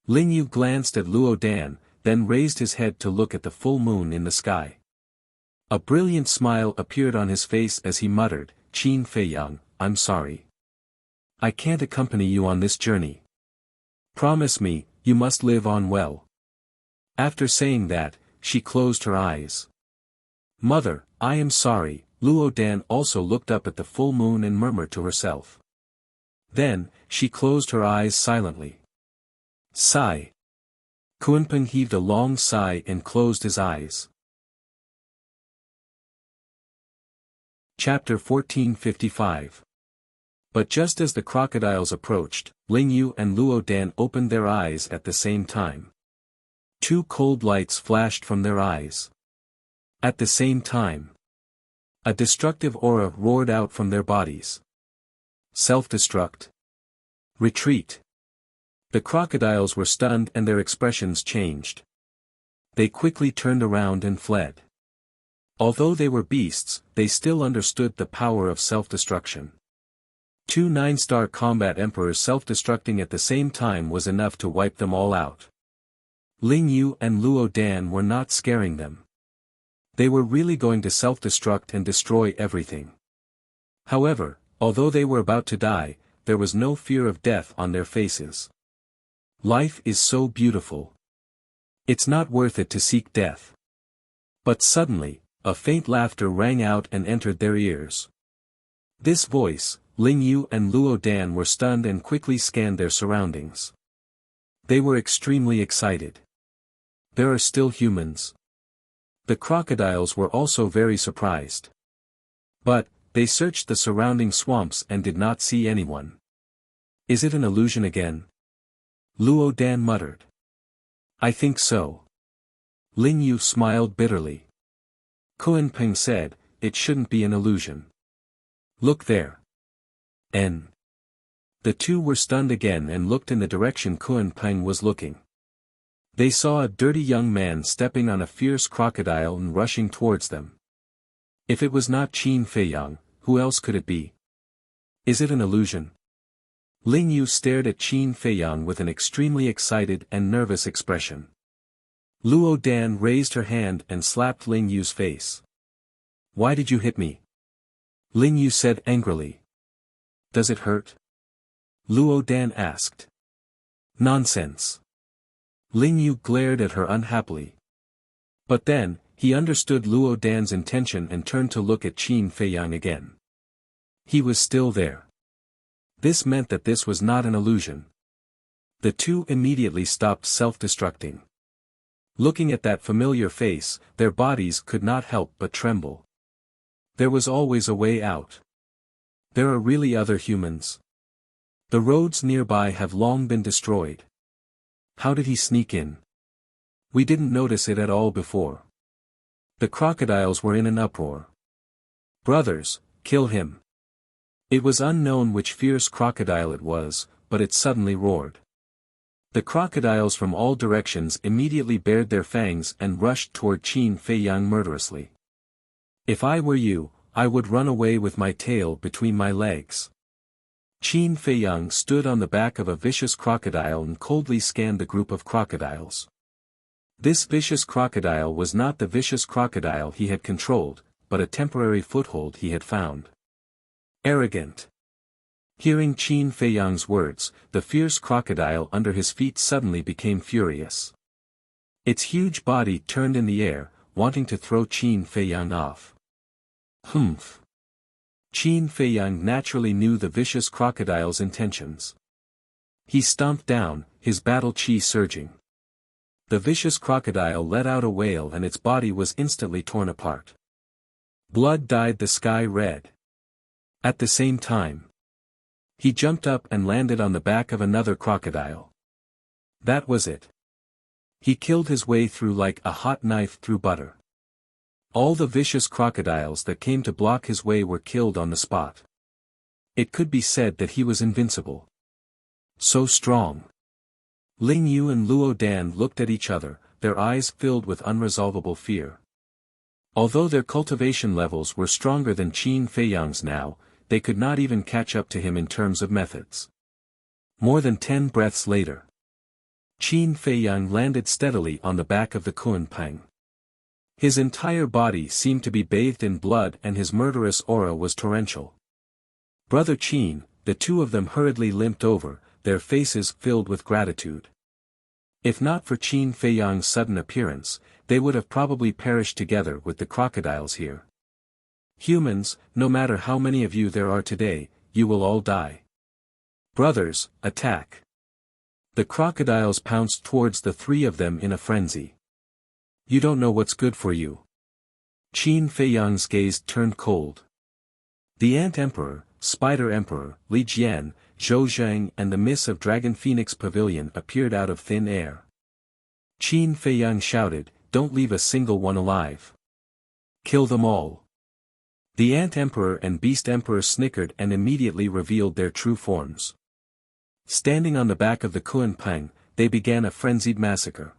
Ling Yu glanced at Luo Dan, then raised his head to look at the full moon in the sky. A brilliant smile appeared on his face as he muttered, "Qin Feiyang, I'm sorry. I can't accompany you on this journey. Promise me, you must live on well." After saying that, she closed her eyes. "Mother, I am sorry." Luo Dan also looked up at the full moon and murmured to herself. Then, she closed her eyes silently. Sigh. Kunpeng heaved a long sigh and closed his eyes. Chapter 1455. But just as the crocodiles approached, Ling Yu and Luo Dan opened their eyes at the same time. Two cold lights flashed from their eyes. At the same time, a destructive aura roared out from their bodies. Self-destruct. Retreat. The crocodiles were stunned and their expressions changed. They quickly turned around and fled. Although they were beasts, they still understood the power of self-destruction. Two 9-star combat emperors self-destructing at the same time was enough to wipe them all out. Ling Yu and Luo Dan were not scaring them. They were really going to self-destruct and destroy everything. However, although they were about to die, there was no fear of death on their faces. Life is so beautiful. It's not worth it to seek death. But suddenly, a faint laughter rang out and entered their ears. This voice, Ling Yu and Luo Dan were stunned and quickly scanned their surroundings. They were extremely excited. There are still humans. The crocodiles were also very surprised. But, they searched the surrounding swamps and did not see anyone. Is it an illusion again? Luo Dan muttered. I think so. Ling Yu smiled bitterly. Kunpeng said, it shouldn't be an illusion. Look there. N. The two were stunned again and looked in the direction Kunpeng was looking. They saw a dirty young man stepping on a fierce crocodile and rushing towards them. If it was not Qin Feiyang, who else could it be? Is it an illusion? Ling Yu stared at Qin Feiyang with an extremely excited and nervous expression. Luo Dan raised her hand and slapped Ling Yu's face. Why did you hit me? Ling Yu said angrily. Does it hurt? Luo Dan asked. Nonsense. Ling Yu glared at her unhappily. But then, he understood Luo Dan's intention and turned to look at Qin Feiyang again. He was still there. This meant that this was not an illusion. The two immediately stopped self-destructing. Looking at that familiar face, their bodies could not help but tremble. There was always a way out. There are really other humans. The roads nearby have long been destroyed. How did he sneak in? We didn't notice it at all before. The crocodiles were in an uproar. Brothers, kill him. It was unknown which fierce crocodile it was, but it suddenly roared. The crocodiles from all directions immediately bared their fangs and rushed toward Qin Feiyang murderously. If I were you, I would run away with my tail between my legs. Qin Feiyang stood on the back of a vicious crocodile and coldly scanned the group of crocodiles. This vicious crocodile was not the vicious crocodile he had controlled, but a temporary foothold he had found. Arrogant. Hearing Qin Feiyang's words, the fierce crocodile under his feet suddenly became furious. Its huge body turned in the air, wanting to throw Qin Feiyang off. Humph. Qin Feiyang naturally knew the vicious crocodile's intentions. He stomped down, his battle chi surging. The vicious crocodile let out a wail and its body was instantly torn apart. Blood dyed the sky red. At the same time, he jumped up and landed on the back of another crocodile. That was it. He killed his way through like a hot knife through butter. All the vicious crocodiles that came to block his way were killed on the spot. It could be said that he was invincible. So strong. Ling Yu and Luo Dan looked at each other, their eyes filled with unresolvable fear. Although their cultivation levels were stronger than Qin Feiyang's now, they could not even catch up to him in terms of methods. More than 10 breaths later, Qin Feiyang landed steadily on the back of the Kunpeng. His entire body seemed to be bathed in blood and his murderous aura was torrential. Brother Qin, the two of them hurriedly limped over, their faces filled with gratitude. If not for Qin Feiyang's sudden appearance, they would have probably perished together with the crocodiles here. Humans, no matter how many of you there are today, you will all die. Brothers, attack. The crocodiles pounced towards the three of them in a frenzy. You don't know what's good for you. Qin Feiyang's gaze turned cold. The Ant Emperor, Spider Emperor, Li Jian, Zhou Zhang and the Miss of Dragon Phoenix Pavilion appeared out of thin air. Qin Feiyang shouted, "Don't leave a single one alive. Kill them all." The Ant Emperor and Beast Emperor snickered and immediately revealed their true forms. Standing on the back of the Kunpeng, they began a frenzied massacre.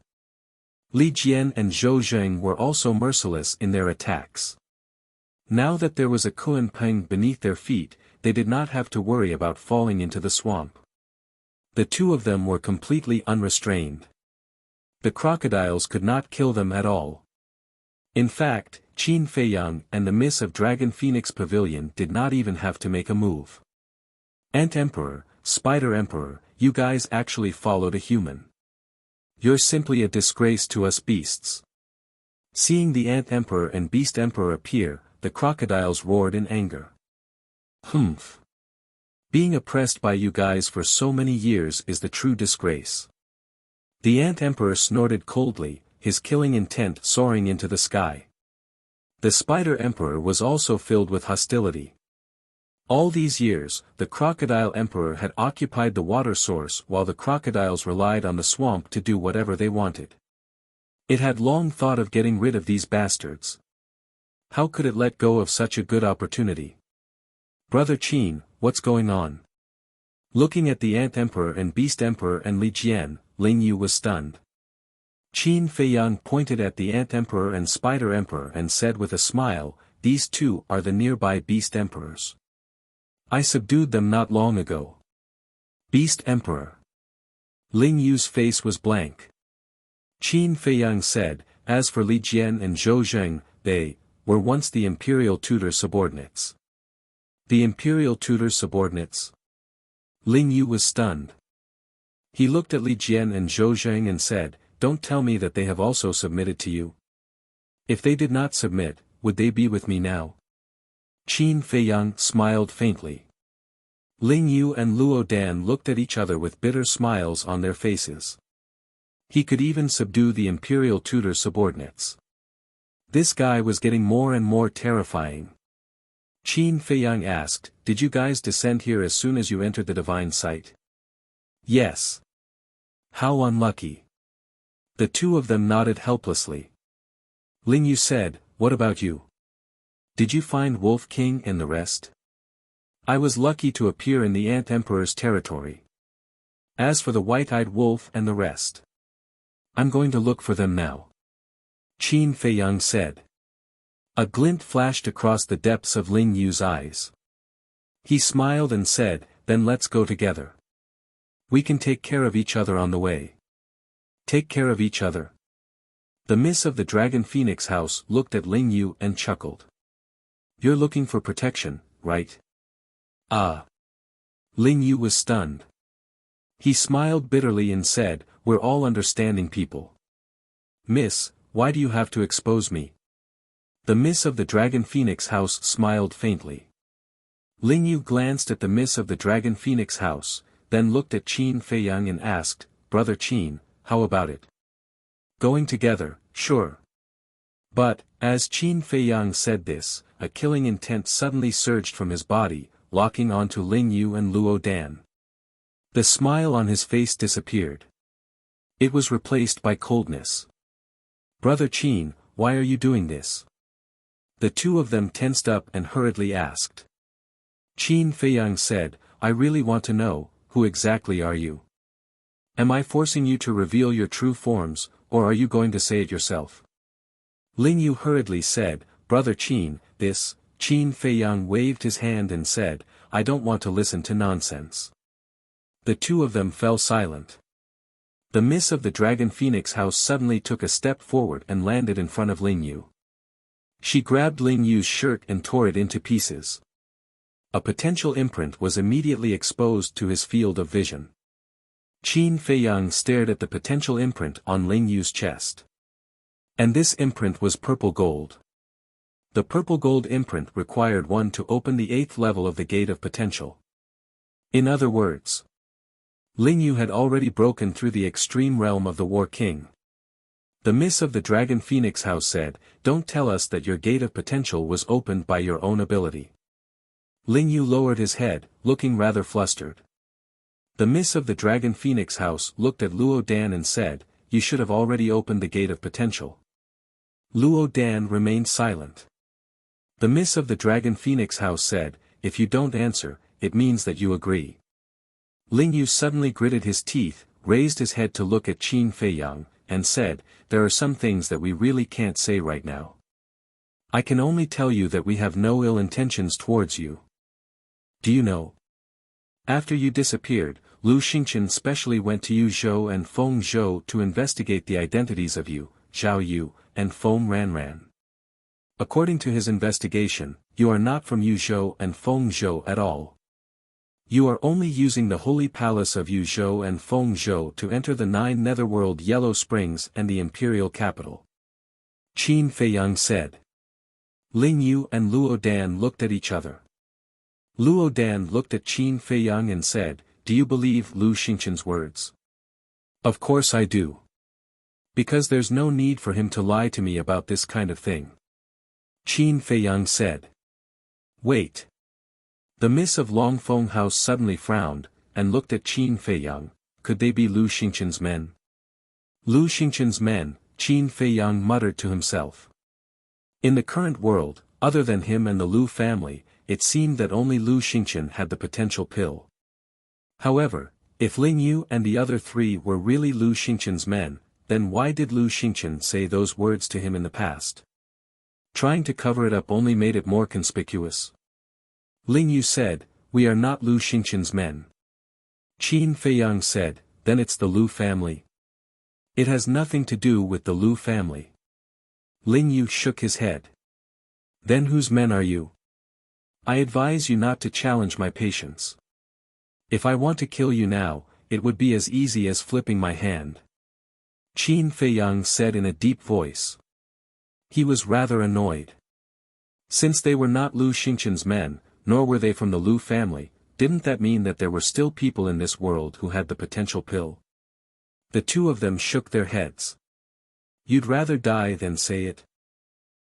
Li Jian and Zhou Zhang were also merciless in their attacks. Now that there was a Kunpeng beneath their feet, they did not have to worry about falling into the swamp. The two of them were completely unrestrained. The crocodiles could not kill them at all. In fact, Qin Feiyang and the Miss of Dragon Phoenix Pavilion did not even have to make a move. Ant Emperor, Spider Emperor, you guys actually followed a human. You're simply a disgrace to us beasts. Seeing the Ant Emperor and Beast Emperor appear, the crocodiles roared in anger. Humph. Being oppressed by you guys for so many years is the true disgrace. The Ant Emperor snorted coldly, his killing intent soaring into the sky. The Spider Emperor was also filled with hostility. All these years, the Crocodile Emperor had occupied the water source while the crocodiles relied on the swamp to do whatever they wanted. It had long thought of getting rid of these bastards. How could it let go of such a good opportunity? Brother Qin, what's going on? Looking at the Ant Emperor and Beast Emperor and Li Jian, Ling Yu was stunned. Qin Feiyang pointed at the Ant Emperor and Spider Emperor and said with a smile, "These two are the nearby Beast Emperors. I subdued them not long ago." Beast Emperor. Ling Yu's face was blank. Qin Feiyang said, as for Li Jian and Zhou Zheng, they were once the imperial tutor subordinates. The imperial tutor subordinates? Ling Yu was stunned. He looked at Li Jian and Zhou Zheng and said, don't tell me that they have also submitted to you. If they did not submit, would they be with me now? Qin Feiyang smiled faintly. Ling Yu and Luo Dan looked at each other with bitter smiles on their faces. He could even subdue the imperial tutor subordinates. This guy was getting more and more terrifying. Qin Feiyang asked, did you guys descend here as soon as you entered the divine site? Yes. How unlucky. The two of them nodded helplessly. Ling Yu said, what about you? Did you find Wolf King and the rest? I was lucky to appear in the Ant Emperor's territory. As for the white-eyed wolf and the rest, I'm going to look for them now. Qin Feiyang said. A glint flashed across the depths of Ling Yu's eyes. He smiled and said, then let's go together. We can take care of each other on the way. Take care of each other. The miss of the Dragon Phoenix House looked at Ling Yu and chuckled. You're looking for protection, right? Ah. Ling Yu was stunned. He smiled bitterly and said, we're all understanding people. Miss, why do you have to expose me? The miss of the Dragon Phoenix House smiled faintly. Ling Yu glanced at the miss of the Dragon Phoenix House, then looked at Qin Feiyang and asked, Brother Qin, how about it? Going together, sure. But, as Qin Feiyang said this, a killing intent suddenly surged from his body, locking onto Ling Yu and Luo Dan. The smile on his face disappeared. It was replaced by coldness. Brother Qin, why are you doing this? The two of them tensed up and hurriedly asked. Qin Feiyang said, I really want to know, who exactly are you? Am I forcing you to reveal your true forms, or are you going to say it yourself? Ling Yu hurriedly said, Brother Qin, this. Qin Feiyang waved his hand and said, I don't want to listen to nonsense. The two of them fell silent. The miss of the Dragon Phoenix House suddenly took a step forward and landed in front of Ling Yu. She grabbed Ling Yu's shirt and tore it into pieces. A potential imprint was immediately exposed to his field of vision. Qin Feiyang stared at the potential imprint on Ling Yu's chest. And this imprint was purple gold. The purple gold imprint required one to open the 8th level of the Gate of Potential. In other words, Ling Yu had already broken through the extreme realm of the War King. The miss of the Dragon Phoenix House said, don't tell us that your Gate of Potential was opened by your own ability. Ling Yu lowered his head, looking rather flustered. The miss of the Dragon Phoenix House looked at Luo Dan and said, you should have already opened the Gate of Potential. Luo Dan remained silent. The miss of the Dragon Phoenix House said, if you don't answer, it means that you agree. Ling Yu suddenly gritted his teeth, raised his head to look at Qin Feiyang, and said, there are some things that we really can't say right now. I can only tell you that we have no ill intentions towards you. Do you know? After you disappeared, Lu Xingqian specially went to Yu Zhou and Feng Zhou to investigate the identities of you, Zhao Yu, and Feng Ranran. According to his investigation, you are not from Yu Zhou and Feng Zhou at all. You are only using the holy palace of Yu Zhou and Feng Zhou to enter the 9 netherworld Yellow Springs and the imperial capital. Qin Feiyang said. Ling Yu and Luo Dan looked at each other. Luo Dan looked at Qin Feiyang and said, do you believe Lu Xingqian's words? Of course I do. Because there's no need for him to lie to me about this kind of thing. Qin Feiyang said. Wait. The miss of Longfeng House suddenly frowned, and looked at Qin Feiyang. Could they be Lu Xingqian's men? Lu Xingqian's men, Qin Feiyang muttered to himself. In the current world, other than him and the Lu family, it seemed that only Lu Xingqian had the potential pill. However, if Ling Yu and the other 3 were really Lu Xingqian's men, then why did Lu Xingqian say those words to him in the past? Trying to cover it up only made it more conspicuous. Ling Yu said, we are not Lu Xingqian's men. Qin Feiyang said, then it's the Lu family. It has nothing to do with the Lu family. Ling Yu shook his head. Then whose men are you? I advise you not to challenge my patience. If I want to kill you now, it would be as easy as flipping my hand. Qin Feiyang said in a deep voice. He was rather annoyed. Since they were not Lu Xingqian's men, nor were they from the Lu family, didn't that mean that there were still people in this world who had the potential pill? The two of them shook their heads. You'd rather die than say it?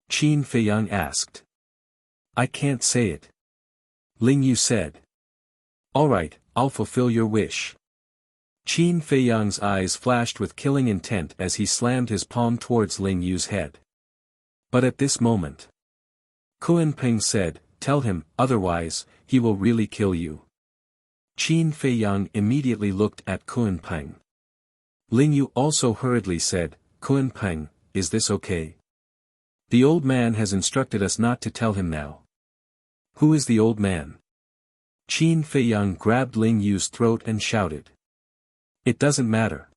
Qin Feiyang asked. I can't say it. Ling Yu said. Alright, I'll fulfill your wish. Qin Feiyang's eyes flashed with killing intent as he slammed his palm towards Ling Yu's head. But at this moment, Kuan Peng said, tell him, otherwise, he will really kill you. Qin Feiyang immediately looked at Kuan Peng. Ling Yu also hurriedly said, Kuan Peng, is this okay? The old man has instructed us not to tell him now. Who is the old man? Qin Feiyang grabbed Ling Yu's throat and shouted. It doesn't matter.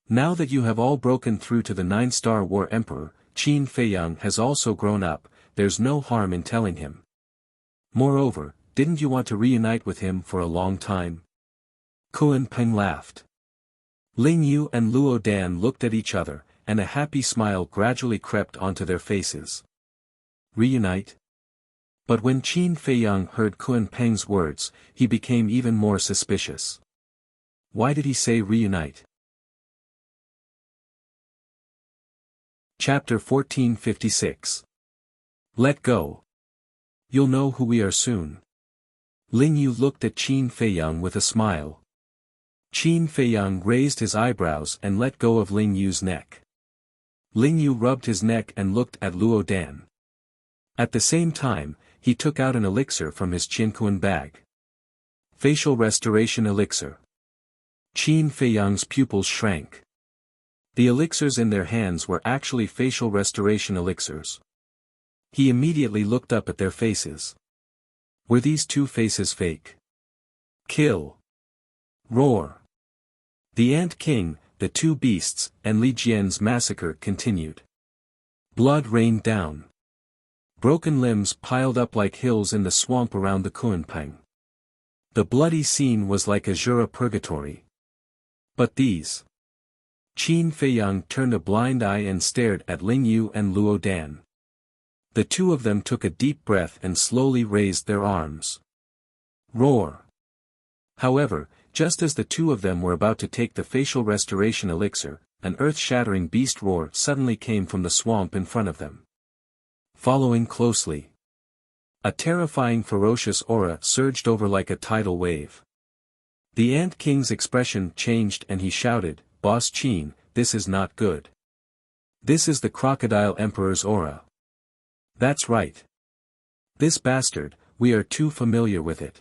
Now that you have all broken through to the 9-star War Emperor, Qin Feiyang has also grown up, there's no harm in telling him. Moreover, didn't you want to reunite with him for a long time? Kuan Peng laughed. Ling Yu and Luo Dan looked at each other, and a happy smile gradually crept onto their faces. Reunite? But when Qin Feiyang heard Kuan Peng's words, he became even more suspicious. Why did he say reunite? Chapter 1456. Let go. You'll know who we are soon. Ling Yu looked at Qin Feiyang with a smile. Qin Feiyang raised his eyebrows and let go of Ling Yu's neck. Ling Yu rubbed his neck and looked at Luo Dan. At the same time, he took out an elixir from his Qinkuan bag. Facial Restoration Elixir. Qin Feiyang's pupils shrank. The elixirs in their hands were actually facial restoration elixirs. He immediately looked up at their faces. Were these two faces fake? Kill. Roar. The Ant King, the two beasts, and Li Jian's massacre continued. Blood rained down. Broken limbs piled up like hills in the swamp around the Kuanpeng. The bloody scene was like a Jura purgatory. But these. Qin Feiyang turned a blind eye and stared at Ling Yu and Luo Dan. The two of them took a deep breath and slowly raised their arms. Roar. However, just as the two of them were about to take the facial restoration elixir, an earth-shattering beast roar suddenly came from the swamp in front of them. Following closely, a terrifying ferocious aura surged over like a tidal wave. The Ant King's expression changed and he shouted, Boss Qin, this is not good. This is the Crocodile Emperor's aura. That's right. This bastard, we are too familiar with it.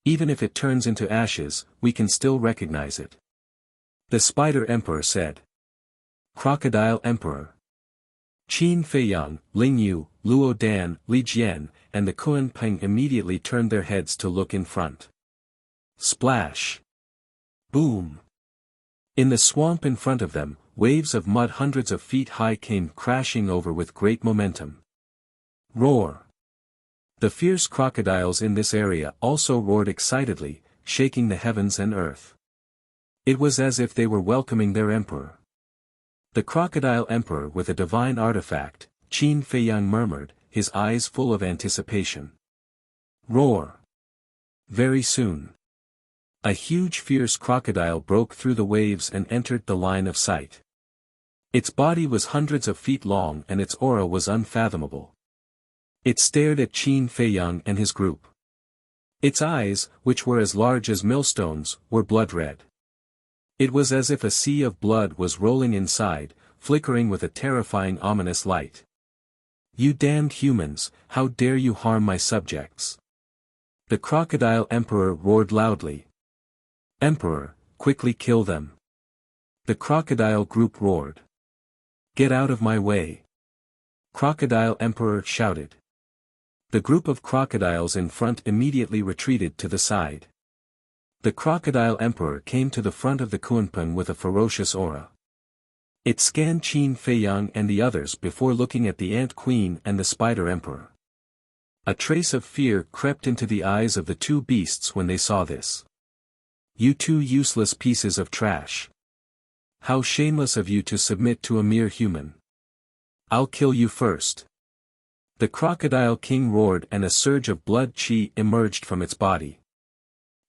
Even if it turns into ashes, we can still recognize it. The Spider Emperor said. Crocodile Emperor. Qin Feiyang, Ling Yu, Luo Dan, Li Jian, and the Kuan Peng immediately turned their heads to look in front. Splash. Boom. In the swamp in front of them, waves of mud hundreds of feet high came crashing over with great momentum. Roar. The fierce crocodiles in this area also roared excitedly, shaking the heavens and earth. It was as if they were welcoming their emperor. The Crocodile Emperor with a divine artifact, Qin Feiyang murmured, his eyes full of anticipation. Roar. Very soon. A huge fierce crocodile broke through the waves and entered the line of sight. Its body was hundreds of feet long and its aura was unfathomable. It stared at Qin Feiyang and his group. Its eyes, which were as large as millstones, were blood-red. It was as if a sea of blood was rolling inside, flickering with a terrifying ominous light. You damned humans, how dare you harm my subjects? The Crocodile Emperor roared loudly. Emperor, quickly kill them. The crocodile group roared. Get out of my way. Crocodile Emperor shouted. The group of crocodiles in front immediately retreated to the side. The Crocodile Emperor came to the front of the Kuanpeng with a ferocious aura. It scanned Qin Feiyang and the others before looking at the Ant Queen and the Spider Emperor. A trace of fear crept into the eyes of the two beasts when they saw this. You two useless pieces of trash. How shameless of you to submit to a mere human. I'll kill you first. The Crocodile King roared and a surge of blood chi emerged from its body.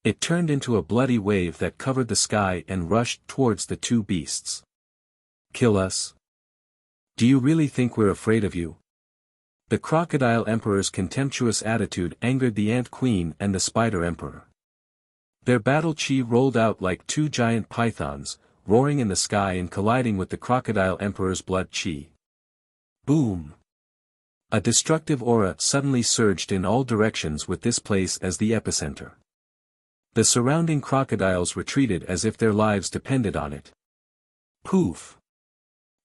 It turned into a bloody wave that covered the sky and rushed towards the two beasts. Kill us? Do you really think we're afraid of you? The Crocodile Emperor's contemptuous attitude angered the Ant Queen and the Spider Emperor. Their battle chi rolled out like two giant pythons, roaring in the sky and colliding with the Crocodile Emperor's blood chi. Boom! A destructive aura suddenly surged in all directions with this place as the epicenter. The surrounding crocodiles retreated as if their lives depended on it. Poof!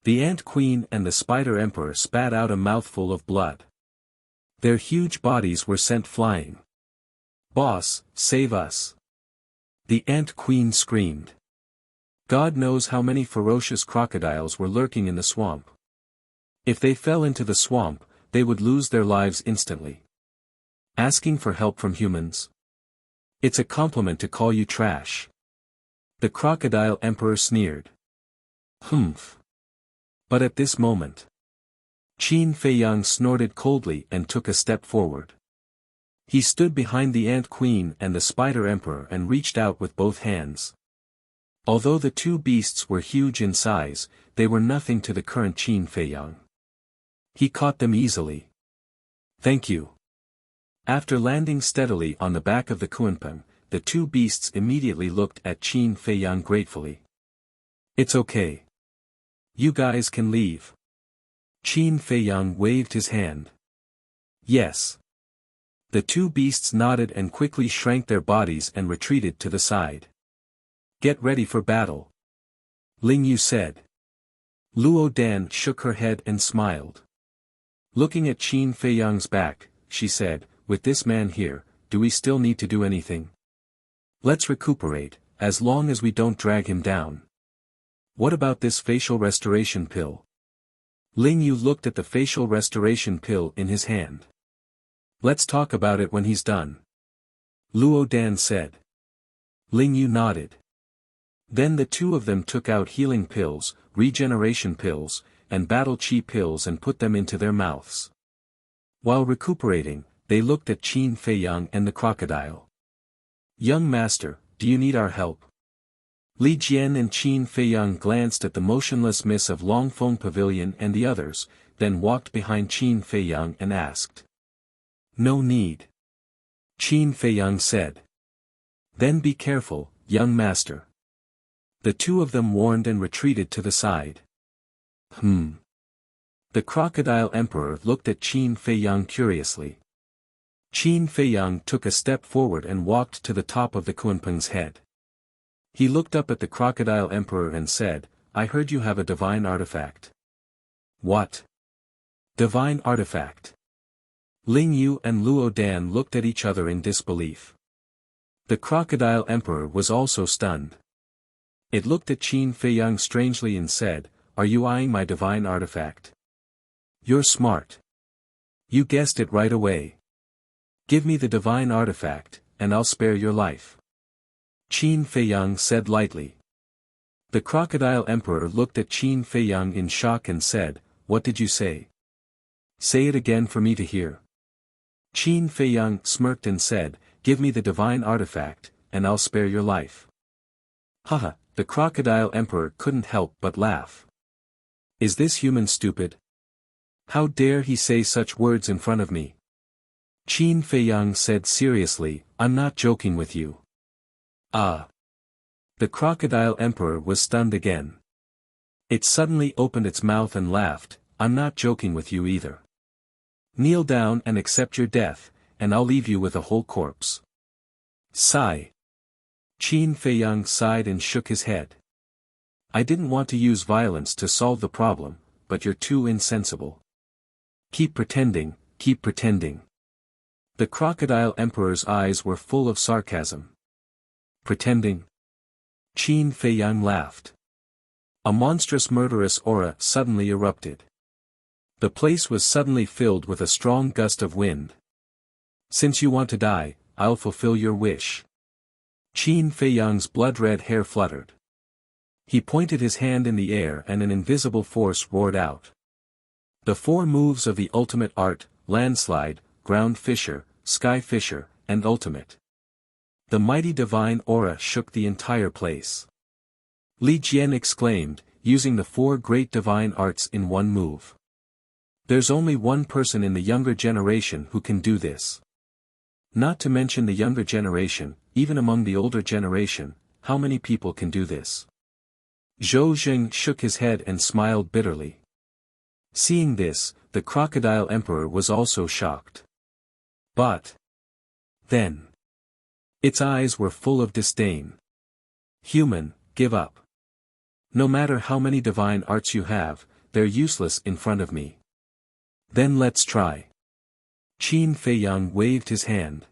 The Ant Queen and the Spider Emperor spat out a mouthful of blood. Their huge bodies were sent flying. Boss, save us! The Ant Queen screamed. God knows how many ferocious crocodiles were lurking in the swamp. If they fell into the swamp, they would lose their lives instantly. Asking for help from humans? It's a compliment to call you trash. The Crocodile Emperor sneered. Humph. But at this moment, Qin Feiyang snorted coldly and took a step forward. He stood behind the Ant Queen and the Spider Emperor and reached out with both hands. Although the two beasts were huge in size, they were nothing to the current Qin Feiyang. He caught them easily. Thank you. After landing steadily on the back of the Kunpeng, the two beasts immediately looked at Qin Feiyang gratefully. It's okay. You guys can leave. Qin Feiyang waved his hand. Yes. The two beasts nodded and quickly shrank their bodies and retreated to the side. Get ready for battle. Ling Yu said. Luo Dan shook her head and smiled. Looking at Qin Feiyang's back, she said, with this man here, do we still need to do anything? Let's recuperate, as long as we don't drag him down. What about this facial restoration pill? Ling Yu looked at the facial restoration pill in his hand. Let's talk about it when he's done. Luo Dan said. Ling Yu nodded. Then the two of them took out healing pills, regeneration pills, and battle chi pills and put them into their mouths. While recuperating, they looked at Qin Feiyang and the crocodile. Young master, do you need our help? Li Jian and Qin Feiyang glanced at the motionless miss of Longfeng Pavilion and the others, then walked behind Qin Feiyang and asked. No need. Qin Feiyang said. Then be careful, young master. The two of them warned and retreated to the side. The Crocodile Emperor looked at Qin Feiyang curiously. Qin Feiyang took a step forward and walked to the top of the Kunpeng's head. He looked up at the Crocodile Emperor and said, I heard you have a divine artifact. What? Divine artifact? Ling Yu and Luo Dan looked at each other in disbelief. The Crocodile Emperor was also stunned. It looked at Qin Feiyang strangely and said, Are you eyeing my divine artifact? You're smart. You guessed it right away. Give me the divine artifact, and I'll spare your life. Qin Feiyang said lightly. The Crocodile Emperor looked at Qin Feiyang in shock and said, What did you say? Say it again for me to hear. Qin Feiyang smirked and said, Give me the divine artifact, and I'll spare your life. Haha, the Crocodile Emperor couldn't help but laugh. Is this human stupid? How dare he say such words in front of me? Qin Feiyang said seriously, I'm not joking with you. Ah. The Crocodile Emperor was stunned again. It suddenly opened its mouth and laughed, I'm not joking with you either. Kneel down and accept your death, and I'll leave you with a whole corpse. Sigh. Qin Feiyang sighed and shook his head. I didn't want to use violence to solve the problem, but you're too insensible. Keep pretending, keep pretending. The Crocodile Emperor's eyes were full of sarcasm. Pretending? Qin Feiyang laughed. A monstrous murderous aura suddenly erupted. The place was suddenly filled with a strong gust of wind. Since you want to die, I'll fulfill your wish. Qin Feiyang's blood-red hair fluttered. He pointed his hand in the air and an invisible force roared out. The 4 moves of the ultimate art: landslide, ground fissure, sky fissure, and ultimate. The mighty divine aura shook the entire place. Li Jian exclaimed, using the 4 great divine arts in one move. There's only one person in the younger generation who can do this. Not to mention the younger generation, even among the older generation, how many people can do this? Zhou Zheng shook his head and smiled bitterly. Seeing this, the Crocodile Emperor was also shocked. But then its eyes were full of disdain. Human, give up. No matter how many divine arts you have, they're useless in front of me. Then let's try. Qin Feiyang waved his hand.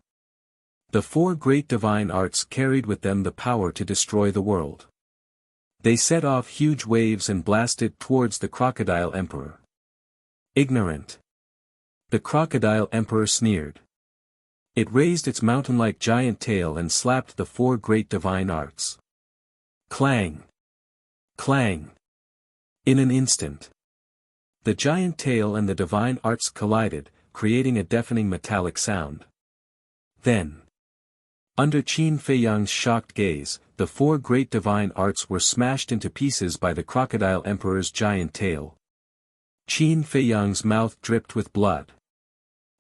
The 4 great divine arts carried with them the power to destroy the world. They set off huge waves and blasted towards the Crocodile Emperor. Ignorant. The Crocodile Emperor sneered. It raised its mountain-like giant tail and slapped the 4 great divine arts. Clang! Clang! In an instant, the giant tail and the divine arts collided, creating a deafening metallic sound. Then, under Qin Feiyang's shocked gaze, the 4 great divine arts were smashed into pieces by the Crocodile Emperor's giant tail. Qin Feiyang's mouth dripped with blood.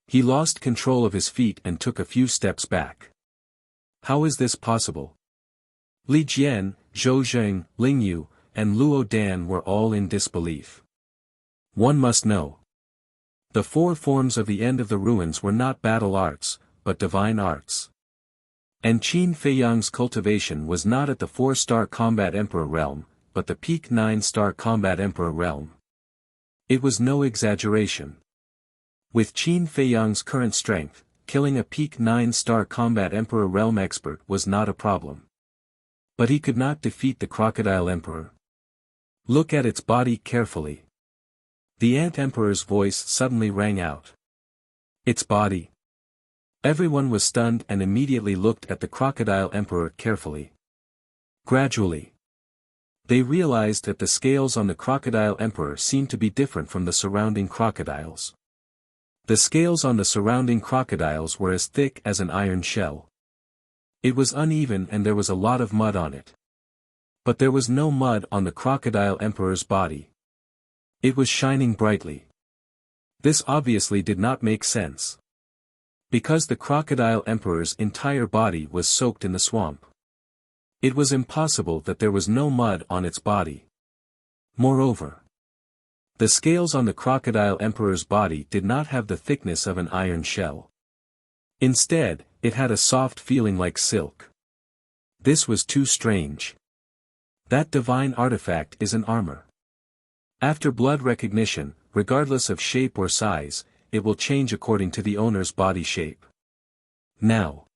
He lost control of his feet and took a few steps back. How is this possible? Li Jian, Zhou Zheng, Ling Yu, and Luo Dan were all in disbelief. One must know. The 4 forms of the end of the ruins were not battle arts, but divine arts. And Qin Feiyang's cultivation was not at the 4-star combat emperor realm, but the peak 9-star combat emperor realm. It was no exaggeration. With Qin Feiyang's current strength, killing a peak 9-star combat emperor realm expert was not a problem. But he could not defeat the Crocodile Emperor. Look at its body carefully. The Ant Emperor's voice suddenly rang out. Its body. Everyone was stunned and immediately looked at the Crocodile Emperor carefully. Gradually, they realized that the scales on the Crocodile Emperor seemed to be different from the surrounding crocodiles. The scales on the surrounding crocodiles were as thick as an iron shell. It was uneven and there was a lot of mud on it. But there was no mud on the Crocodile Emperor's body. It was shining brightly. This obviously did not make sense. Because the Crocodile Emperor's entire body was soaked in the swamp. It was impossible that there was no mud on its body. Moreover, the scales on the Crocodile Emperor's body did not have the thickness of an iron shell. Instead, it had a soft feeling like silk. This was too strange. That divine artifact is an armor. After blood recognition, regardless of shape or size, it will change according to the owner's body shape. Now,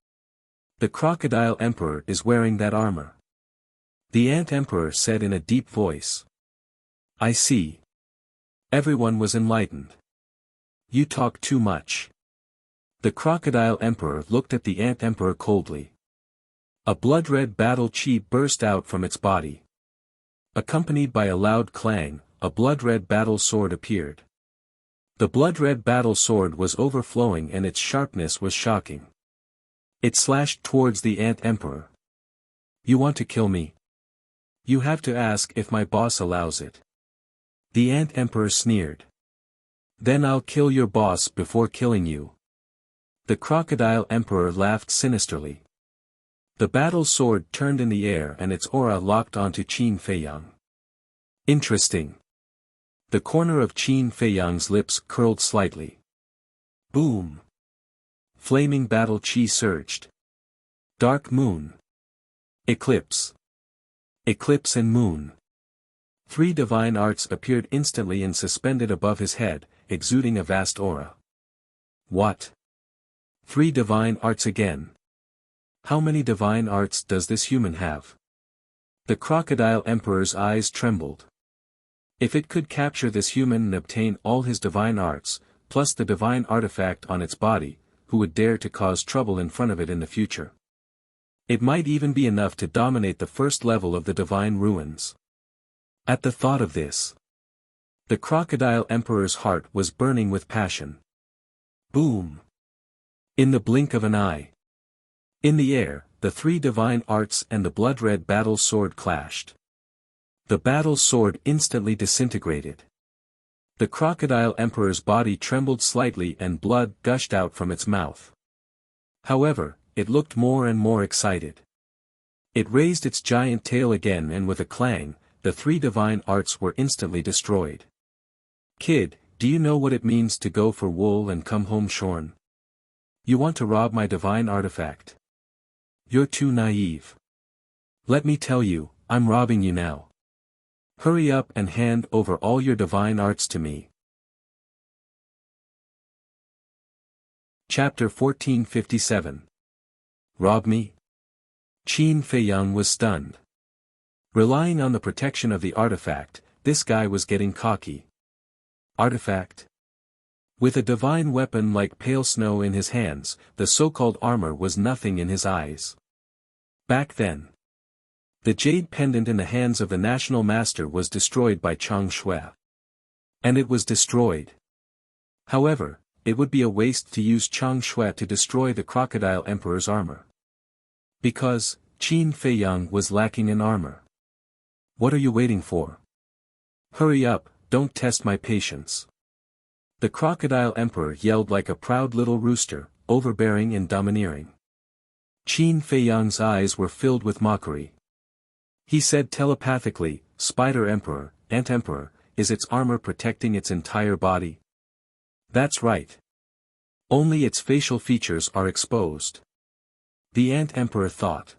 the Crocodile Emperor is wearing that armor. The Ant Emperor said in a deep voice. I see. Everyone was enlightened. You talk too much. The Crocodile Emperor looked at the Ant Emperor coldly. A blood-red battle chi burst out from its body. Accompanied by a loud clang, a blood-red battle sword appeared. The blood-red battle sword was overflowing and its sharpness was shocking. It slashed towards the Ant Emperor. You want to kill me? You have to ask if my boss allows it. The Ant Emperor sneered. Then I'll kill your boss before killing you. The Crocodile Emperor laughed sinisterly. The battle sword turned in the air and its aura locked onto Qin Feiyang. Interesting. The corner of Qin Feiyang's lips curled slightly. Boom. Flaming battle chi surged. Dark moon. Eclipse. Eclipse and moon. 3 divine arts appeared instantly and suspended above his head, exuding a vast aura. What? 3 divine arts again. How many divine arts does this human have? The crocodile emperor's eyes trembled. If it could capture this human and obtain all his divine arts, plus the divine artifact on its body, who would dare to cause trouble in front of it in the future? It might even be enough to dominate the first level of the divine ruins. At the thought of this, the crocodile emperor's heart was burning with passion. Boom! In the blink of an eye. In the air, the three divine arts and the blood-red battle sword clashed. The battle sword instantly disintegrated. The crocodile emperor's body trembled slightly and blood gushed out from its mouth. However, it looked more and more excited. It raised its giant tail again, and with a clang, the three divine arts were instantly destroyed. Kid, do you know what it means to go for wool and come home shorn? You want to rob my divine artifact? You're too naive. Let me tell you, I'm robbing you now. Hurry up and hand over all your divine arts to me. Chapter 1457. Rob me? Qin Feiyang was stunned. Relying on the protection of the artifact, this guy was getting cocky. Artifact? With a divine weapon like pale snow in his hands, the so-called armor was nothing in his eyes. Back then, the jade pendant in the hands of the national master was destroyed by Chang Shui. And it was destroyed. However, it would be a waste to use Chang Shui to destroy the crocodile emperor's armor. Because, Qin Feiyang was lacking in armor. What are you waiting for? Hurry up, don't test my patience. The crocodile emperor yelled like a proud little rooster, overbearing and domineering. Qin Feiyang's eyes were filled with mockery. He said telepathically, Spider Emperor, Ant Emperor, is its armor protecting its entire body? That's right. Only its facial features are exposed. The Ant Emperor thought.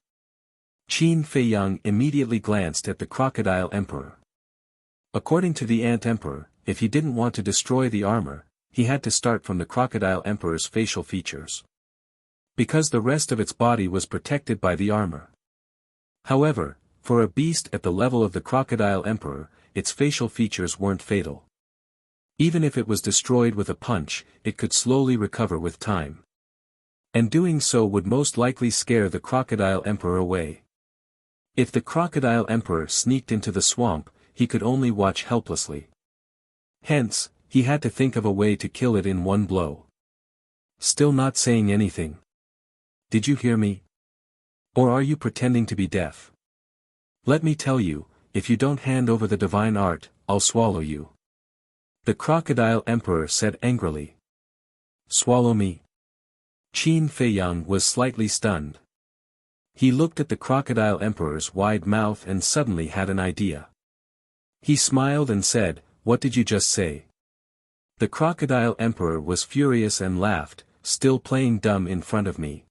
Qin Feiyang immediately glanced at the crocodile emperor. According to the Ant Emperor, if he didn't want to destroy the armor, he had to start from the crocodile emperor's facial features. Because the rest of its body was protected by the armor. However, for a beast at the level of the crocodile emperor, its facial features weren't fatal. Even if it was destroyed with a punch, it could slowly recover with time. And doing so would most likely scare the crocodile emperor away. If the crocodile emperor sneaked into the swamp, he could only watch helplessly. Hence, he had to think of a way to kill it in one blow. Still not saying anything. Did you hear me? Or are you pretending to be deaf? Let me tell you, if you don't hand over the divine art, I'll swallow you. The crocodile emperor said angrily. Swallow me? Qin Feiyang was slightly stunned. He looked at the crocodile emperor's wide mouth and suddenly had an idea. He smiled and said, What did you just say? The crocodile emperor was furious and laughed, still playing dumb in front of me.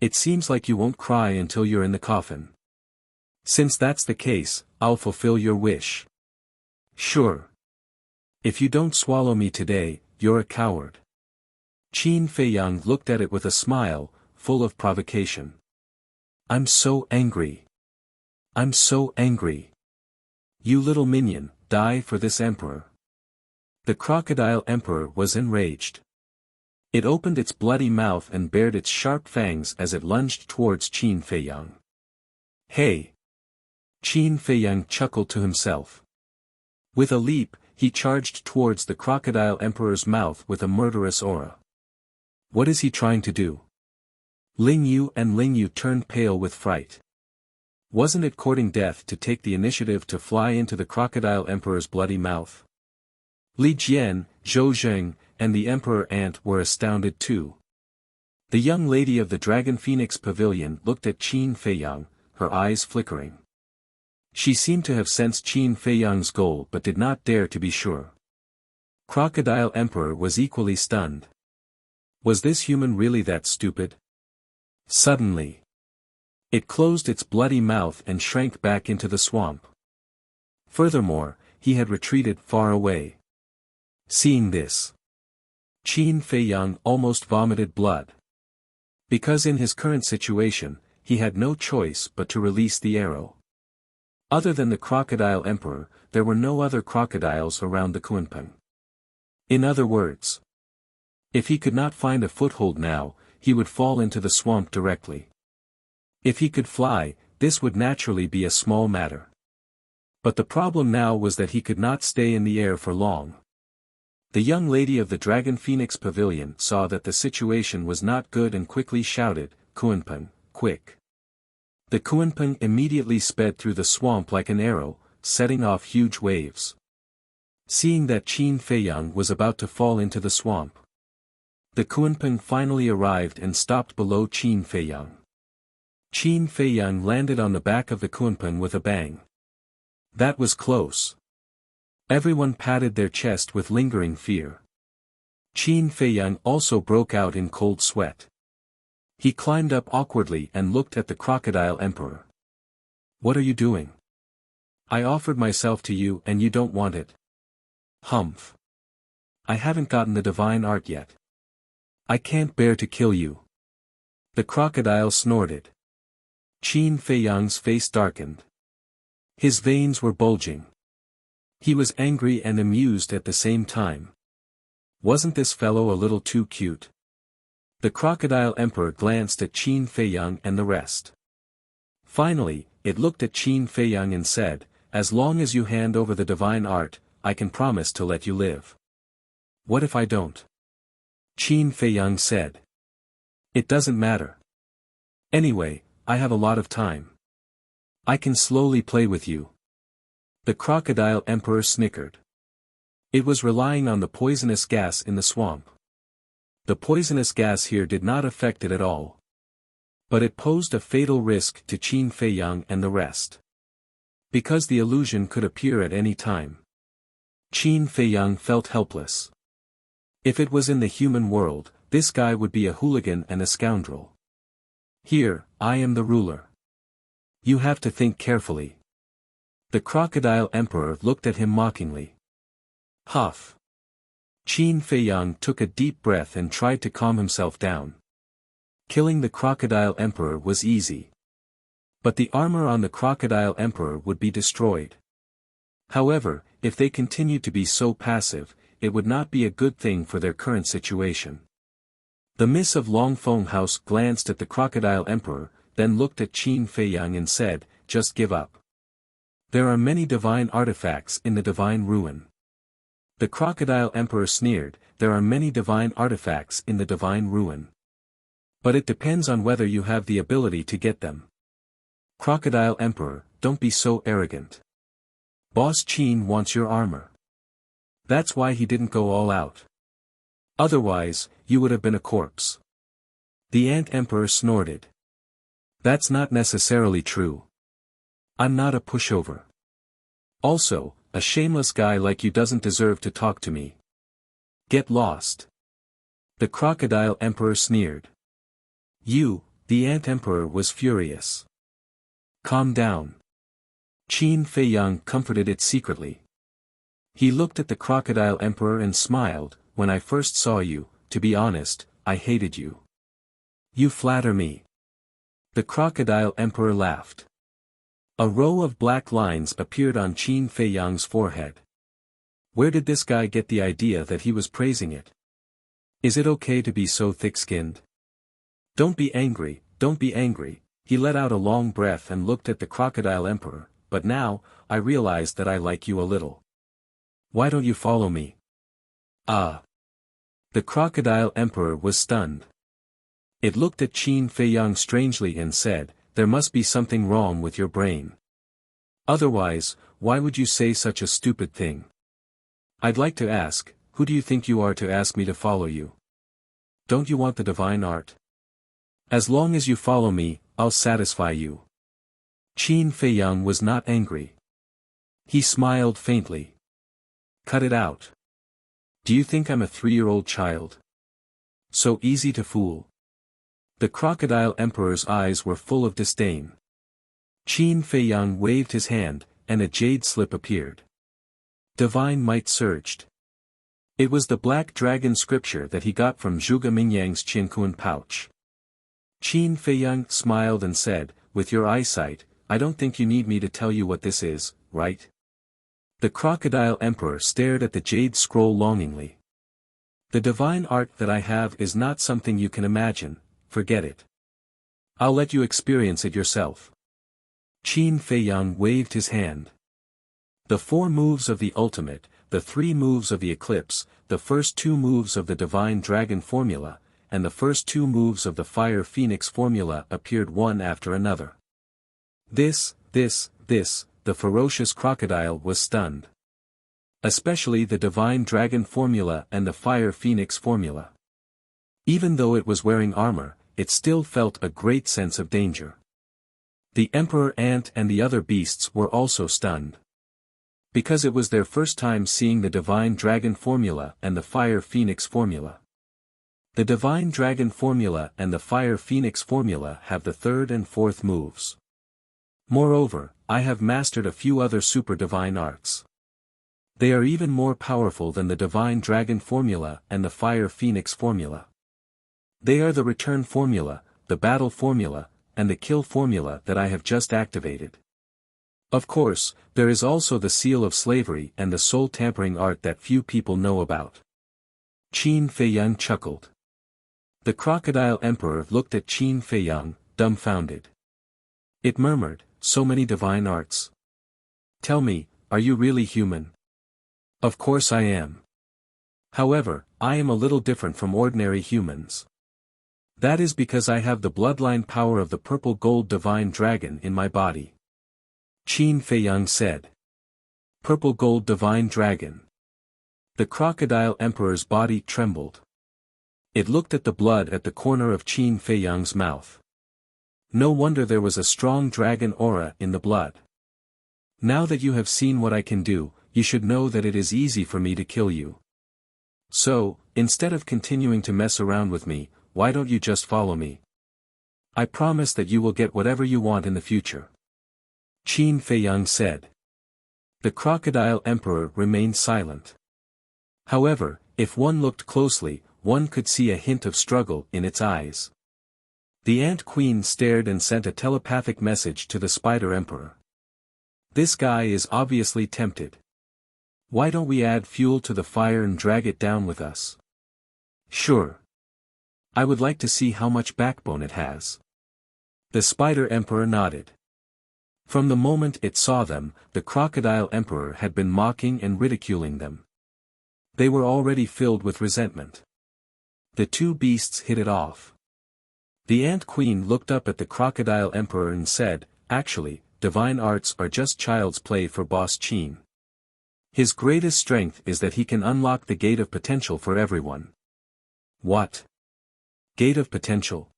It seems like you won't cry until you're in the coffin. Since that's the case, I'll fulfill your wish. Sure. If you don't swallow me today, you're a coward. Qin Feiyang looked at it with a smile, full of provocation. I'm so angry. I'm so angry. You little minion, die for this emperor. The crocodile emperor was enraged. It opened its bloody mouth and bared its sharp fangs as it lunged towards Qin Feiyang. Hey! Qin Feiyang chuckled to himself. With a leap, he charged towards the crocodile emperor's mouth with a murderous aura. What is he trying to do? Ling Yu and Ling Yu turned pale with fright. Wasn't it courting death to take the initiative to fly into the crocodile emperor's bloody mouth? Li Jian, Zhou Zheng, and the emperor ant were astounded too. The young lady of the Dragon Phoenix Pavilion looked at Qin Feiyang, her eyes flickering. She seemed to have sensed Qin Feiyang's goal but did not dare to be sure. Crocodile Emperor was equally stunned. Was this human really that stupid? Suddenly, it closed its bloody mouth and shrank back into the swamp. Furthermore, he had retreated far away. Seeing this, Qin Feiyang almost vomited blood. Because in his current situation, he had no choice but to release the arrow. Other than the crocodile emperor, there were no other crocodiles around the Kunpeng. In other words, if he could not find a foothold now, he would fall into the swamp directly. If he could fly, this would naturally be a small matter. But the problem now was that he could not stay in the air for long. The young lady of the Dragon Phoenix Pavilion saw that the situation was not good and quickly shouted, "Kunpeng, quick!" The Kunpeng immediately sped through the swamp like an arrow, setting off huge waves. Seeing that Qin Feiyang was about to fall into the swamp, the Kunpeng finally arrived and stopped below Qin Feiyang. Qin Feiyang landed on the back of the Kunpeng with a bang. That was close. Everyone patted their chest with lingering fear. Qin Feiyang also broke out in cold sweat. He climbed up awkwardly and looked at the crocodile emperor. "What are you doing? I offered myself to you and you don't want it." "Humph. I haven't gotten the divine art yet. I can't bear to kill you." The crocodile snorted. Qin Feiyang's face darkened. His veins were bulging. He was angry and amused at the same time. Wasn't this fellow a little too cute? The crocodile emperor glanced at Qin Feiyang and the rest. Finally, it looked at Qin Feiyang and said, "As long as you hand over the divine art, I can promise to let you live." "What if I don't?" Qin Feiyang said. "It doesn't matter. Anyway, I have a lot of time. I can slowly play with you." The crocodile emperor snickered. It was relying on the poisonous gas in the swamp. The poisonous gas here did not affect it at all. But it posed a fatal risk to Qin Feiyang and the rest. Because the illusion could appear at any time. Qin Feiyang felt helpless. If it was in the human world, this guy would be a hooligan and a scoundrel. Here, I am the ruler. You have to think carefully. The crocodile emperor looked at him mockingly. Huff. Qin Feiyang took a deep breath and tried to calm himself down. Killing the crocodile emperor was easy. But the armor on the crocodile emperor would be destroyed. However, if they continued to be so passive, it would not be a good thing for their current situation. The Miss of Longfeng House glanced at the crocodile emperor, then looked at Qin Feiyang and said, "Just give up. There are many divine artifacts in the divine ruin." The crocodile emperor sneered, "There are many divine artifacts in the divine ruin. But it depends on whether you have the ability to get them." "Crocodile emperor, don't be so arrogant. Boss Qin wants your armor. That's why he didn't go all out. Otherwise, you would have been a corpse." The ant emperor snorted. "That's not necessarily true. I'm not a pushover. Also, a shameless guy like you doesn't deserve to talk to me. Get lost." The crocodile emperor sneered. The ant emperor was furious. "Calm down." Qin Feiyang comforted it secretly. He looked at the crocodile emperor and smiled, "When I first saw you, to be honest, I hated you. You flatter me." The crocodile emperor laughed. A row of black lines appeared on Qin Feiyang's forehead. Where did this guy get the idea that he was praising it? Is it okay to be so thick-skinned? Don't be angry, don't be angry. He let out a long breath and looked at the crocodile emperor, "But now, I realize that I like you a little. Why don't you follow me?" "Ah." The crocodile emperor was stunned. It looked at Qin Feiyang strangely and said, "There must be something wrong with your brain. Otherwise, why would you say such a stupid thing? I'd like to ask, who do you think you are to ask me to follow you? Don't you want the divine art? As long as you follow me, I'll satisfy you." Qin Feiyang was not angry. He smiled faintly. "Cut it out. Do you think I'm a 3-year-old child? So easy to fool." The crocodile emperor's eyes were full of disdain. Qin Feiyang waved his hand, and a jade slip appeared. Divine might surged. It was the black dragon scripture that he got from Zhuge Mingyang's Qiankuan pouch. Qin Feiyang smiled and said, "With your eyesight, I don't think you need me to tell you what this is, right? The Crocodile Emperor stared at the jade scroll longingly. The divine art that I have is not something you can imagine, forget it. I'll let you experience it yourself. Qin Feiyang waved his hand. The 4 moves of the ultimate, the 3 moves of the eclipse, the first 2 moves of the divine dragon formula, and the first 2 moves of the fire phoenix formula appeared one after another. This, the ferocious crocodile was stunned. Especially the divine dragon formula and the fire phoenix formula. Even though it was wearing armor, it still felt a great sense of danger. The emperor ant and the other beasts were also stunned. Because it was their first time seeing the divine dragon formula and the fire phoenix formula. The divine dragon formula and the fire phoenix formula have the 3rd and 4th moves. Moreover, I have mastered a few other super divine arts. They are even more powerful than the divine dragon formula and the fire phoenix formula. They are the return formula, the battle formula, and the kill formula that I have just activated. Of course, there is also the seal of slavery and the soul tampering art that few people know about. Qin Feiyang chuckled. The Crocodile Emperor looked at Qin Feiyang, dumbfounded. It murmured, so many divine arts. Tell me, are you really human? Of course I am. However, I am a little different from ordinary humans. That is because I have the bloodline power of the purple gold divine dragon in my body. Qin Feiyang said. Purple gold divine dragon. The Crocodile Emperor's body trembled. It looked at the blood at the corner of Qin Feiyang's mouth. No wonder there was a strong dragon aura in the blood. Now that you have seen what I can do, you should know that it is easy for me to kill you. So, instead of continuing to mess around with me, why don't you just follow me? I promise that you will get whatever you want in the future. Qin Feiyang said. The Crocodile Emperor remained silent. However, if one looked closely, one could see a hint of struggle in its eyes. The Ant Queen stared and sent a telepathic message to the Spider Emperor. This guy is obviously tempted. Why don't we add fuel to the fire and drag it down with us? Sure. I would like to see how much backbone it has. The Spider Emperor nodded. From the moment it saw them, the Crocodile Emperor had been mocking and ridiculing them. They were already filled with resentment. The 2 beasts hit it off. The Ant Queen looked up at the Crocodile Emperor and said, actually, divine arts are just child's play for Boss Qin. His greatest strength is that he can unlock the gate of potential for everyone. What? Gate of potential?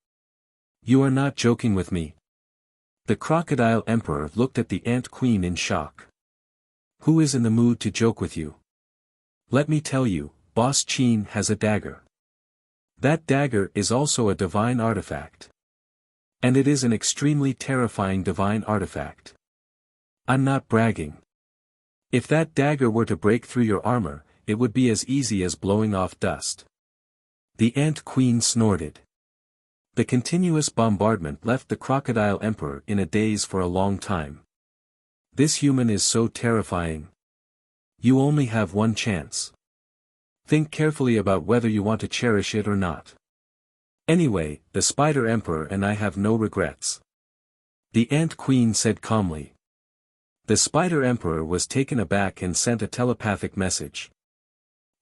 You are not joking with me? The Crocodile Emperor looked at the Ant Queen in shock. Who is in the mood to joke with you? Let me tell you, Boss Qin has a dagger. That dagger is also a divine artifact. And it is an extremely terrifying divine artifact. I'm not bragging. If that dagger were to break through your armor, it would be as easy as blowing off dust. The Ant Queen snorted. The continuous bombardment left the Crocodile Emperor in a daze for a long time. This human is so terrifying. You only have one chance. Think carefully about whether you want to cherish it or not. Anyway, the Spider Emperor and I have no regrets. The Ant Queen said calmly. The Spider Emperor was taken aback and sent a telepathic message.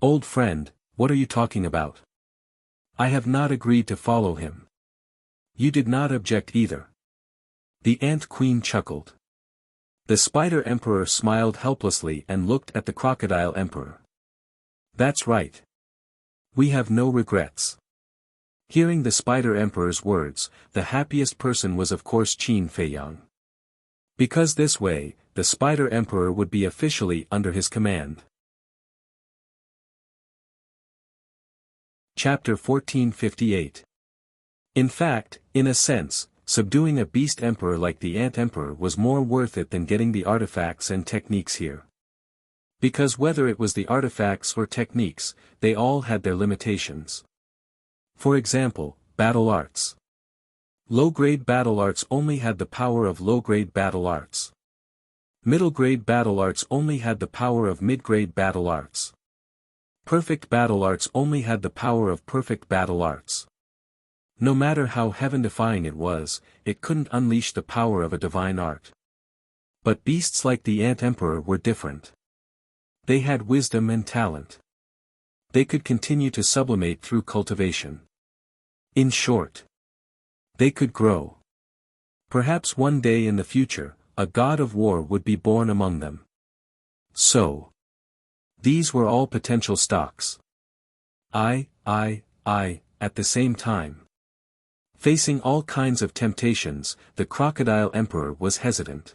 Old friend, what are you talking about? I have not agreed to follow him. You did not object either. The Ant Queen chuckled. The Spider Emperor smiled helplessly and looked at the Crocodile Emperor. That's right. We have no regrets. Hearing the Spider Emperor's words, the happiest person was of course Qin Feiyang. Because this way, the Spider Emperor would be officially under his command. Chapter 1458. In fact, in a sense, subduing a beast emperor like the Ant Emperor was more worth it than getting the artifacts and techniques here. Because whether it was the artifacts or techniques, they all had their limitations. For example, battle arts. Low-grade battle arts only had the power of low-grade battle arts. Middle-grade battle arts only had the power of mid-grade battle arts. Perfect battle arts only had the power of perfect battle arts. No matter how heaven-defying it was, it couldn't unleash the power of a divine art. But beasts like the Ant Emperor were different. They had wisdom and talent. They could continue to sublimate through cultivation. In short, they could grow. Perhaps one day in the future, a god of war would be born among them. So, these were all potential stocks. At the same time. Facing all kinds of temptations, the Crocodile Emperor was hesitant.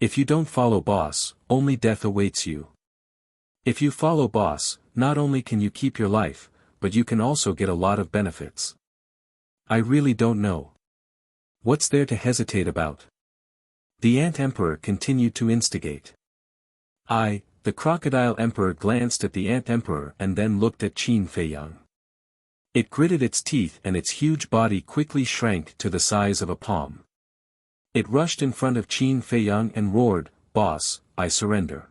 If you don't follow boss, only death awaits you. If you follow boss, not only can you keep your life, but you can also get a lot of benefits. I really don't know. What's there to hesitate about? The Ant Emperor continued to instigate. The Crocodile Emperor glanced at the Ant Emperor and then looked at Qin Feiyang. It gritted its teeth and its huge body quickly shrank to the size of a palm. It rushed in front of Qin Feiyang and roared, "Boss, I surrender."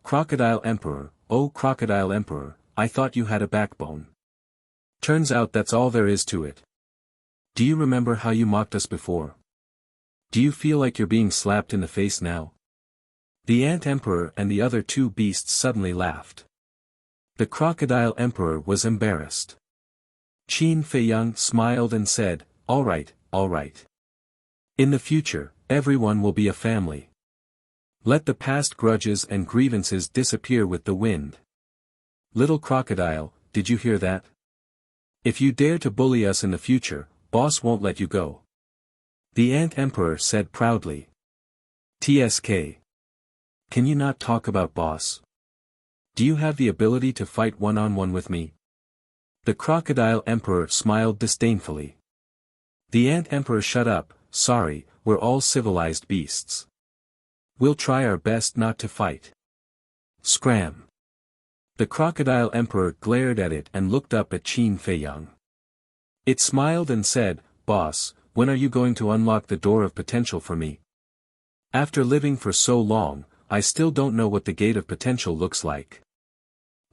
Crocodile Emperor, oh Crocodile Emperor, I thought you had a backbone. Turns out that's all there is to it. Do you remember how you mocked us before? Do you feel like you're being slapped in the face now? The Ant Emperor and the other two beasts suddenly laughed. The Crocodile Emperor was embarrassed. Qin Feiyang smiled and said, all right. In the future, everyone will be a family. Let the past grudges and grievances disappear with the wind. Little crocodile, did you hear that? If you dare to bully us in the future, boss won't let you go. The Ant Emperor said proudly. TSK. Can you not talk about boss? Do you have the ability to fight one-on-one with me? The Crocodile Emperor smiled disdainfully. The Ant Emperor shut up, sorry, we're all civilized beasts. We'll try our best not to fight. Scram. The Crocodile Emperor glared at it and looked up at Qin Feiyang. It smiled and said, boss, when are you going to unlock the door of potential for me? After living for so long, I still don't know what the gate of potential looks like.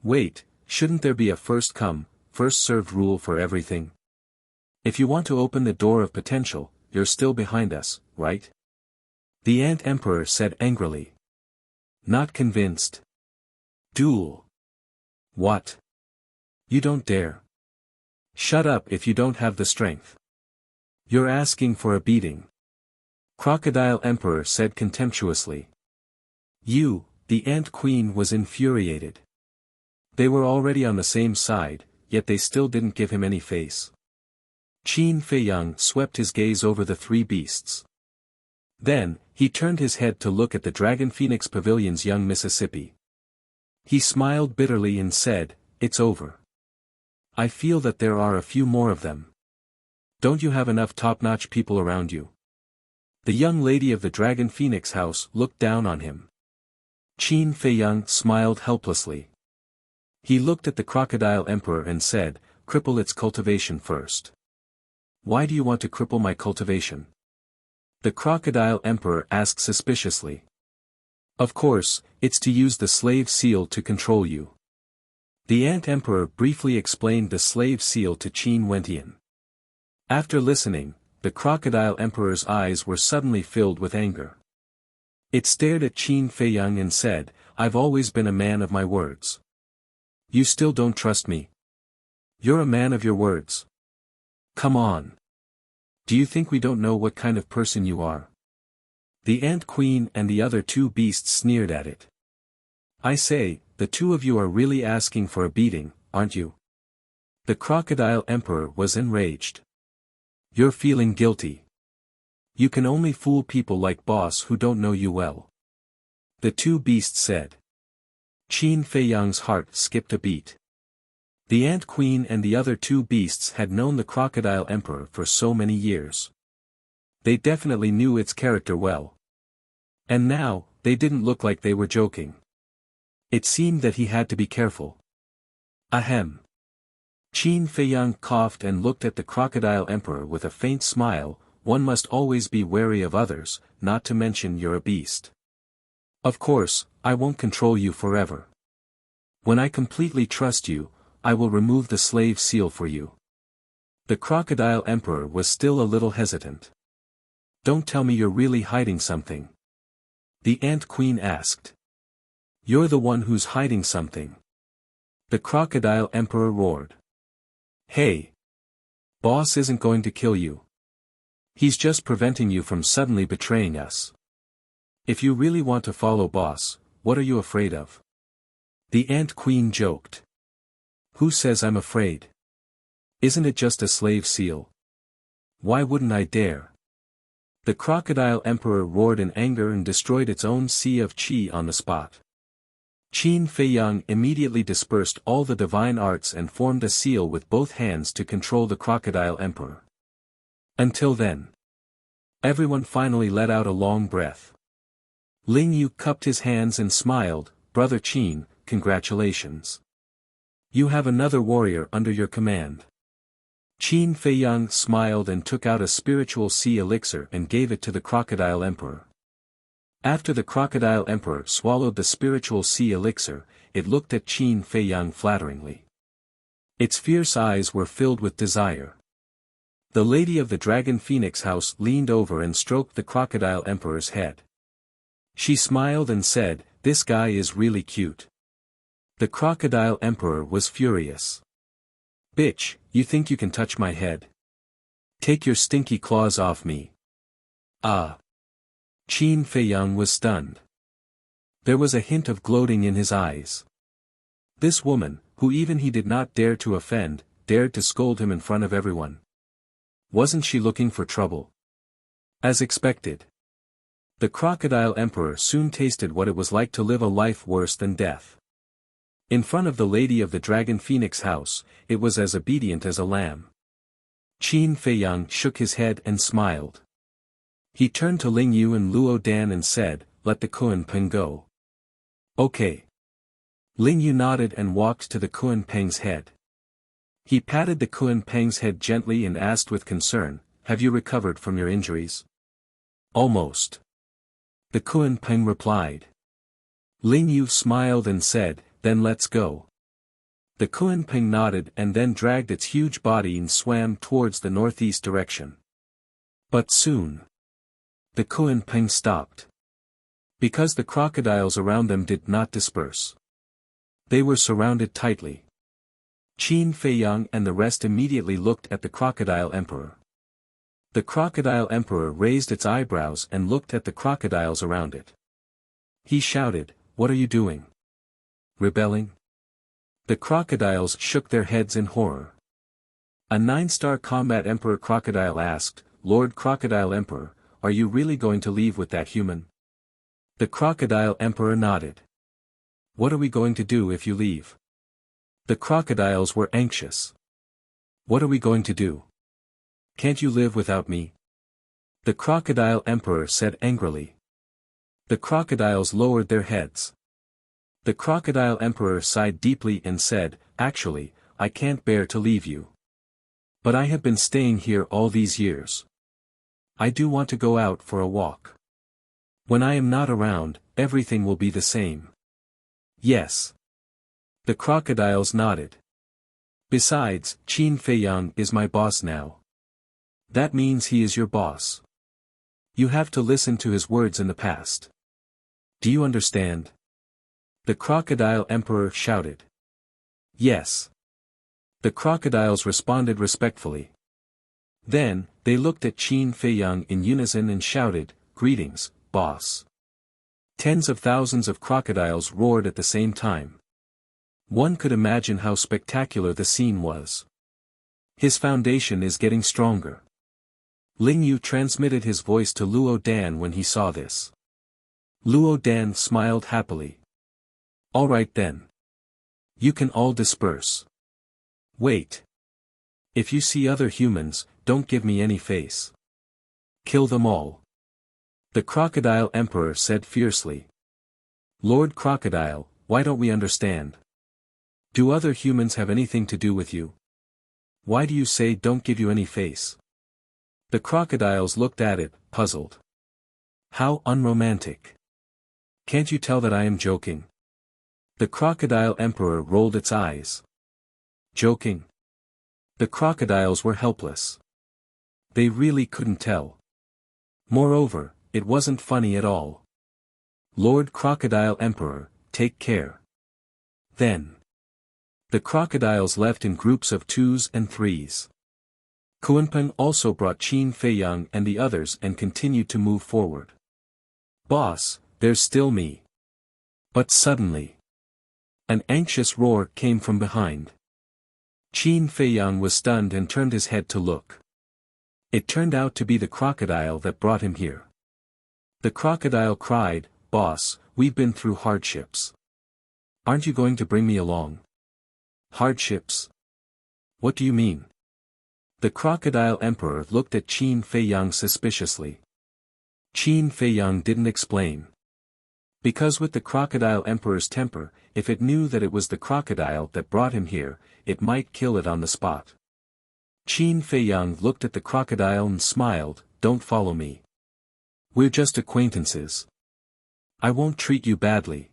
Wait, shouldn't there be a first come, first served rule for everything? If you want to open the door of potential, you're still behind us, right? The Ant Emperor said angrily. Not convinced. Duel. What? You don't dare. Shut up if you don't have the strength. You're asking for a beating. Crocodile Emperor said contemptuously. The Ant Queen was infuriated. They were already on the same side, yet they still didn't give him any face. Qin Feiyang swept his gaze over the three beasts. Then, he turned his head to look at the Dragon Phoenix Pavilion's young Mississippi. He smiled bitterly and said, it's over. I feel that there are a few more of them. Don't you have enough top-notch people around you? The young lady of the Dragon Phoenix house looked down on him. Qin Feiyang smiled helplessly. He looked at the Crocodile Emperor and said, cripple its cultivation first. Why do you want to cripple my cultivation? The Crocodile Emperor asked suspiciously. Of course, it's to use the slave seal to control you. The Ant Emperor briefly explained the slave seal to Qin Wentian. After listening, the Crocodile Emperor's eyes were suddenly filled with anger. It stared at Qin Feiyang and said, I've always been a man of my words. You still don't trust me? You're a man of your words. Come on. Do you think we don't know what kind of person you are? The Ant Queen and the other two beasts sneered at it. I say, the two of you are really asking for a beating, aren't you? The Crocodile Emperor was enraged. You're feeling guilty. You can only fool people like boss who don't know you well. The two beasts said. Qin Feiyang's heart skipped a beat. The Ant Queen and the other two beasts had known the Crocodile Emperor for so many years. They definitely knew its character well. And now, they didn't look like they were joking. It seemed that he had to be careful. Ahem. Qin Feiyang coughed and looked at the Crocodile Emperor with a faint smile. One must always be wary of others, not to mention you're a beast. Of course, I won't control you forever. When I completely trust you, I will remove the slave seal for you. The Crocodile Emperor was still a little hesitant. Don't tell me you're really hiding something. The Ant Queen asked. You're the one who's hiding something. The Crocodile Emperor roared. Hey! Boss isn't going to kill you. He's just preventing you from suddenly betraying us. If you really want to follow boss, what are you afraid of? The Ant Queen joked. Who says I'm afraid? Isn't it just a slave seal? Why wouldn't I dare? The Crocodile Emperor roared in anger and destroyed its own sea of qi on the spot. Qin Feiyang immediately dispersed all the divine arts and formed a seal with both hands to control the Crocodile Emperor. Until then, everyone finally let out a long breath. Ling Yu cupped his hands and smiled. Brother Qin, congratulations. You have another warrior under your command. Qin Feiyang smiled and took out a spiritual sea elixir and gave it to the Crocodile Emperor. After the Crocodile Emperor swallowed the spiritual sea elixir, it looked at Qin Feiyang flatteringly. Its fierce eyes were filled with desire. The lady of the Dragon Phoenix house leaned over and stroked the Crocodile Emperor's head. She smiled and said, "This guy is really cute." The Crocodile Emperor was furious. "Bitch, you think you can touch my head? Take your stinky claws off me." Ah! Qin Feiyang was stunned. There was a hint of gloating in his eyes. This woman, who even he did not dare to offend, dared to scold him in front of everyone. Wasn't she looking for trouble? As expected. The Crocodile Emperor soon tasted what it was like to live a life worse than death. In front of the lady of the Dragon Phoenix house, it was as obedient as a lamb. Qin Feiyang shook his head and smiled. He turned to Ling Yu and Luo Dan and said, "Let the Kunpeng go." "Okay." Ling Yu nodded and walked to the Kunpeng's head. He patted the Kunpeng's head gently and asked with concern, "Have you recovered from your injuries?" "Almost." The Kunpeng replied. Ling Yu smiled and said, "Then let's go." The Kunpeng nodded and then dragged its huge body and swam towards the northeast direction. But soon, the Kunpeng stopped. Because the crocodiles around them did not disperse. They were surrounded tightly. Qin Feiyang and the rest immediately looked at the Crocodile Emperor. The Crocodile Emperor raised its eyebrows and looked at the crocodiles around it. He shouted, "What are you doing? Rebelling?" The crocodiles shook their heads in horror. A 9-star combat Emperor Crocodile asked, "Lord Crocodile Emperor, are you really going to leave with that human?" The Crocodile Emperor nodded. "What are we going to do if you leave?" The crocodiles were anxious. "What are we going to do? Can't you live without me?" The Crocodile Emperor said angrily. The crocodiles lowered their heads. The Crocodile Emperor sighed deeply and said, "Actually, I can't bear to leave you. But I have been staying here all these years. I do want to go out for a walk. When I am not around, everything will be the same." "Yes." The crocodiles nodded. "Besides, Qin Feiyang is my boss now. That means he is your boss. You have to listen to his words in the past. Do you understand?" The Crocodile Emperor shouted. "Yes." The crocodiles responded respectfully. Then, they looked at Qin Feiyang in unison and shouted, "Greetings, boss." Tens of thousands of crocodiles roared at the same time. One could imagine how spectacular the scene was. His foundation is getting stronger. Ling Yu transmitted his voice to Luo Dan when he saw this. Luo Dan smiled happily. "All right then. You can all disperse. Wait. If you see other humans, don't give me any face. Kill them all." The Crocodile Emperor said fiercely. "Lord Crocodile, why don't we understand? Do other humans have anything to do with you?" Why do you say don't give you any face? The crocodiles looked at it, puzzled. How unromantic. Can't you tell that I am joking? The crocodile emperor rolled its eyes. Joking? The crocodiles were helpless. They really couldn't tell. Moreover, it wasn't funny at all. Lord Crocodile Emperor, take care. Then. The crocodiles left in groups of 2s and 3s. Kunpeng also brought Qin Feiyang and the others and continued to move forward. Boss, there's still me. But suddenly. An anxious roar came from behind. Qin Feiyang was stunned and turned his head to look. It turned out to be the crocodile that brought him here. The crocodile cried, Boss, we've been through hardships. Aren't you going to bring me along? Hardships? What do you mean? The crocodile emperor looked at Qin Feiyang suspiciously. Qin Feiyang didn't explain. Because with the crocodile emperor's temper, if it knew that it was the crocodile that brought him here, it might kill it on the spot. Qin Feiyang looked at the crocodile and smiled, Don't follow me. We're just acquaintances. I won't treat you badly.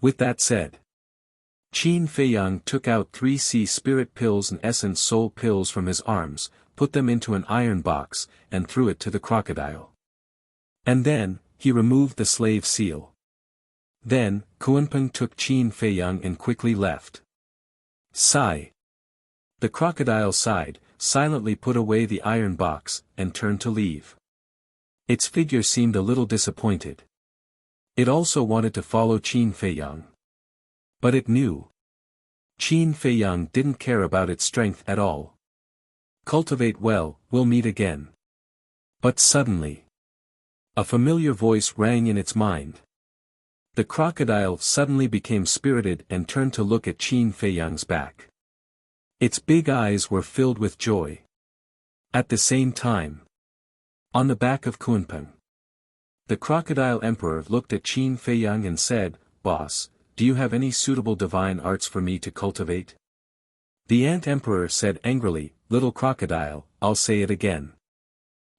With that said, Qin Feiyang took out 3 sea spirit pills and essence soul pills from his arms, put them into an iron box, and threw it to the crocodile. And then, he removed the slave seal. Then, Kunpeng took Qin Feiyang and quickly left. Sigh. The crocodile sighed, silently put away the iron box, and turned to leave. Its figure seemed a little disappointed. It also wanted to follow Qin Feiyang. But it knew. Qin Feiyang didn't care about its strength at all. Cultivate well, we'll meet again. But suddenly, a familiar voice rang in its mind. The crocodile suddenly became spirited and turned to look at Qin Feiyang's back. Its big eyes were filled with joy. At the same time, on the back of Kunpeng, the crocodile emperor looked at Qin Feiyang and said, Boss, do you have any suitable divine arts for me to cultivate? The ant emperor said angrily, Little crocodile, I'll say it again.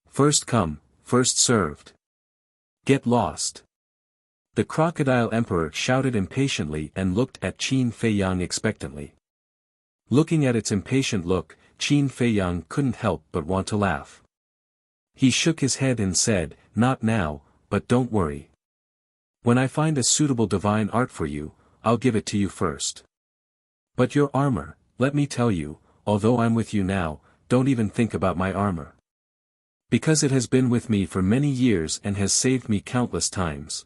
First come, first served. Get lost. The crocodile emperor shouted impatiently and looked at Qin Feiyang expectantly. Looking at its impatient look, Qin Feiyang couldn't help but want to laugh. He shook his head and said, Not now, but don't worry. When I find a suitable divine art for you, I'll give it to you first. But your armor, let me tell you, although I'm with you now, don't even think about my armor. Because it has been with me for many years and has saved me countless times.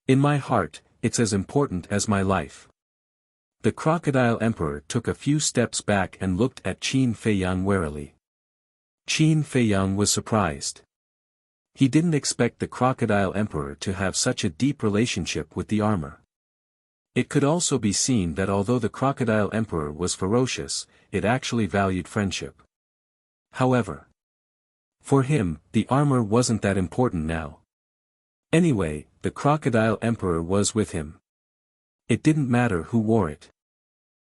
In my heart, it's as important as my life. The crocodile emperor took a few steps back and looked at Qin Feiyang warily. Qin Feiyang was surprised. He didn't expect the crocodile emperor to have such a deep relationship with the armor. It could also be seen that although the crocodile emperor was ferocious, it actually valued friendship. However, for him, the armor wasn't that important now. Anyway, the crocodile emperor was with him. It didn't matter who wore it.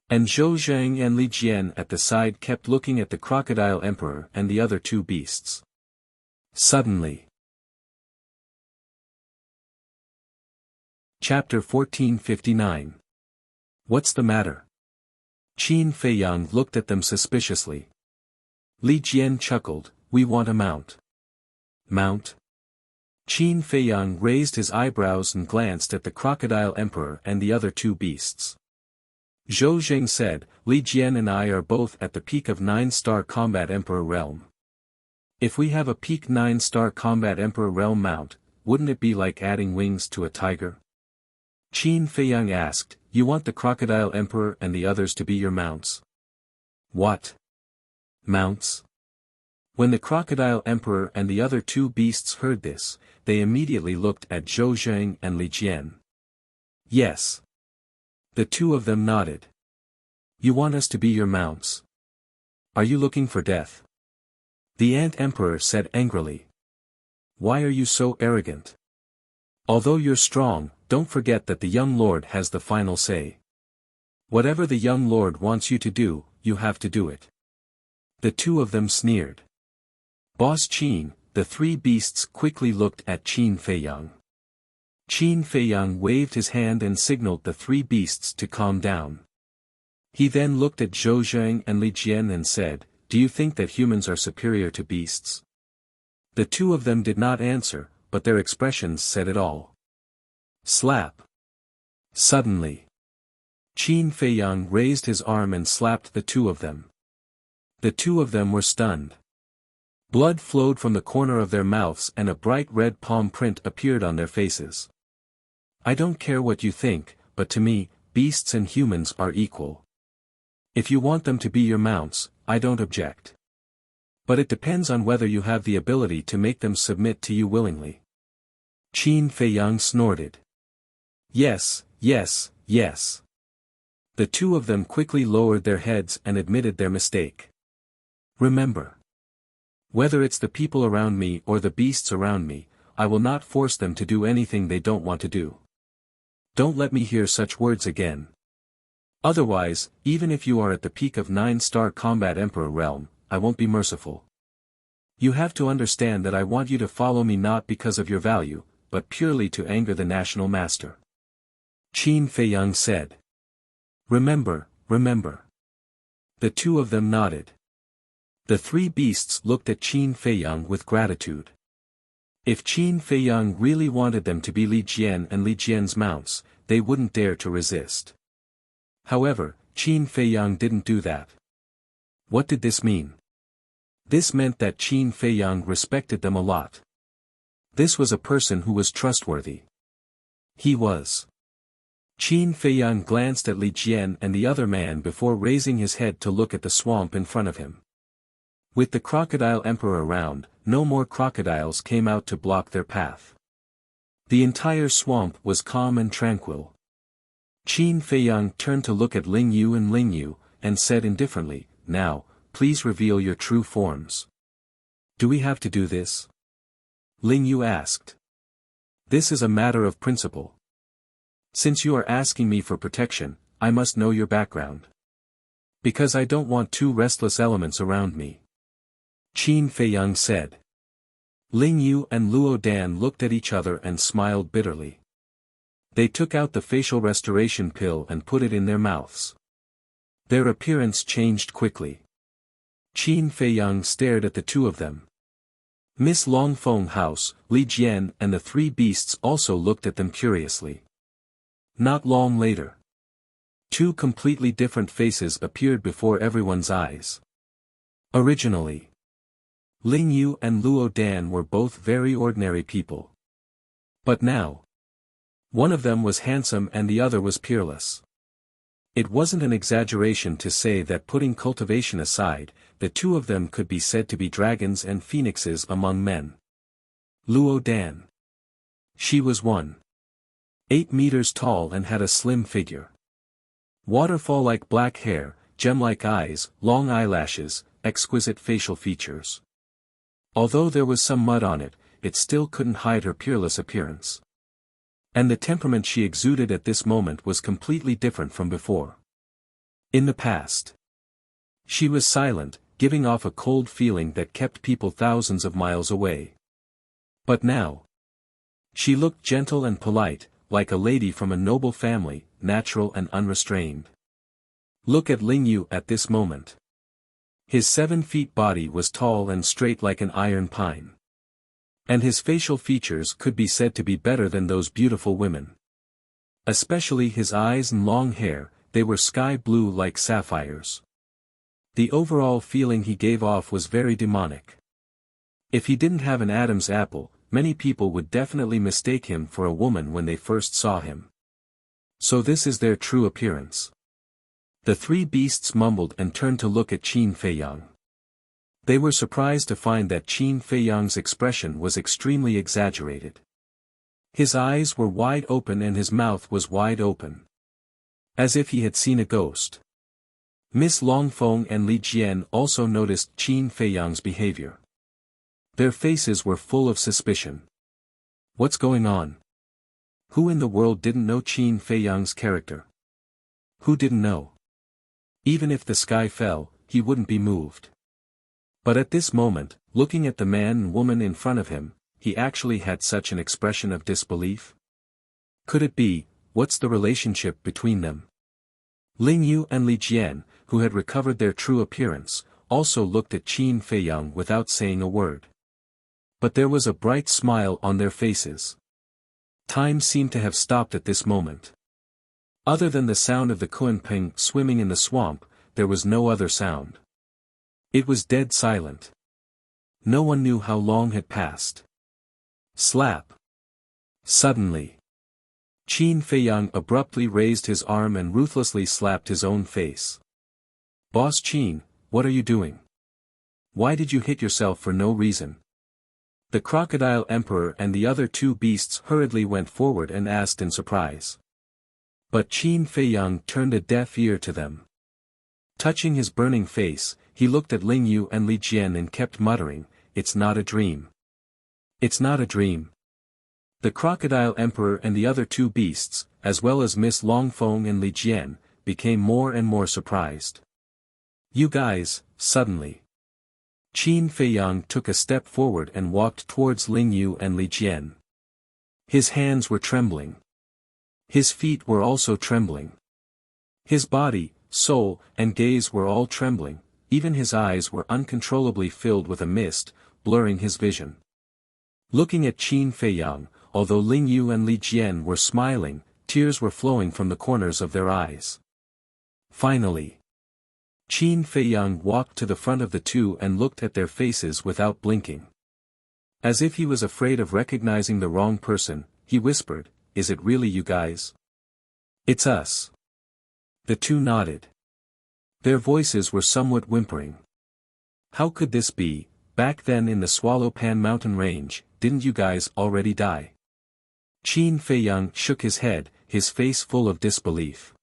And Zhou Zhang and Li Jian at the side kept looking at the crocodile emperor and the other 2 beasts. Suddenly. Chapter 1459. What's the matter? Qin Feiyang looked at them suspiciously. Li Jian chuckled, We want a mount. Mount? Qin Feiyang raised his eyebrows and glanced at the crocodile emperor and the other 2 beasts. Zhou Zheng said, Li Jian and I are both at the peak of 9-star combat emperor realm. If we have a peak 9-star combat emperor realm mount, wouldn't it be like adding wings to a tiger? Qin Feiyang asked, You want the crocodile emperor and the others to be your mounts? What? Mounts? When the crocodile emperor and the other 2 beasts heard this, they immediately looked at Zhou Zheng and Li Jian. Yes. The 2 of them nodded. You want us to be your mounts? Are you looking for death? The ant emperor said angrily. Why are you so arrogant? Although you're strong, don't forget that the young lord has the final say. Whatever the young lord wants you to do, you have to do it. The two of them sneered. Boss Qin, the three beasts quickly looked at Qin Feiyang. Qin Feiyang waved his hand and signaled the three beasts to calm down. He then looked at Zhou Zhang and Li Jian and said, "Do you think that humans are superior to beasts?" The two of them did not answer, but their expressions said it all. Slap. Suddenly, Qin Feiyang raised his arm and slapped the two of them. The two of them were stunned. Blood flowed from the corner of their mouths and a bright red palm print appeared on their faces. "I don't care what you think, but to me, beasts and humans are equal. If you want them to be your mounts, I don't object. But it depends on whether you have the ability to make them submit to you willingly." Qin Feiyang snorted. "Yes, yes, yes." The two of them quickly lowered their heads and admitted their mistake. "Remember. Whether it's the people around me or the beasts around me, I will not force them to do anything they don't want to do. Don't let me hear such words again. Otherwise, even if you are at the peak of 9-star combat emperor realm, I won't be merciful. You have to understand that I want you to follow me not because of your value, but purely to anger the national master." Qin Feiyang said. "Remember, remember." The two of them nodded. The three beasts looked at Qin Feiyang with gratitude. If Qin Feiyang really wanted them to be Li Jian and Li Jian's mounts, they wouldn't dare to resist. However, Qin Feiyang didn't do that. What did this mean? This meant that Qin Feiyang respected them a lot. This was a person who was trustworthy. He was. Qin Feiyang glanced at Li Jian and the other man before raising his head to look at the swamp in front of him. With the crocodile emperor around, no more crocodiles came out to block their path. The entire swamp was calm and tranquil. Qin Feiyang turned to look at Ling Yu, and said indifferently, "Now, please reveal your true forms." "Do we have to do this?" Ling Yu asked. "This is a matter of principle. Since you are asking me for protection, I must know your background. Because I don't want two restless elements around me," Qin Feiyang said. Ling Yu and Luo Dan looked at each other and smiled bitterly. They took out the facial restoration pill and put it in their mouths. Their appearance changed quickly. Qin Feiyang stared at the two of them. Miss Longfeng House, Li Jian and the three beasts also looked at them curiously. Not long later, two completely different faces appeared before everyone's eyes. Originally, Ling Yu and Luo Dan were both very ordinary people. But now, one of them was handsome and the other was peerless. It wasn't an exaggeration to say that, putting cultivation aside, the two of them could be said to be dragons and phoenixes among men. Luo Dan. She was 1.8 meters tall and had a slim figure. Waterfall-like black hair, gem-like eyes, long eyelashes, exquisite facial features. Although there was some mud on it, it still couldn't hide her peerless appearance. And the temperament she exuded at this moment was completely different from before. In the past, she was silent, giving off a cold feeling that kept people thousands of miles away. But now, she looked gentle and polite, like a lady from a noble family, natural and unrestrained. Look at Ling Yu at this moment. His 7 feet body was tall and straight like an iron pine. And his facial features could be said to be better than those beautiful women. Especially his eyes and long hair, they were sky blue like sapphires. The overall feeling he gave off was very demonic. If he didn't have an Adam's apple, many people would definitely mistake him for a woman when they first saw him. So this is their true appearance. The three beasts mumbled and turned to look at Qin Feiyang. They were surprised to find that Qin Feiyang's expression was extremely exaggerated. His eyes were wide open and his mouth was wide open. As if he had seen a ghost. Miss Longfeng and Li Jian also noticed Qin Feiyang's behavior. Their faces were full of suspicion. What's going on? Who in the world didn't know Qin Feiyang's character? Who didn't know? Even if the sky fell, he wouldn't be moved. But at this moment, looking at the man and woman in front of him, he actually had such an expression of disbelief. Could it be, what's the relationship between them? Ling Yu and Li Jian, who had recovered their true appearance, also looked at Qin Feiyang without saying a word. But there was a bright smile on their faces. Time seemed to have stopped at this moment. Other than the sound of the Kunping swimming in the swamp, there was no other sound. It was dead silent. No one knew how long had passed. Slap. Suddenly, Qin Feiyang abruptly raised his arm and ruthlessly slapped his own face. Boss Qin, what are you doing? Why did you hit yourself for no reason? The Crocodile Emperor and the other two beasts hurriedly went forward and asked in surprise. But Qin Feiyang turned a deaf ear to them. Touching his burning face, he looked at Ling Yu and Li Jian and kept muttering, "It's not a dream. It's not a dream." The Crocodile Emperor and the other two beasts, as well as Miss Longfeng and Li Jian, became more and more surprised. "You guys," suddenly. Qin Feiyang took a step forward and walked towards Ling Yu and Li Jian. His hands were trembling. His feet were also trembling. His body, soul, and gaze were all trembling, even his eyes were uncontrollably filled with a mist, blurring his vision. Looking at Qin Feiyang, although Ling Yu and Li Jian were smiling, tears were flowing from the corners of their eyes. Finally, Qin Feiyang walked to the front of the two and looked at their faces without blinking. As if he was afraid of recognizing the wrong person, he whispered, "Is it really you guys?" "It's us." The two nodded. Their voices were somewhat whimpering. "How could this be? Back then in the Swallowpan mountain range, didn't you guys already die?" Qin Feiyang shook his head, his face full of disbelief.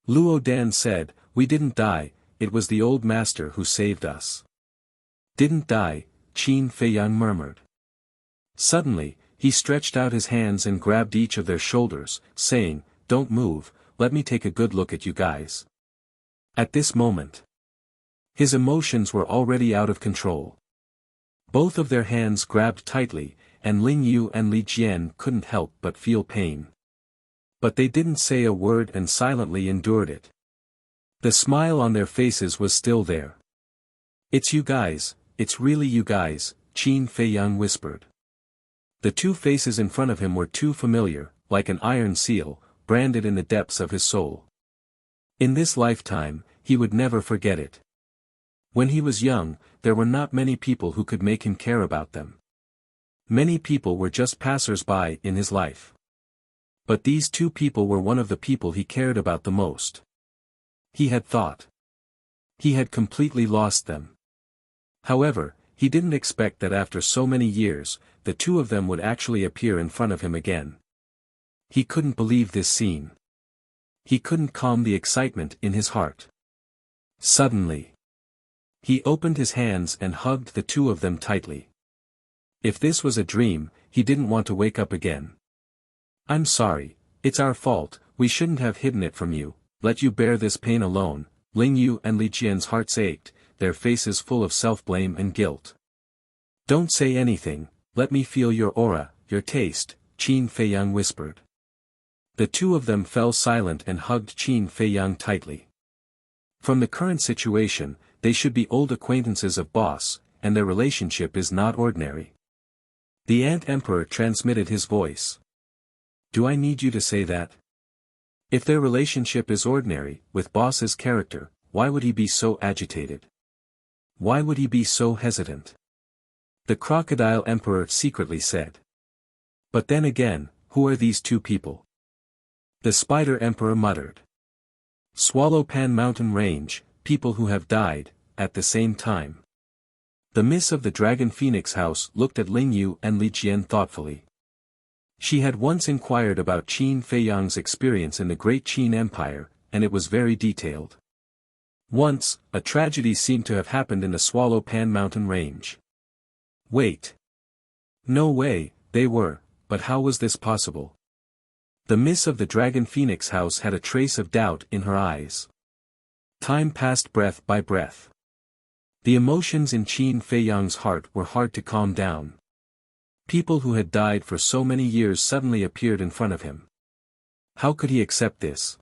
Luo Dan said, "We didn't die, it was the old master who saved us." "Didn't die," Qin Feiyang murmured. Suddenly, he stretched out his hands and grabbed each of their shoulders, saying, "Don't move, let me take a good look at you guys." At this moment, his emotions were already out of control. Both of their hands grabbed tightly, and Ling Yu and Li Jian couldn't help but feel pain. But they didn't say a word and silently endured it. The smile on their faces was still there. "It's you guys, it's really you guys," Qin Feiyang whispered. The two faces in front of him were too familiar, like an iron seal, branded in the depths of his soul. In this lifetime, he would never forget it. When he was young, there were not many people who could make him care about them. Many people were just passers-by in his life. But these two people were one of the people he cared about the most. He had thought he had completely lost them. However, he didn't expect that after so many years, the two of them would actually appear in front of him again. He couldn't believe this scene. He couldn't calm the excitement in his heart. Suddenly, he opened his hands and hugged the two of them tightly. If this was a dream, he didn't want to wake up again. "I'm sorry, it's our fault, we shouldn't have hidden it from you, let you bear this pain alone." Ling Yu and Li Jian's hearts ached, their faces full of self-blame and guilt. "Don't say anything, let me feel your aura, your taste," Qin Feiyang whispered. The two of them fell silent and hugged Qin Feiyang tightly. From the current situation, they should be old acquaintances of Boss, and their relationship is not ordinary. The Ant Emperor transmitted his voice. "Do I need you to say that? If their relationship is ordinary, with Boss's character, why would he be so agitated? Why would he be so hesitant?" The Crocodile Emperor secretly said. "But then again, who are these two people?" The Spider Emperor muttered. "Swallowpan mountain range, people who have died, at the same time." The Miss of the Dragon Phoenix House looked at Ling Yu and Li Jian thoughtfully. She had once inquired about Qin Feiyang's experience in the Great Qin Empire, and it was very detailed. Once, a tragedy seemed to have happened in the Swallowpan mountain range. Wait. No way, they were, but how was this possible? The Miss of the Dragon Phoenix House had a trace of doubt in her eyes. Time passed breath by breath. The emotions in Qin Feiyang's heart were hard to calm down. People who had died for so many years suddenly appeared in front of him. How could he accept this?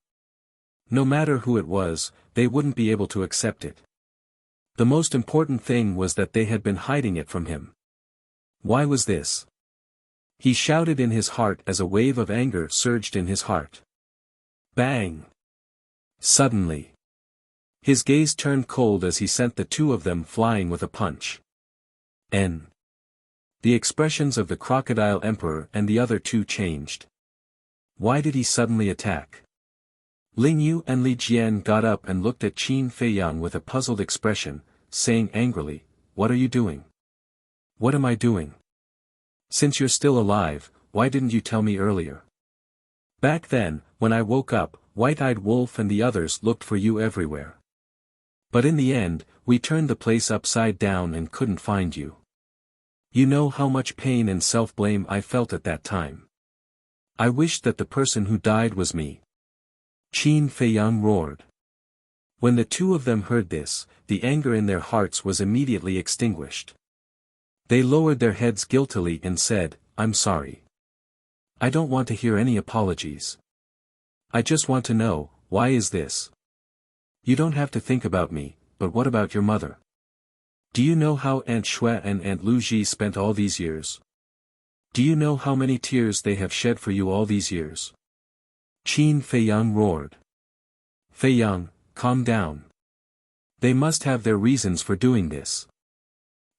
No matter who it was, they wouldn't be able to accept it. The most important thing was that they had been hiding it from him. Why was this? He shouted in his heart as a wave of anger surged in his heart. Bang! Suddenly, his gaze turned cold as he sent the two of them flying with a punch. The expressions of the Crocodile Emperor and the other two changed. Why did he suddenly attack? Ling Yu and Li Jian got up and looked at Qin Feiyang with a puzzled expression, saying angrily, "What are you doing? What am I doing? Since you're still alive, why didn't you tell me earlier? Back then, when I woke up, White-Eyed Wolf and the others looked for you everywhere. But in the end, we turned the place upside down and couldn't find you. You know how much pain and self-blame I felt at that time. I wished that the person who died was me." Qin Feiyang roared. When the two of them heard this, the anger in their hearts was immediately extinguished. They lowered their heads guiltily and said, "I'm sorry. I don't want to hear any apologies. I just want to know, why is this? You don't have to think about me, but what about your mother? Do you know how Aunt Shui and Aunt Lu Ji spent all these years? Do you know how many tears they have shed for you all these years?" Qin Feiyang roared. "Feiyang, calm down. They must have their reasons for doing this."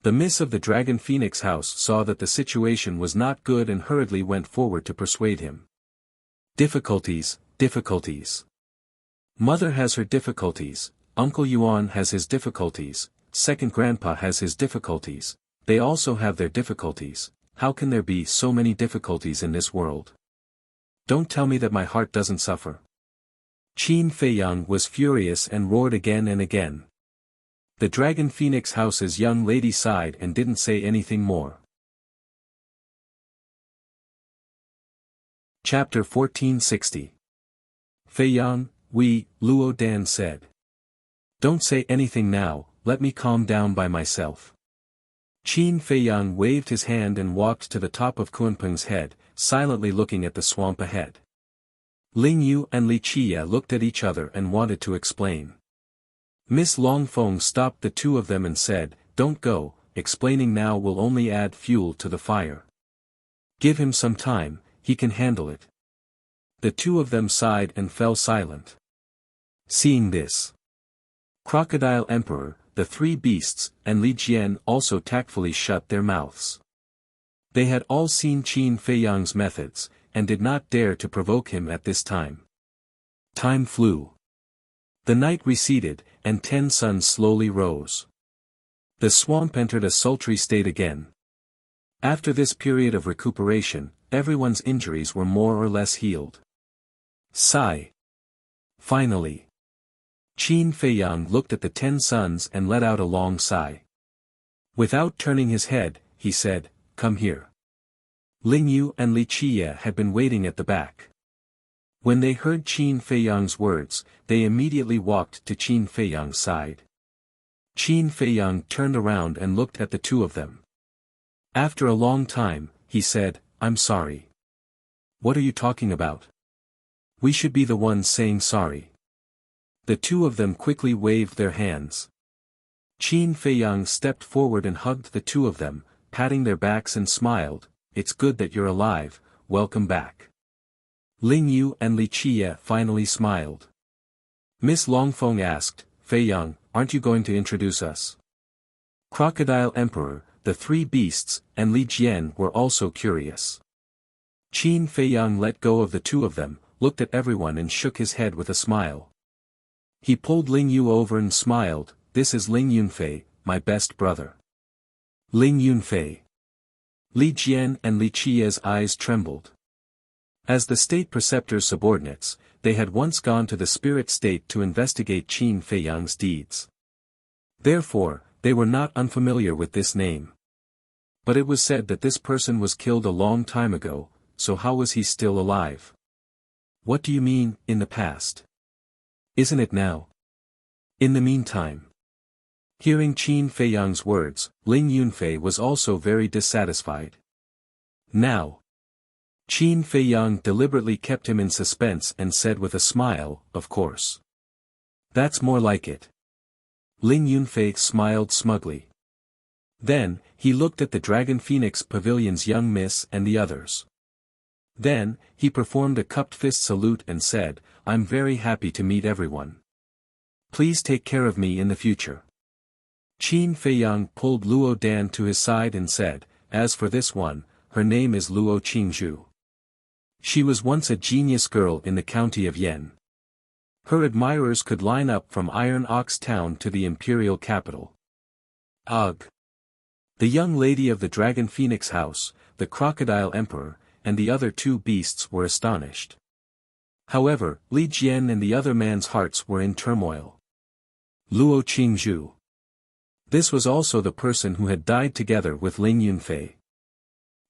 The Miss of the Dragon Phoenix House saw that the situation was not good and hurriedly went forward to persuade him. Difficulties. Mother has her difficulties, Uncle Yuan has his difficulties, second grandpa has his difficulties, they also have their difficulties. How can there be so many difficulties in this world? Don't tell me that my heart doesn't suffer. Qin Feiyang was furious and roared again and again. The Dragon Phoenix House's young lady sighed and didn't say anything more. Chapter 1460. Feiyang, Luo Dan said. Don't say anything now, let me calm down by myself. Qin Feiyang waved his hand and walked to the top of Kunpeng's head, silently looking at the swamp ahead. Ling Yu and Li Qia looked at each other and wanted to explain. Miss Longfeng stopped the two of them and said, "Don't go, explaining now will only add fuel to the fire. Give him some time, he can handle it." The two of them sighed and fell silent. Seeing this, Crocodile Emperor, the three beasts, and Li Jian also tactfully shut their mouths. They had all seen Qin Feiyang's methods, and did not dare to provoke him at this time. Time flew. The night receded, and 10 suns slowly rose. The swamp entered a sultry state again. After this period of recuperation, everyone's injuries were more or less healed. Sigh. Finally, Qin Feiyang looked at the 10 suns and let out a long sigh. Without turning his head, he said, "Come here." Ling Yu and Li Qia had been waiting at the back. When they heard Qin Feiyang's words, they immediately walked to Qin Feiyang's side. Qin Feiyang turned around and looked at the two of them. After a long time, he said, "I'm sorry." "What are you talking about? We should be the ones saying sorry." The two of them quickly waved their hands. Qin Feiyang stepped forward and hugged the two of them, patting their backs and smiled, "It's good that you're alive, welcome back." Ling Yu and Li Qia finally smiled. Miss Longfeng asked, "Feiyang, aren't you going to introduce us?" Crocodile Emperor, the three beasts, and Li Jian were also curious. Qin Feiyang let go of the two of them, looked at everyone and shook his head with a smile. He pulled Ling Yu over and smiled, "This is Ling Yunfei, my best brother." Ling Yunfei. Li Jian and Li Qia's eyes trembled. As the state preceptor's subordinates, they had once gone to the spirit state to investigate Qin Feiyang's deeds. Therefore, they were not unfamiliar with this name. But it was said that this person was killed a long time ago, so how was he still alive? What do you mean, in the past? Isn't it now? In the meantime. Hearing Qin Feiyang's words, Ling Yunfei was also very dissatisfied. Now. Qin Feiyang deliberately kept him in suspense and said with a smile, of course. That's more like it. Ling Yunfei smiled smugly. Then, he looked at the Dragon Phoenix Pavilion's young miss and the others. Then, he performed a cupped fist salute and said, I'm very happy to meet everyone. Please take care of me in the future. Qin Feiyang pulled Luo Dan to his side and said, as for this one, her name is Luo Qingzhu. She was once a genius girl in the county of Yan. Her admirers could line up from Iron Ox Town to the imperial capital. Ugh! The young lady of the Dragon Phoenix House, the Crocodile Emperor, and the other two beasts were astonished. However, Li Jian and the other man's hearts were in turmoil. Luo Qingzhu. This was also the person who had died together with Ling Yunfei.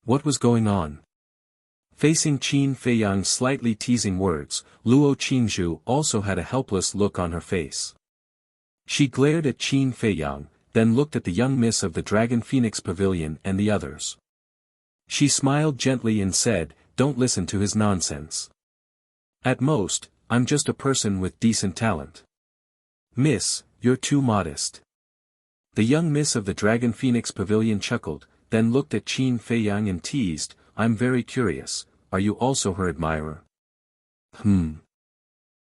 What was going on? Facing Qin Feiyang's slightly teasing words, Luo Qingzhu also had a helpless look on her face. She glared at Qin Feiyang, then looked at the young miss of the Dragon Phoenix Pavilion and the others. She smiled gently and said, don't listen to his nonsense. At most, I'm just a person with decent talent. Miss, you're too modest. The young miss of the Dragon Phoenix Pavilion chuckled, then looked at Qin Feiyang and teased, I'm very curious, are you also her admirer?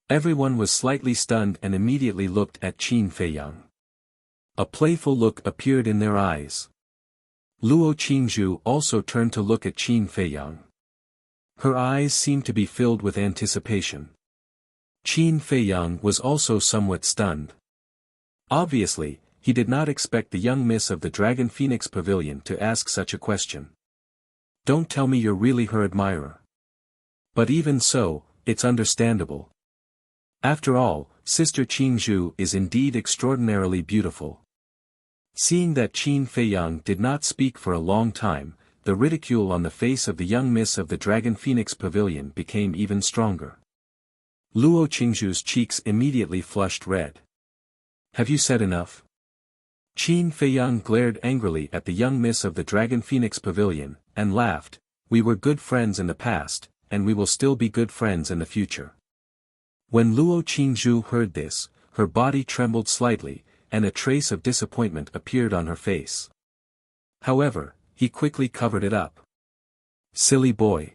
Everyone was slightly stunned and immediately looked at Qin Feiyang. A playful look appeared in their eyes. Luo Qingzhu also turned to look at Qin Feiyang. Her eyes seemed to be filled with anticipation. Qin Feiyang was also somewhat stunned. Obviously, he did not expect the young miss of the Dragon Phoenix Pavilion to ask such a question. Don't tell me you're really her admirer. But even so, it's understandable. After all, Sister Qingzhu is indeed extraordinarily beautiful. Seeing that Qin Feiyang did not speak for a long time, the ridicule on the face of the young miss of the Dragon Phoenix Pavilion became even stronger. Luo Qingzhu's cheeks immediately flushed red. Have you said enough? Qin Feiyang glared angrily at the young miss of the Dragon Phoenix Pavilion, and laughed, we were good friends in the past, and we will still be good friends in the future. When Luo Qingzhu heard this, her body trembled slightly, and a trace of disappointment appeared on her face. However, he quickly covered it up. Silly boy.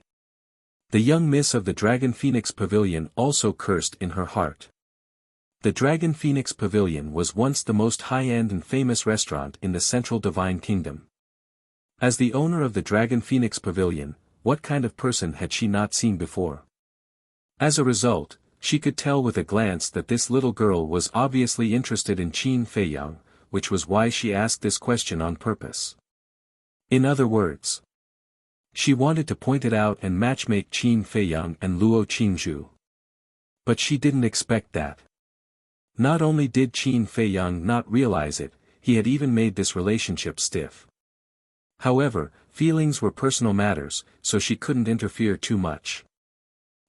The young miss of the Dragon Phoenix Pavilion also cursed in her heart. The Dragon Phoenix Pavilion was once the most high-end and famous restaurant in the Central Divine Kingdom. As the owner of the Dragon Phoenix Pavilion, what kind of person had she not seen before? As a result, she could tell with a glance that this little girl was obviously interested in Qin Feiyang, which was why she asked this question on purpose. In other words, she wanted to point it out and matchmake Qin Feiyang and Luo Qingzhu. But she didn't expect that. Not only did Qin Feiyang not realize it, he had even made this relationship stiff. However, feelings were personal matters, so she couldn't interfere too much.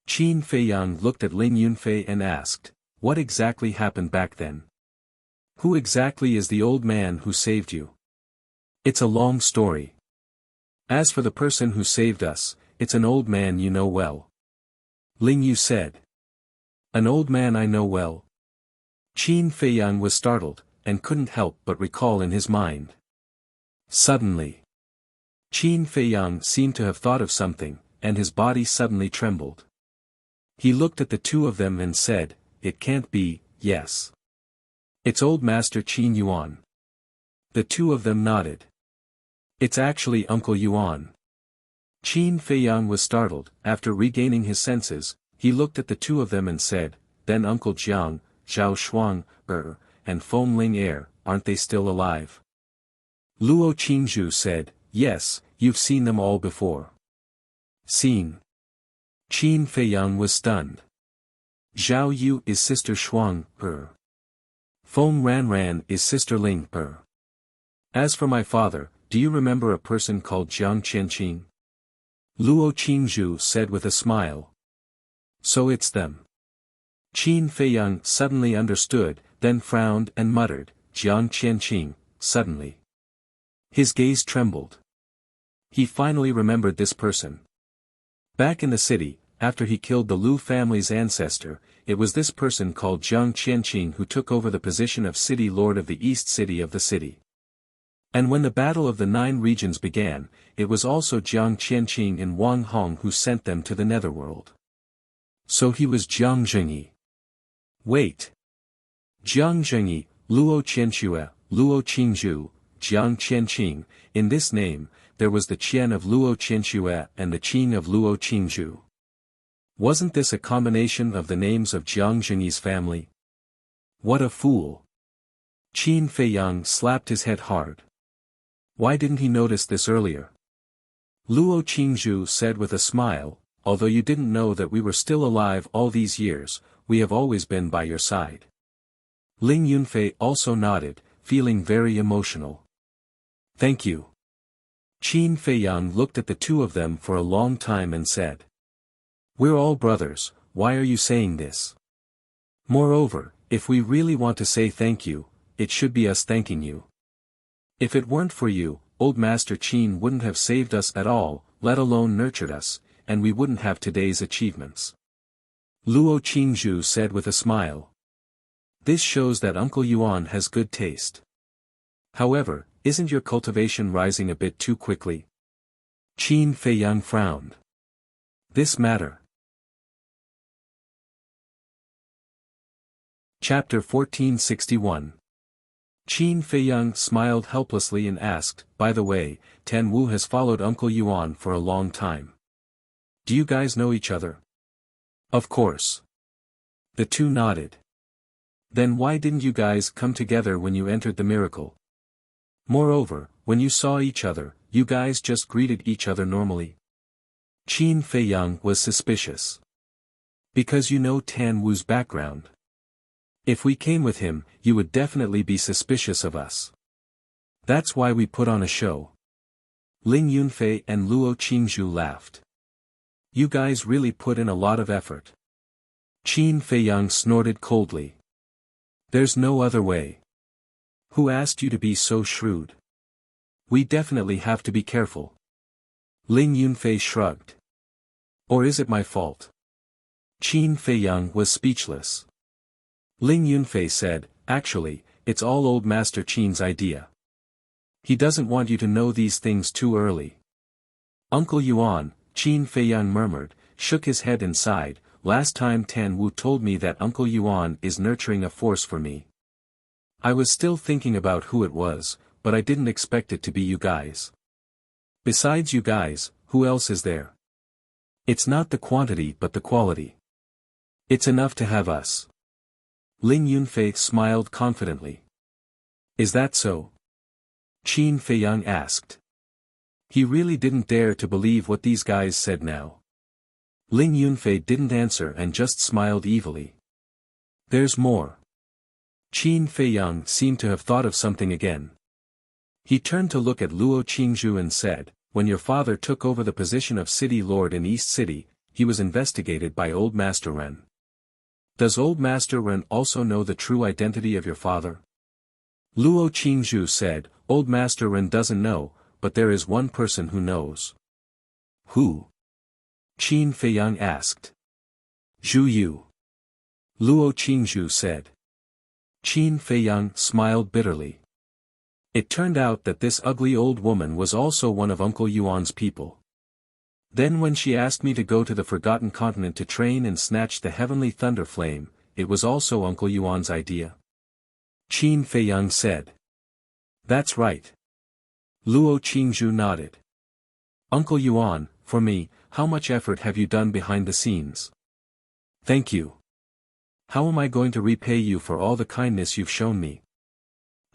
Qin Feiyang looked at Ling Yunfei and asked, what exactly happened back then? Who exactly is the old man who saved you? It's a long story. As for the person who saved us, it's an old man you know well. Ling Yu said. An old man I know well? Qin Feiyang was startled, and couldn't help but recall in his mind. Suddenly, Qin Feiyang seemed to have thought of something, and his body suddenly trembled. He looked at the two of them and said, it can't be, yes. It's old Master Qin Yuan. The two of them nodded. It's actually Uncle Yuan. Qin Feiyang was startled. After regaining his senses, he looked at the two of them and said, then Uncle Jiang, Zhao Shuang, and Feng Ling aren't they still alive? Luo Qingzhu said, yes, you've seen them all before. Seen? Qin Feiyang was stunned. Zhao Yu is Sister Shuang, Feng Ranran is Sister Ling, As for my father, do you remember a person called Jiang Qianqing? Luo Qingzhu said with a smile. So it's them. Qin Feiyang suddenly understood, then frowned and muttered, Jiang Qianqing, suddenly. His gaze trembled. He finally remembered this person. Back in the city, after he killed the Lu family's ancestor, it was this person called Jiang Qianqing who took over the position of city lord of the east city of the city. And when the Battle of the Nine Regions began, it was also Jiang Qianqing and Wang Hong who sent them to the netherworld. So he was Jiang Zhengyi. Wait. Jiang Zhengyi, Luo Qianxue, Luo Qingzhu, Jiang Qianqing, in this name, there was the Qian of Luo Qianxue and the Qing of Luo Qingzhu. Wasn't this a combination of the names of Jiang Zhengyi's family? What a fool. Qin Feiyang slapped his head hard. Why didn't he notice this earlier? Luo Qingzhu said with a smile, although you didn't know that we were still alive all these years, we have always been by your side. Ling Yunfei also nodded, feeling very emotional. Thank you. Qin Feiyang looked at the two of them for a long time and said. We're all brothers, why are you saying this? Moreover, if we really want to say thank you, it should be us thanking you. If it weren't for you, old Master Qin wouldn't have saved us at all, let alone nurtured us, and we wouldn't have today's achievements. Luo Qingzhu said with a smile. This shows that Uncle Yuan has good taste. However, isn't your cultivation rising a bit too quickly? Qin Feiyang frowned. This matter. Chapter 1461. Qin Feiyang smiled helplessly and asked, by the way, Tan Wu has followed Uncle Yuan for a long time. Do you guys know each other? Of course. The two nodded. Then why didn't you guys come together when you entered the miracle? Moreover, when you saw each other, you guys just greeted each other normally. Qin Feiyang was suspicious. Because you know Tan Wu's background. If we came with him, you would definitely be suspicious of us. That's why we put on a show. Ling Yunfei and Luo Qingzhu laughed. You guys really put in a lot of effort. Qin Feiyang snorted coldly. There's no other way. Who asked you to be so shrewd? We definitely have to be careful. Ling Yunfei shrugged. Or is it my fault? Qin Feiyang was speechless. Ling Yunfei said, actually, it's all old Master Qin's idea. He doesn't want you to know these things too early. Uncle Yuan, Qin Feiyang murmured, shook his head and sighed, last time Tan Wu told me that Uncle Yuan is nurturing a force for me. I was still thinking about who it was, but I didn't expect it to be you guys. Besides you guys, who else is there? It's not the quantity but the quality. It's enough to have us. Ling Yunfei smiled confidently. Is that so? Qin Feiyang asked. He really didn't dare to believe what these guys said now. Ling Yunfei didn't answer and just smiled evilly. There's more. Qin Feiyang seemed to have thought of something again. He turned to look at Luo Qingzhu and said, when your father took over the position of city lord in East City, he was investigated by Old Master Ren. Does Old Master Ren also know the true identity of your father? Luo Qingzhu said, Old Master Ren doesn't know, but there is one person who knows. Who? Qin Feiyang asked. Zhu Yu. Luo Qingzhu said. Qin Feiyang smiled bitterly. It turned out that this ugly old woman was also one of Uncle Yuan's people. Then when she asked me to go to the Forgotten Continent to train and snatch the heavenly thunder flame, it was also Uncle Yuan's idea. Qin Feiyang said. That's right. Luo Qingzhu nodded. Uncle Yuan, for me, how much effort have you done behind the scenes? Thank you. How am I going to repay you for all the kindness you've shown me?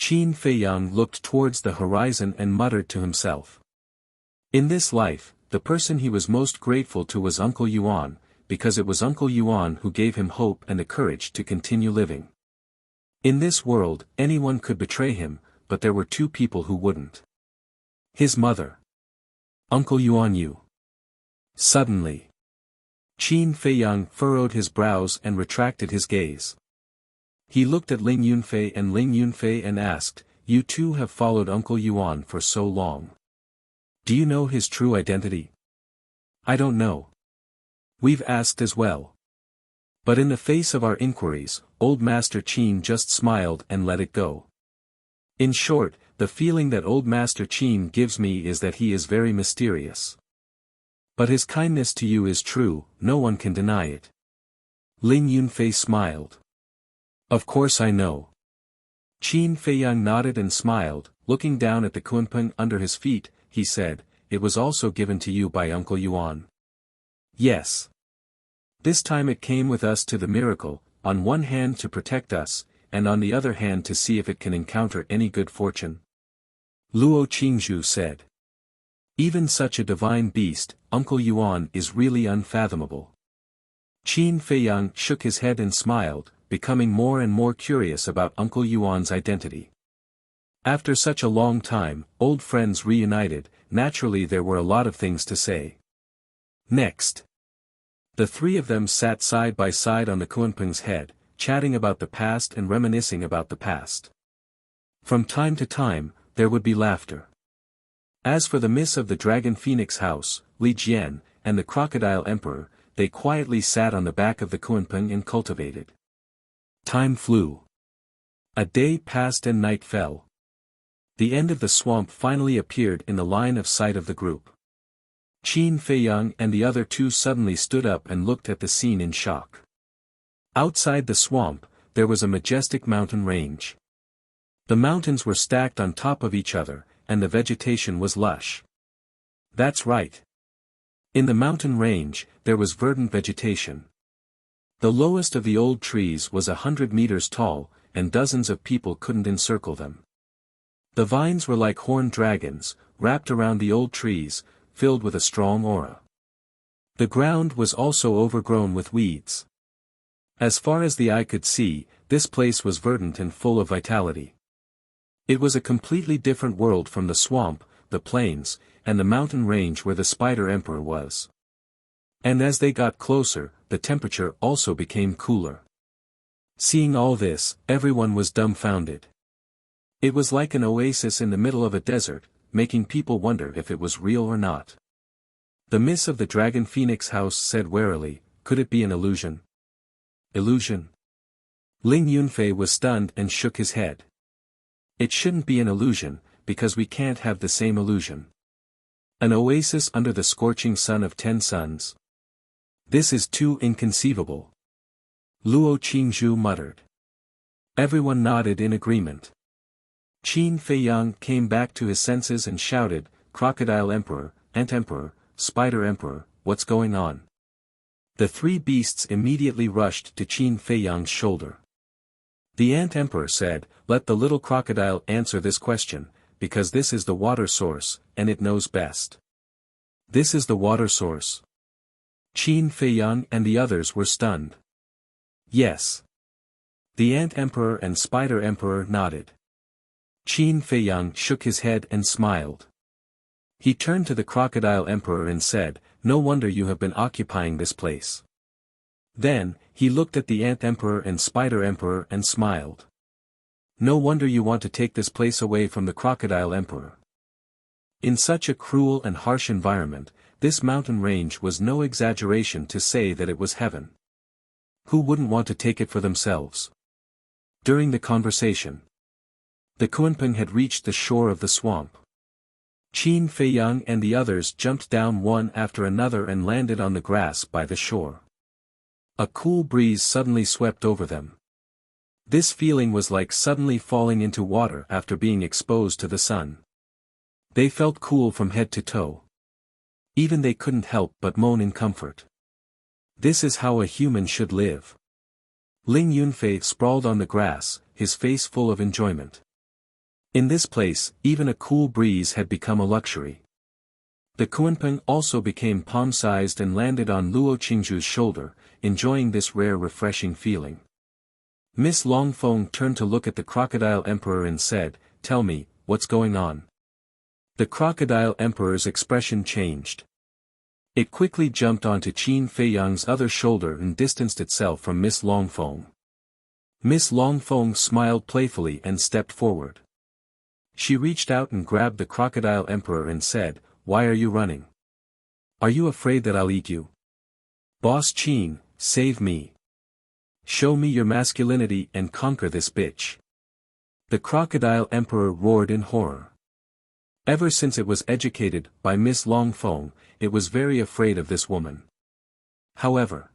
Qin Feiyang looked towards the horizon and muttered to himself. In this life, the person he was most grateful to was Uncle Yuan, because it was Uncle Yuan who gave him hope and the courage to continue living. In this world, anyone could betray him, but there were two people who wouldn't. His mother. Uncle Yuan Yu. Suddenly. Qin Feiyang furrowed his brows and retracted his gaze. He looked at Ling Yunfei and asked, "You two have followed Uncle Yuan for so long. Do you know his true identity?" "I don't know. We've asked as well. But in the face of our inquiries, Old Master Qin just smiled and let it go. In short, the feeling that Old Master Qin gives me is that he is very mysterious. But his kindness to you is true, no one can deny it." Ling Yunfei smiled. "Of course I know." Qin Feiyang nodded and smiled, looking down at the kunpeng under his feet. He said, "It was also given to you by Uncle Yuan." "Yes. This time it came with us to the miracle, on one hand to protect us, and on the other hand to see if it can encounter any good fortune," Luo Qingzhu said. "Even such a divine beast, Uncle Yuan, is really unfathomable." Qin Feiyang shook his head and smiled, becoming more and more curious about Uncle Yuan's identity. After such a long time, old friends reunited, naturally there were a lot of things to say. Next, the three of them sat side by side on the kunpeng's head, chatting about the past and reminiscing about the past. From time to time, there would be laughter. As for the miss of the Dragon Phoenix House, Li Jian, and the Crocodile Emperor, they quietly sat on the back of the kunpeng and cultivated. Time flew. A day passed and night fell. The end of the swamp finally appeared in the line of sight of the group. Qin Feiyang and the other two suddenly stood up and looked at the scene in shock. Outside the swamp, there was a majestic mountain range. The mountains were stacked on top of each other, and the vegetation was lush. That's right. In the mountain range, there was verdant vegetation. The lowest of the old trees was 100 meters tall, and dozens of people couldn't encircle them. The vines were like horned dragons, wrapped around the old trees, filled with a strong aura. The ground was also overgrown with weeds. As far as the eye could see, this place was verdant and full of vitality. It was a completely different world from the swamp, the plains, and the mountain range where the Spider Emperor was. And as they got closer, the temperature also became cooler. Seeing all this, everyone was dumbfounded. It was like an oasis in the middle of a desert, making people wonder if it was real or not. The miss of the Dragon Phoenix House said warily, "Could it be an illusion?" "Illusion?" Ling Yunfei was stunned and shook his head. "It shouldn't be an illusion, because we can't have the same illusion. An oasis under the scorching sun of 10 suns. This is too inconceivable," Luo Qingzhu muttered. Everyone nodded in agreement. Qin Feiyang came back to his senses and shouted, "Crocodile Emperor, Ant Emperor, Spider Emperor, what's going on?" The three beasts immediately rushed to Qin Feiyang's shoulder. The Ant Emperor said, "Let the little crocodile answer this question, because this is the water source, and it knows best." "This is the water source?" Qin Feiyang and the others were stunned. "Yes." The Ant Emperor and Spider Emperor nodded. Qin Feiyang shook his head and smiled. He turned to the Crocodile Emperor and said, "No wonder you have been occupying this place." Then, he looked at the Ant Emperor and Spider Emperor and smiled. "No wonder you want to take this place away from the Crocodile Emperor." In such a cruel and harsh environment, this mountain range was no exaggeration to say that it was heaven. Who wouldn't want to take it for themselves? During the conversation, the kunpeng had reached the shore of the swamp. Qin Feiyang and the others jumped down one after another and landed on the grass by the shore. A cool breeze suddenly swept over them. This feeling was like suddenly falling into water after being exposed to the sun. They felt cool from head to toe. Even they couldn't help but moan in comfort. This is how a human should live. Ling Yunfei sprawled on the grass, his face full of enjoyment. In this place, even a cool breeze had become a luxury. The kunpeng also became palm-sized and landed on Luo Qingzhu's shoulder, enjoying this rare refreshing feeling. Miss Longfeng turned to look at the Crocodile Emperor and said, "Tell me, what's going on?" The Crocodile Emperor's expression changed. It quickly jumped onto Qin Feiyang's other shoulder and distanced itself from Miss Longfeng. Miss Longfeng smiled playfully and stepped forward. She reached out and grabbed the Crocodile Emperor and said, "Why are you running? Are you afraid that I'll eat you? Boss Qin, save me. Show me your masculinity and conquer this bitch." The Crocodile Emperor roared in horror. Ever since it was educated by Miss Longfeng, it was very afraid of this woman. However,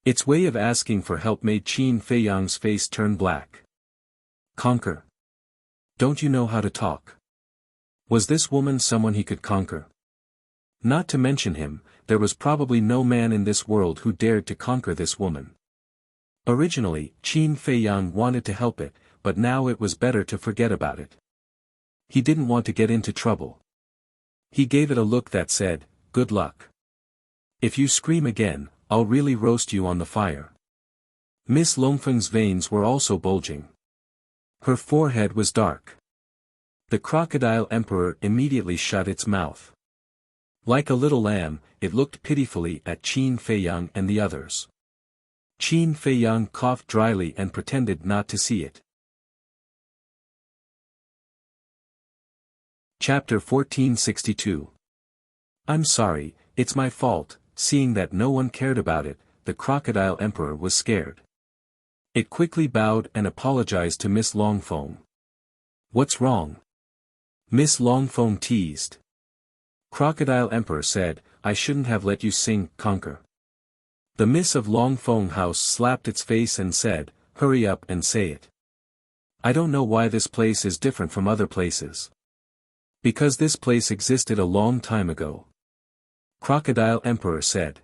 its way of asking for help made Qin Feiyang's face turn black. Conquer? Don't you know how to talk? Was this woman someone he could conquer? Not to mention him, there was probably no man in this world who dared to conquer this woman. Originally, Qin Feiyang wanted to help it, but now it was better to forget about it. He didn't want to get into trouble. He gave it a look that said, "Good luck. If you scream again, I'll really roast you on the fire." Miss Longfeng's veins were also bulging. Her forehead was dark. The Crocodile Emperor immediately shut its mouth. Like a little lamb, it looked pitifully at Qin Feiyang and the others. Qin Feiyang coughed dryly and pretended not to see it. Chapter 1462. I'm sorry, it's my fault. Seeing that no one cared about it, the Crocodile Emperor was scared. It quickly bowed and apologized to Miss Longfeng. What's wrong? Miss Longfeng teased. Crocodile Emperor said, I shouldn't have let you sing, conquer. The Miss of Longfeng House slapped its face and said, hurry up and say it. I don't know why this place is different from other places. Because this place existed a long time ago. Crocodile Emperor said.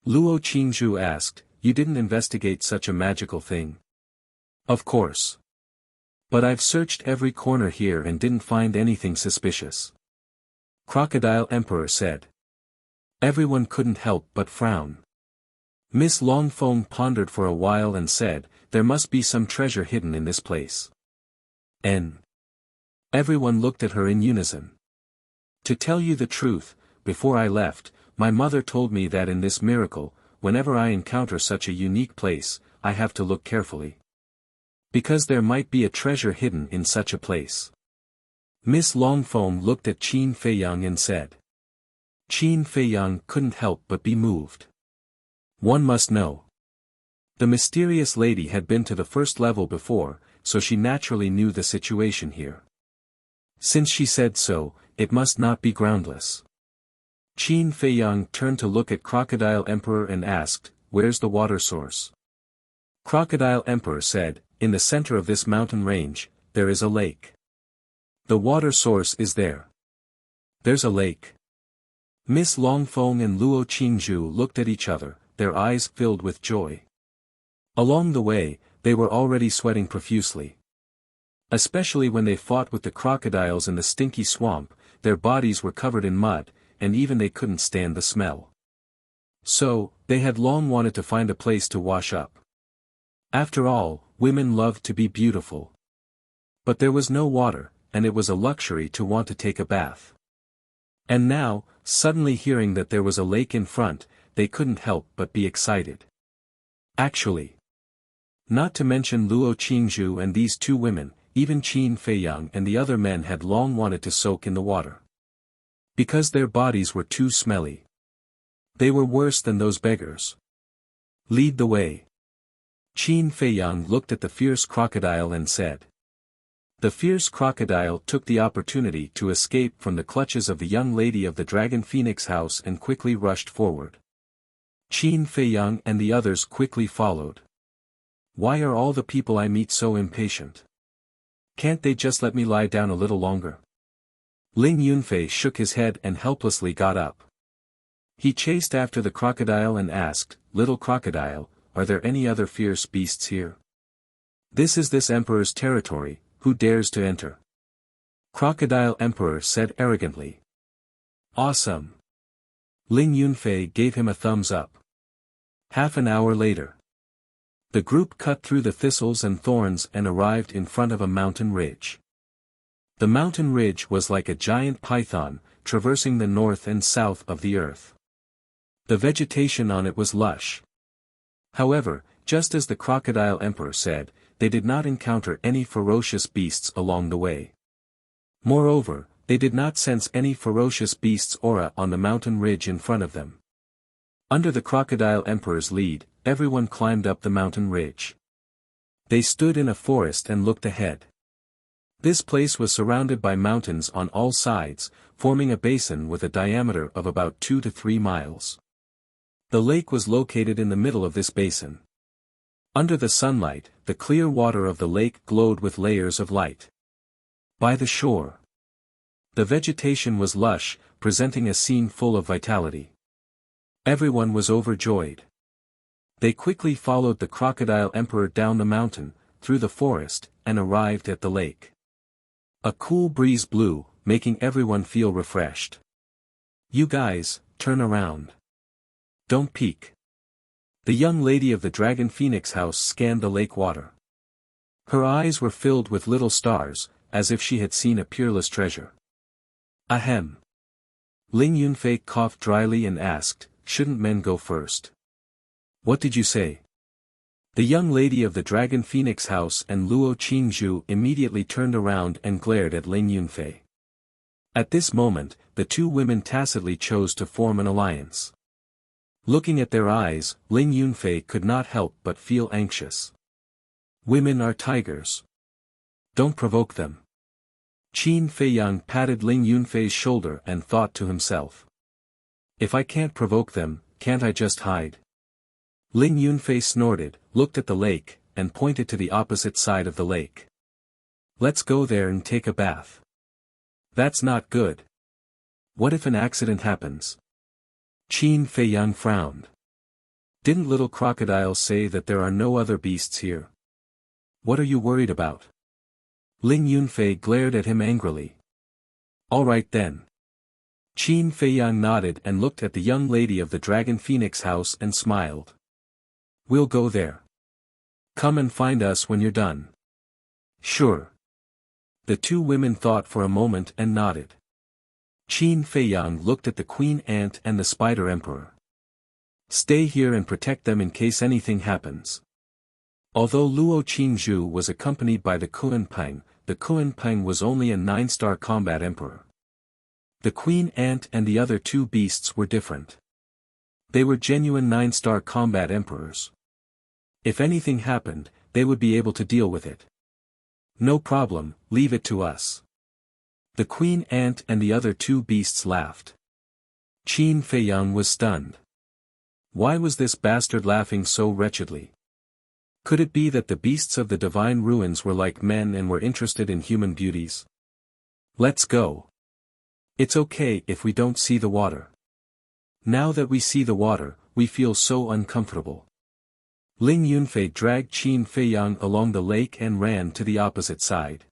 Luo Qingzhu asked, you didn't investigate such a magical thing? Of course. But I've searched every corner here and didn't find anything suspicious. Crocodile Emperor said. Everyone couldn't help but frown. Miss Longfeng pondered for a while and said, there must be some treasure hidden in this place. Everyone looked at her in unison. To tell you the truth, before I left, my mother told me that in this miracle, whenever I encounter such a unique place, I have to look carefully. Because there might be a treasure hidden in such a place. Miss Longfeng looked at Qin Feiyang and said. Qin Feiyang couldn't help but be moved. One must know. The mysterious lady had been to the first level before, so she naturally knew the situation here. Since she said so, it must not be groundless. Qin Feiyang turned to look at Crocodile Emperor and asked, where's the water source? Crocodile Emperor said, in the center of this mountain range, there is a lake. The water source is there. There's a lake. Miss Longfeng and Luo Qingzhu looked at each other, their eyes filled with joy. Along the way, they were already sweating profusely. Especially when they fought with the crocodiles in the stinky swamp, their bodies were covered in mud, and even they couldn't stand the smell. So, they had long wanted to find a place to wash up. After all, women loved to be beautiful. But there was no water, and it was a luxury to want to take a bath. And now, suddenly hearing that there was a lake in front, they couldn't help but be excited. Actually. Not to mention Luo Qingzhu and these two women, even Qin Feiyang and the other men had long wanted to soak in the water. Because their bodies were too smelly. They were worse than those beggars. Lead the way. Qin Feiyang looked at the fierce crocodile and said. The fierce crocodile took the opportunity to escape from the clutches of the young lady of the Dragon Phoenix house and quickly rushed forward. Qin Feiyang and the others quickly followed. Why are all the people I meet so impatient? Can't they just let me lie down a little longer? Ling Yunfei shook his head and helplessly got up. He chased after the crocodile and asked, Little crocodile, are there any other fierce beasts here? This is this emperor's territory, who dares to enter? Crocodile Emperor said arrogantly. Awesome. Ling Yunfei gave him a thumbs up. Half an hour later. The group cut through the thistles and thorns and arrived in front of a mountain ridge. The mountain ridge was like a giant python, traversing the north and south of the earth. The vegetation on it was lush. However, Just as the Crocodile Emperor said, they did not encounter any ferocious beasts along the way. Moreover, they did not sense any ferocious beast's aura on the mountain ridge in front of them. Under the Crocodile Emperor's lead, everyone climbed up the mountain ridge. They stood in a forest and looked ahead. This place was surrounded by mountains on all sides, forming a basin with a diameter of about 2 to 3 miles. The lake was located in the middle of this basin. Under the sunlight, the clear water of the lake glowed with layers of light. By the shore, the vegetation was lush, presenting a scene full of vitality. Everyone was overjoyed. They quickly followed the Crocodile Emperor down the mountain, through the forest, and arrived at the lake. A cool breeze blew, making everyone feel refreshed. "You guys, turn around. Don't peek." The young lady of the Dragon Phoenix house scanned the lake water. Her eyes were filled with little stars, as if she had seen a peerless treasure. Ahem. Ling Yunfei coughed dryly and asked, "Shouldn't men go first?" "What did you say?" The young lady of the Dragon Phoenix house and Luo Qingzhu immediately turned around and glared at Ling Yunfei. At this moment, the two women tacitly chose to form an alliance. Looking at their eyes, Ling Yunfei could not help but feel anxious. Women are tigers. Don't provoke them. Qin Feiyang patted Ling Yunfei's shoulder and thought to himself. If I can't provoke them, can't I just hide? Ling Yunfei snorted, looked at the lake, and pointed to the opposite side of the lake. Let's go there and take a bath. That's not good. What if an accident happens? Qin Feiyang frowned. Didn't little crocodile say that there are no other beasts here? What are you worried about? Ling Yunfei glared at him angrily. All right then. Qin Feiyang nodded and looked at the young lady of the Dragon Phoenix house and smiled. We'll go there. Come and find us when you're done. Sure. The two women thought for a moment and nodded. Qin Feiyang looked at the Queen Ant and the Spider Emperor. Stay here and protect them in case anything happens. Although Luo Qingzhu was accompanied by the Kuan-Peng was only a 9-star combat emperor. The Queen Ant and the other two beasts were different. They were genuine 9-star combat emperors. If anything happened, they would be able to deal with it. No problem, leave it to us. The Queen Ant and the other two beasts laughed. Qin Feiyang was stunned. Why was this bastard laughing so wretchedly? Could it be that the beasts of the divine ruins were like men and were interested in human beauties? Let's go. It's okay if we don't see the water. Now that we see the water, we feel so uncomfortable. Ling Yunfei dragged Qin Feiyang along the lake and ran to the opposite side.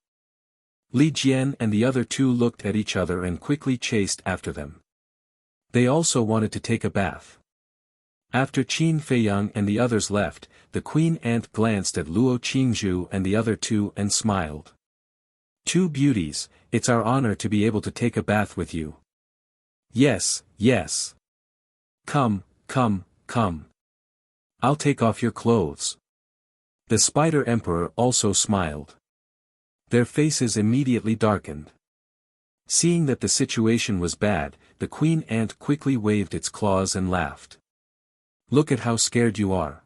Li Jian and the other two looked at each other and quickly chased after them. They also wanted to take a bath. After Qin Feiyang and the others left, the Queen Ant glanced at Luo Qingzhu and the other two and smiled. Two beauties, it's our honor to be able to take a bath with you. Yes, yes. Come, come, come. I'll take off your clothes. The Spider Emperor also smiled. Their faces immediately darkened. Seeing that the situation was bad, the Queen Ant quickly waved its claws and laughed. Look at how scared you are.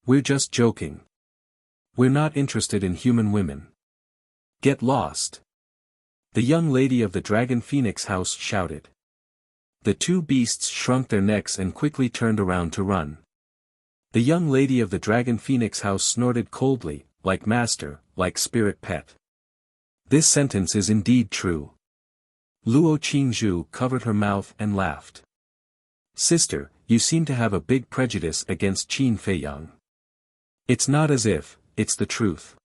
We're just joking. We're not interested in human women. Get lost. The young lady of the Dragon Phoenix house shouted. The two beasts shrunk their necks and quickly turned around to run. The young lady of the Dragon Phoenix house snorted coldly, like master, like spirit pet. This sentence is indeed true. Luo Qingzhu covered her mouth and laughed. Sister, you seem to have a big prejudice against Qin Feiyang. It's not as if, it's the truth.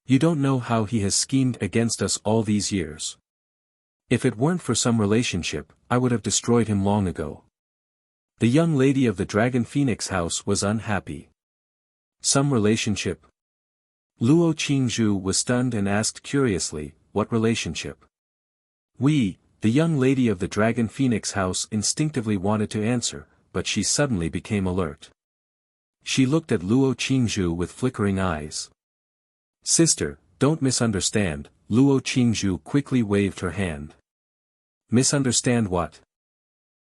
You don't know how he has schemed against us all these years. If it weren't for some relationship, I would have destroyed him long ago. The young lady of the Dragon Phoenix house was unhappy. Some relationship? Luo Qingzhu was stunned and asked curiously, what relationship? The young lady of the Dragon Phoenix house instinctively wanted to answer, but she suddenly became alert. She looked at Luo Qingzhu with flickering eyes. Sister, don't misunderstand, Luo Qingzhu quickly waved her hand. Misunderstand what?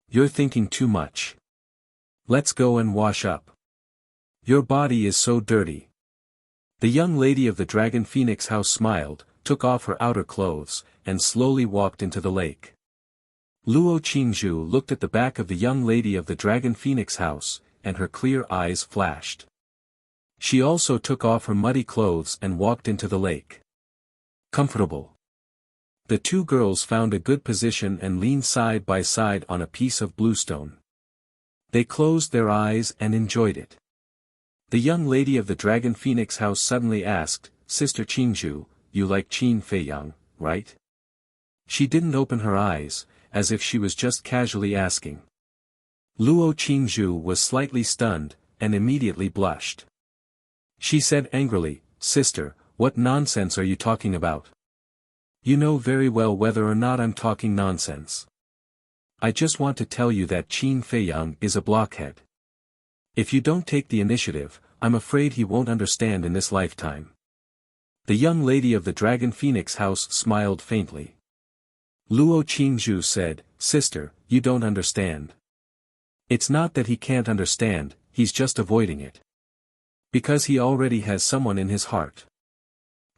You're thinking too much. Let's go and wash up. Your body is so dirty. The young lady of the Dragon Phoenix house smiled, took off her outer clothes, and slowly walked into the lake. Luo Qingzhu looked at the back of the young lady of the Dragon Phoenix house, and her clear eyes flashed. She also took off her muddy clothes and walked into the lake. Comfortable. The two girls found a good position and leaned side by side on a piece of bluestone. They closed their eyes and enjoyed it. The young lady of the Dragon Phoenix house suddenly asked, Sister Qingzhu, you like Qin Feiyang, right? She didn't open her eyes, as if she was just casually asking. Luo Qingzhu was slightly stunned, and immediately blushed. She said angrily, Sister, what nonsense are you talking about? You know very well whether or not I'm talking nonsense. I just want to tell you that Qin Feiyang is a blockhead. If you don't take the initiative, I'm afraid he won't understand in this lifetime. The young lady of the Dragon Phoenix house smiled faintly. Luo Qingzhu said, Sister, you don't understand. It's not that he can't understand, he's just avoiding it. Because he already has someone in his heart.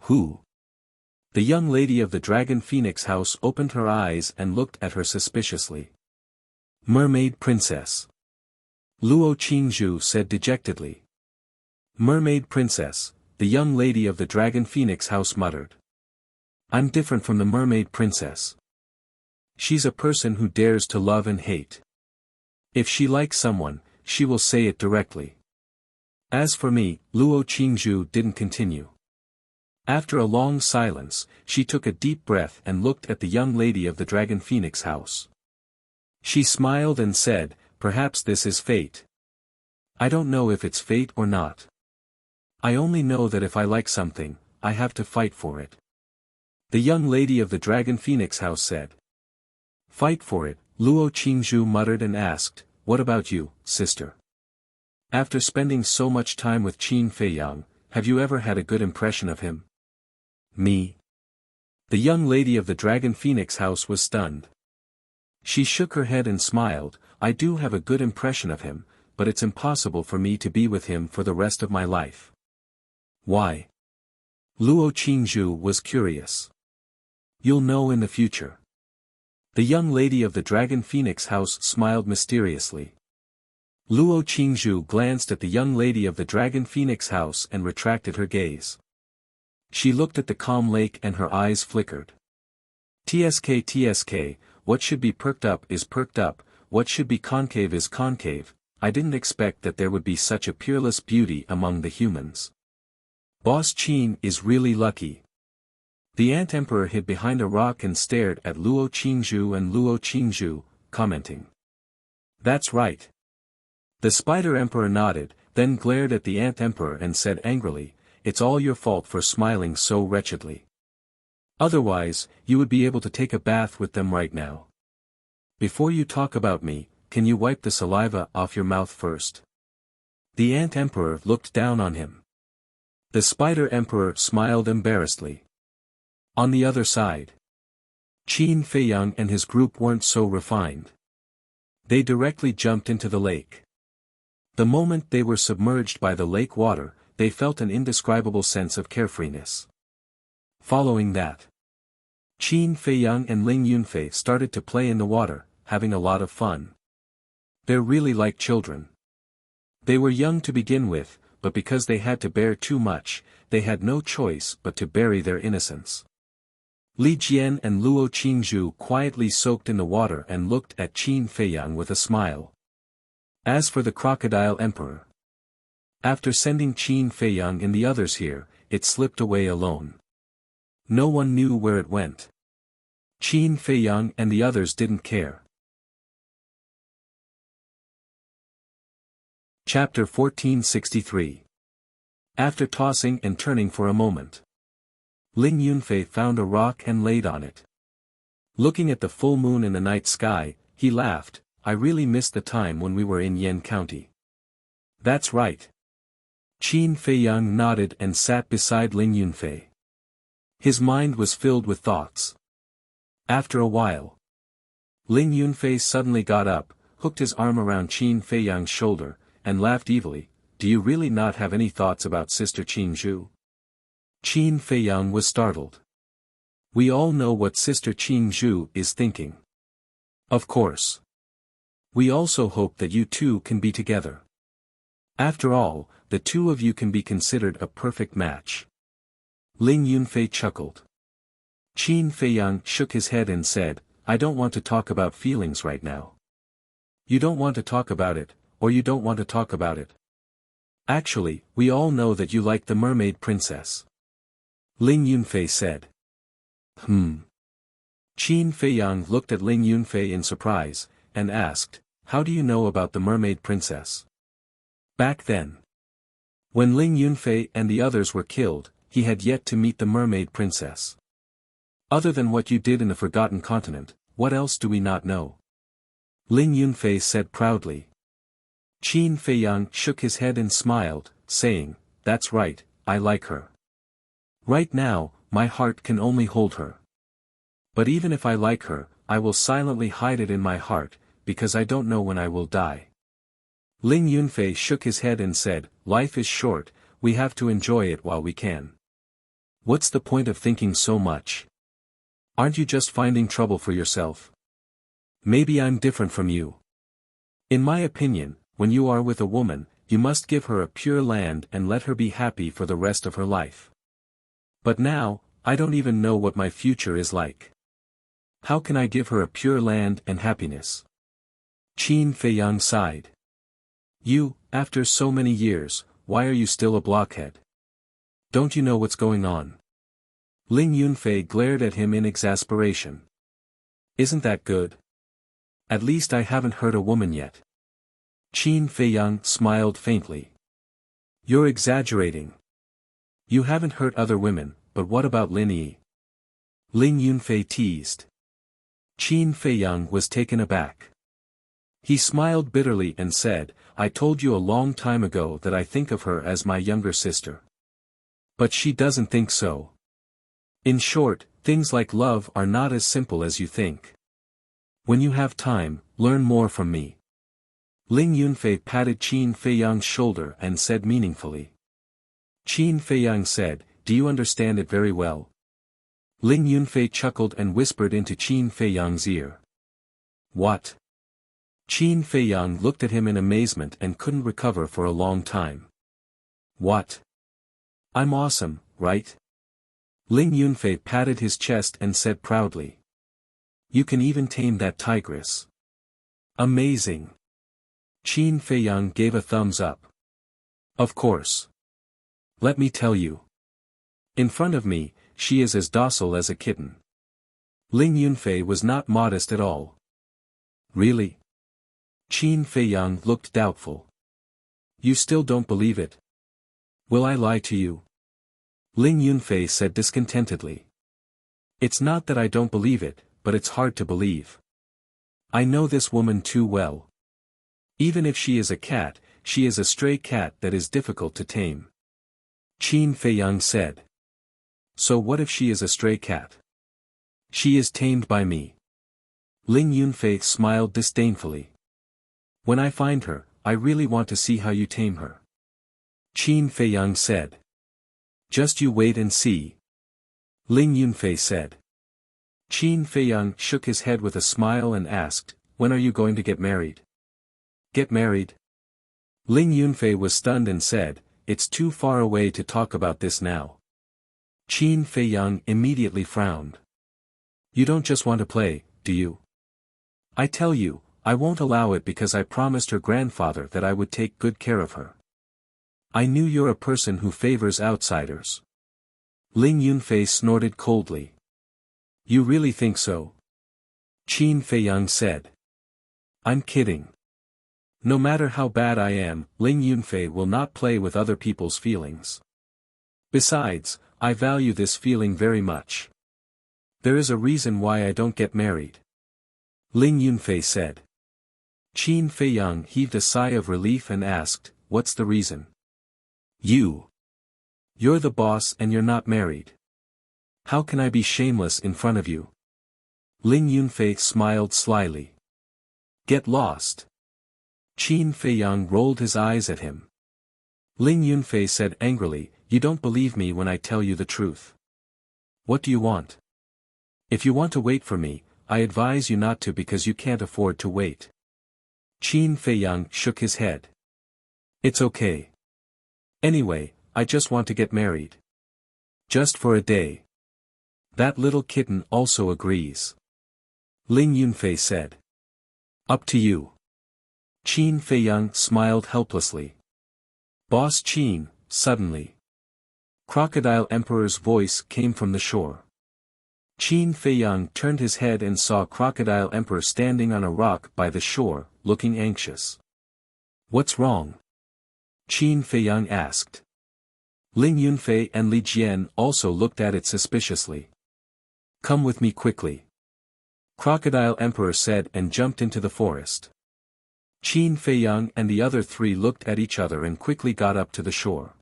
Who? The young lady of the Dragon Phoenix house opened her eyes and looked at her suspiciously. Mermaid Princess. Luo Qingzhu said dejectedly. Mermaid Princess, the young lady of the Dragon Phoenix house muttered. I'm different from the Mermaid Princess. She's a person who dares to love and hate. If she likes someone, she will say it directly. As for me, Luo Qingzhu didn't continue. After a long silence, she took a deep breath and looked at the young lady of the Dragon Phoenix house. She smiled and said, Perhaps this is fate. I don't know if it's fate or not. I only know that if I like something, I have to fight for it. The young lady of the Dragon Phoenix house said. Fight for it, Luo Qingzhu muttered and asked, What about you, sister? After spending so much time with Qin Feiyang, have you ever had a good impression of him? Me? The young lady of the Dragon Phoenix house was stunned. She shook her head and smiled, I do have a good impression of him, but it's impossible for me to be with him for the rest of my life. Why? Luo Qingzhu was curious. You'll know in the future. The young lady of the Dragon Phoenix house smiled mysteriously. Luo Qingzhu glanced at the young lady of the Dragon Phoenix house and retracted her gaze. She looked at the calm lake and her eyes flickered. TSK, what should be perked up is perked up, what should be concave is concave, I didn't expect that there would be such a peerless beauty among the humans. Boss Qin is really lucky. The Ant Emperor hid behind a rock and stared at Luo Qingzhu and Luo Qingzhu, commenting. That's right. The Spider Emperor nodded, then glared at the Ant Emperor and said angrily, It's all your fault for smiling so wretchedly. Otherwise, you would be able to take a bath with them right now. Before you talk about me, can you wipe the saliva off your mouth first? The Ant Emperor looked down on him. The Spider Emperor smiled embarrassedly. On the other side, Qin Feiyang and his group weren't so refined. They directly jumped into the lake. The moment they were submerged by the lake water, they felt an indescribable sense of carefreeness. Following that, Qin Feiyang and Ling Yunfei started to play in the water, having a lot of fun. They're really like children. They were young to begin with, but because they had to bear too much, they had no choice but to bury their innocence. Li Jian and Luo Qingzhu quietly soaked in the water and looked at Qin Feiyang with a smile. As for the Crocodile Emperor, after sending Qin Feiyang and the others here, it slipped away alone. No one knew where it went. Qin Feiyang and the others didn't care. Chapter 1463. After tossing and turning for a moment, Ling Yunfei found a rock and laid on it. Looking at the full moon in the night sky, he laughed, I really missed the time when we were in Yen County. That's right. Qin Feiyang nodded and sat beside Ling Yunfei. His mind was filled with thoughts. After a while, Ling Yunfei suddenly got up, hooked his arm around Qin Feiyang's shoulder, and laughed evilly. Do you really not have any thoughts about Sister Qin Zhu? Qin Feiyang was startled. We all know what Sister Qin Zhu is thinking. Of course. We also hope that you two can be together. After all, the two of you can be considered a perfect match. Ling Yunfei chuckled. Qin Feiyang shook his head and said, I don't want to talk about feelings right now. You don't want to talk about it, or you don't want to talk about it. Actually, we all know that you like the mermaid princess. Ling Yunfei said. Qin Feiyang looked at Ling Yunfei in surprise, and asked, How do you know about the mermaid princess? Back then, when Ling Yunfei and the others were killed, he had yet to meet the mermaid princess. Other than what you did in the Forgotten Continent, what else do we not know? Ling Yunfei said proudly. Qin Feiyang shook his head and smiled, saying, That's right, I like her. Right now, my heart can only hold her. But even if I like her, I will silently hide it in my heart, because I don't know when I will die. Ling Yunfei shook his head and said, Life is short, we have to enjoy it while we can. What's the point of thinking so much? Aren't you just finding trouble for yourself? Maybe I'm different from you. In my opinion, when you are with a woman, you must give her a pure land and let her be happy for the rest of her life. But now, I don't even know what my future is like. How can I give her a pure land and happiness? Qin Feiyang sighed. You, after so many years, why are you still a blockhead? Don't you know what's going on? Ling Yunfei glared at him in exasperation. Isn't that good? At least I haven't hurt a woman yet. Qin Feiyang smiled faintly. You're exaggerating. You haven't hurt other women, but what about Lin Yi? Ling Yunfei teased. Qin Feiyang was taken aback. He smiled bitterly and said, I told you a long time ago that I think of her as my younger sister. But she doesn't think so. In short, things like love are not as simple as you think. When you have time, learn more from me. Ling Yunfei patted Qin Feiyang's shoulder and said meaningfully. Qin Feiyang said, Do you understand it very well? Ling Yunfei chuckled and whispered into Qin Feiyang's ear. What? Qin Feiyang looked at him in amazement and couldn't recover for a long time. What? I'm awesome, right? Ling Yunfei patted his chest and said proudly. You can even tame that tigress. Amazing. Qin Feiyang gave a thumbs up. Of course. Let me tell you. In front of me, she is as docile as a kitten. Ling Yunfei was not modest at all. Really? Qin Feiyang looked doubtful. You still don't believe it? Will I lie to you? Ling Yunfei said discontentedly. It's not that I don't believe it, but it's hard to believe. I know this woman too well. Even if she is a cat, she is a stray cat that is difficult to tame. Qin Feiyang said. So what if she is a stray cat? She is tamed by me. Ling Yunfei smiled disdainfully. When I find her, I really want to see how you tame her. Qin Feiyang said. Just you wait and see. Ling Yunfei said. Qin Feiyang shook his head with a smile and asked, When are you going to get married? Get married? Ling Yunfei was stunned and said, It's too far away to talk about this now. Qin Feiyang immediately frowned. You don't just want to play, do you? I tell you, I won't allow it because I promised her grandfather that I would take good care of her. I knew you're a person who favors outsiders. Ling Yunfei snorted coldly. You really think so? Qin Feiyang said. I'm kidding. No matter how bad I am, Ling Yunfei will not play with other people's feelings. Besides, I value this feeling very much. There is a reason why I don't get married. Ling Yunfei said. Qin Feiyang heaved a sigh of relief and asked, What's the reason? You're the boss and you're not married. How can I be shameless in front of you? Ling Yunfei smiled slyly. Get lost. Qin Feiyang rolled his eyes at him. Ling Yunfei said angrily, you don't believe me when I tell you the truth. What do you want? If you want to wait for me, I advise you not to because you can't afford to wait. Qin Feiyang shook his head. It's okay. Anyway, I just want to get married. Just for a day. That little kitten also agrees. Ling Yunfei said. Up to you. Qin Feiyang smiled helplessly. Boss Qin, suddenly. Crocodile Emperor's voice came from the shore. Qin Feiyang turned his head and saw Crocodile Emperor standing on a rock by the shore, looking anxious. What's wrong? Qin Feiyang asked. Ling Yunfei and Li Jian also looked at it suspiciously. Come with me quickly. Crocodile Emperor said and jumped into the forest. Qin Feiyang and the other three looked at each other and quickly got up to the shore.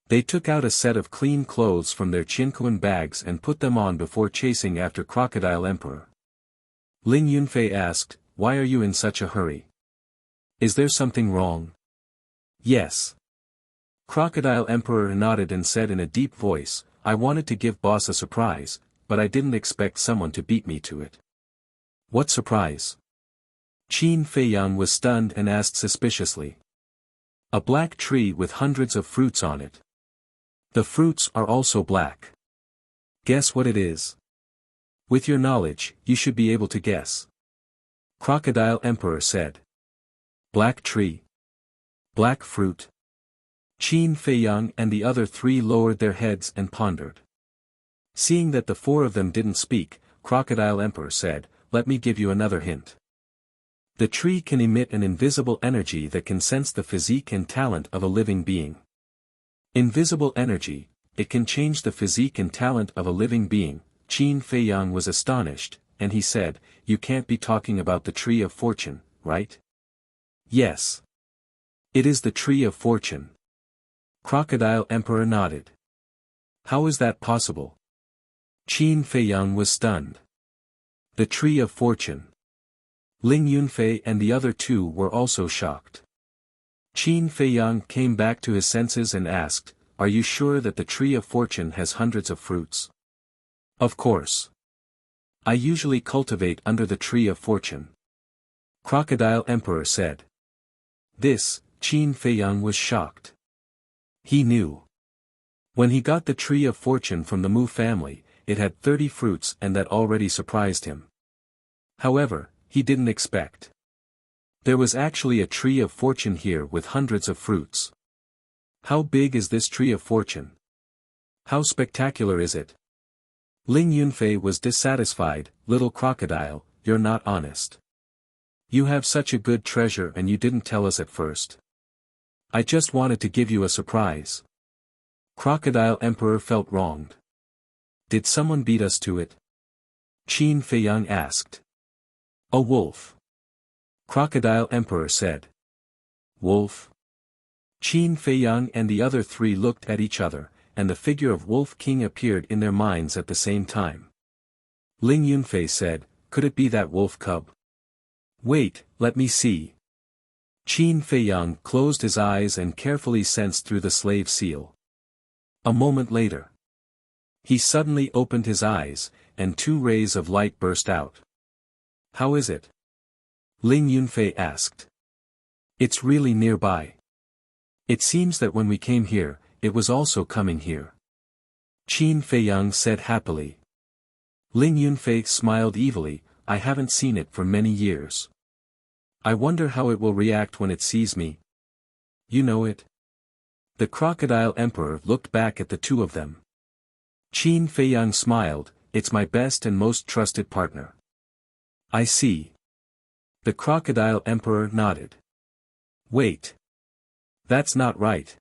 They took out a set of clean clothes from their Qinquan bags and put them on before chasing after Crocodile Emperor. Ling Yunfei asked, why are you in such a hurry? Is there something wrong? Yes. Crocodile Emperor nodded and said in a deep voice, I wanted to give boss a surprise, but I didn't expect someone to beat me to it. What surprise? Qin Feiyang was stunned and asked suspiciously. A black tree with hundreds of fruits on it. The fruits are also black. Guess what it is? With your knowledge, you should be able to guess. Crocodile Emperor said. Black tree. Black fruit. Qin Feiyang and the other three lowered their heads and pondered. Seeing that the four of them didn't speak, Crocodile Emperor said, let me give you another hint. The tree can emit an invisible energy that can sense the physique and talent of a living being. Invisible energy, it can change the physique and talent of a living being. Qin Feiyang was astonished, and he said, you can't be talking about the tree of fortune, right? Yes. It is the tree of fortune. Crocodile Emperor nodded. How is that possible? Qin Feiyang was stunned. The tree of fortune. Ling Yunfei and the other two were also shocked. Qin Feiyang came back to his senses and asked, are you sure that the tree of fortune has hundreds of fruits? Of course. I usually cultivate under the tree of fortune. Crocodile Emperor said. This, Qin Feiyang was shocked. He knew. When he got the tree of fortune from the Mu family, it had 30 fruits and that already surprised him. However, he didn't expect. There was actually a tree of fortune here with hundreds of fruits. How big is this tree of fortune? How spectacular is it? Ling Yunfei was dissatisfied, little crocodile, you're not honest. You have such a good treasure and you didn't tell us at first. I just wanted to give you a surprise. Crocodile Emperor felt wronged. Did someone beat us to it? Qin Feiyang asked. A wolf. Crocodile Emperor said. Wolf? Qin Feiyang and the other three looked at each other, and the figure of Wolf King appeared in their minds at the same time. Ling Yunfei said, could it be that wolf cub? Wait, let me see. Qin Feiyang closed his eyes and carefully sensed through the slave seal. A moment later. He suddenly opened his eyes, and 2 rays of light burst out. How is it? Ling Yunfei asked. It's really nearby. It seems that when we came here, it was also coming here. Qin Feiyang said happily. Ling Yunfei smiled evilly, I haven't seen it for many years. I wonder how it will react when it sees me. You know it? The Crocodile Emperor looked back at the two of them. Qin Feiyang smiled, it's my best and most trusted partner. I see. The Crocodile Emperor nodded. Wait. That's not right.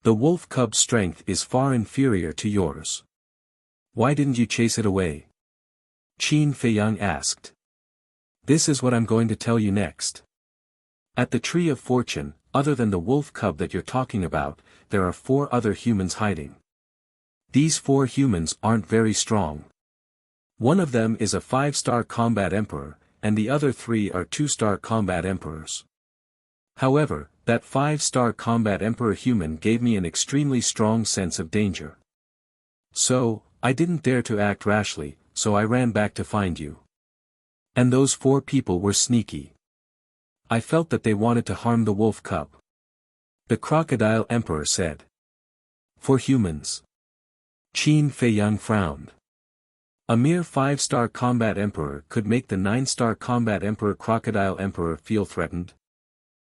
The wolf cub's strength is far inferior to yours. Why didn't you chase it away? Qin Feiyang asked. This is what I'm going to tell you next. At the Tree of Fortune, other than the wolf cub that you're talking about, there are 4 other humans hiding. These 4 humans aren't very strong. One of them is a 5-star combat emperor, and the other 3 are 2-star combat emperors. However, that 5-star combat emperor human gave me an extremely strong sense of danger. So, I didn't dare to act rashly, so I ran back to find you. And those 4 people were sneaky. I felt that they wanted to harm the wolf cub. The crocodile emperor said. 4 humans. Qin Feiyang frowned. A mere 5-star combat emperor could make the 9-star combat emperor crocodile emperor feel threatened?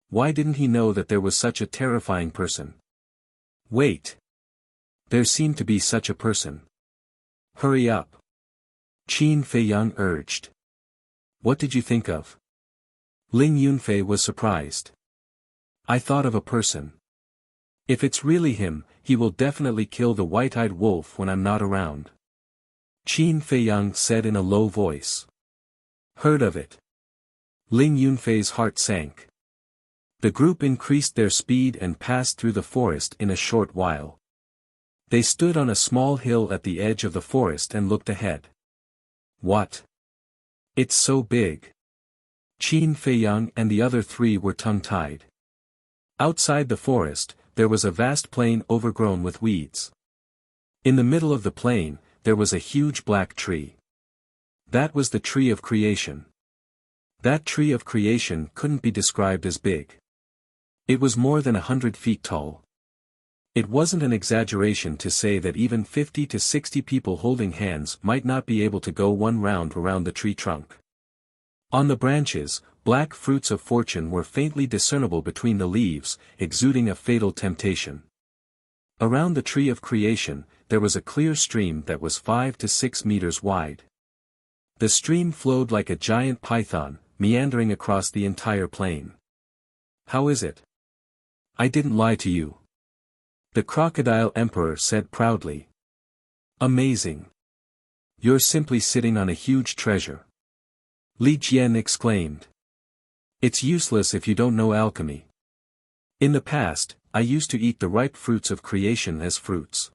Why didn't he know that there was such a terrifying person? Wait. There seemed to be such a person. Hurry up. Qin Feiyang urged. What did you think of? Ling Yunfei was surprised. I thought of a person. If it's really him, he will definitely kill the white-eyed wolf when I'm not around. Qin Feiyang said in a low voice. Heard of it. Ling Yunfei's heart sank. The group increased their speed and passed through the forest in a short while. They stood on a small hill at the edge of the forest and looked ahead. What? It's so big. Qin Feiyang and the other 3 were tongue-tied. Outside the forest, there was a vast plain overgrown with weeds. In the middle of the plain, there was a huge black tree. That was the tree of creation. That tree of creation couldn't be described as big. It was more than 100 feet tall. It wasn't an exaggeration to say that even 50 to 60 people holding hands might not be able to go one round around the tree trunk. On the branches, black fruits of fortune were faintly discernible between the leaves, exuding a fatal temptation. Around the tree of creation, there was a clear stream that was 5 to 6 meters wide. The stream flowed like a giant python, meandering across the entire plain. How is it? I didn't lie to you. The crocodile emperor said proudly. Amazing. You're simply sitting on a huge treasure. Li Jian exclaimed. It's useless if you don't know alchemy. In the past, I used to eat the ripe fruits of creation as fruits.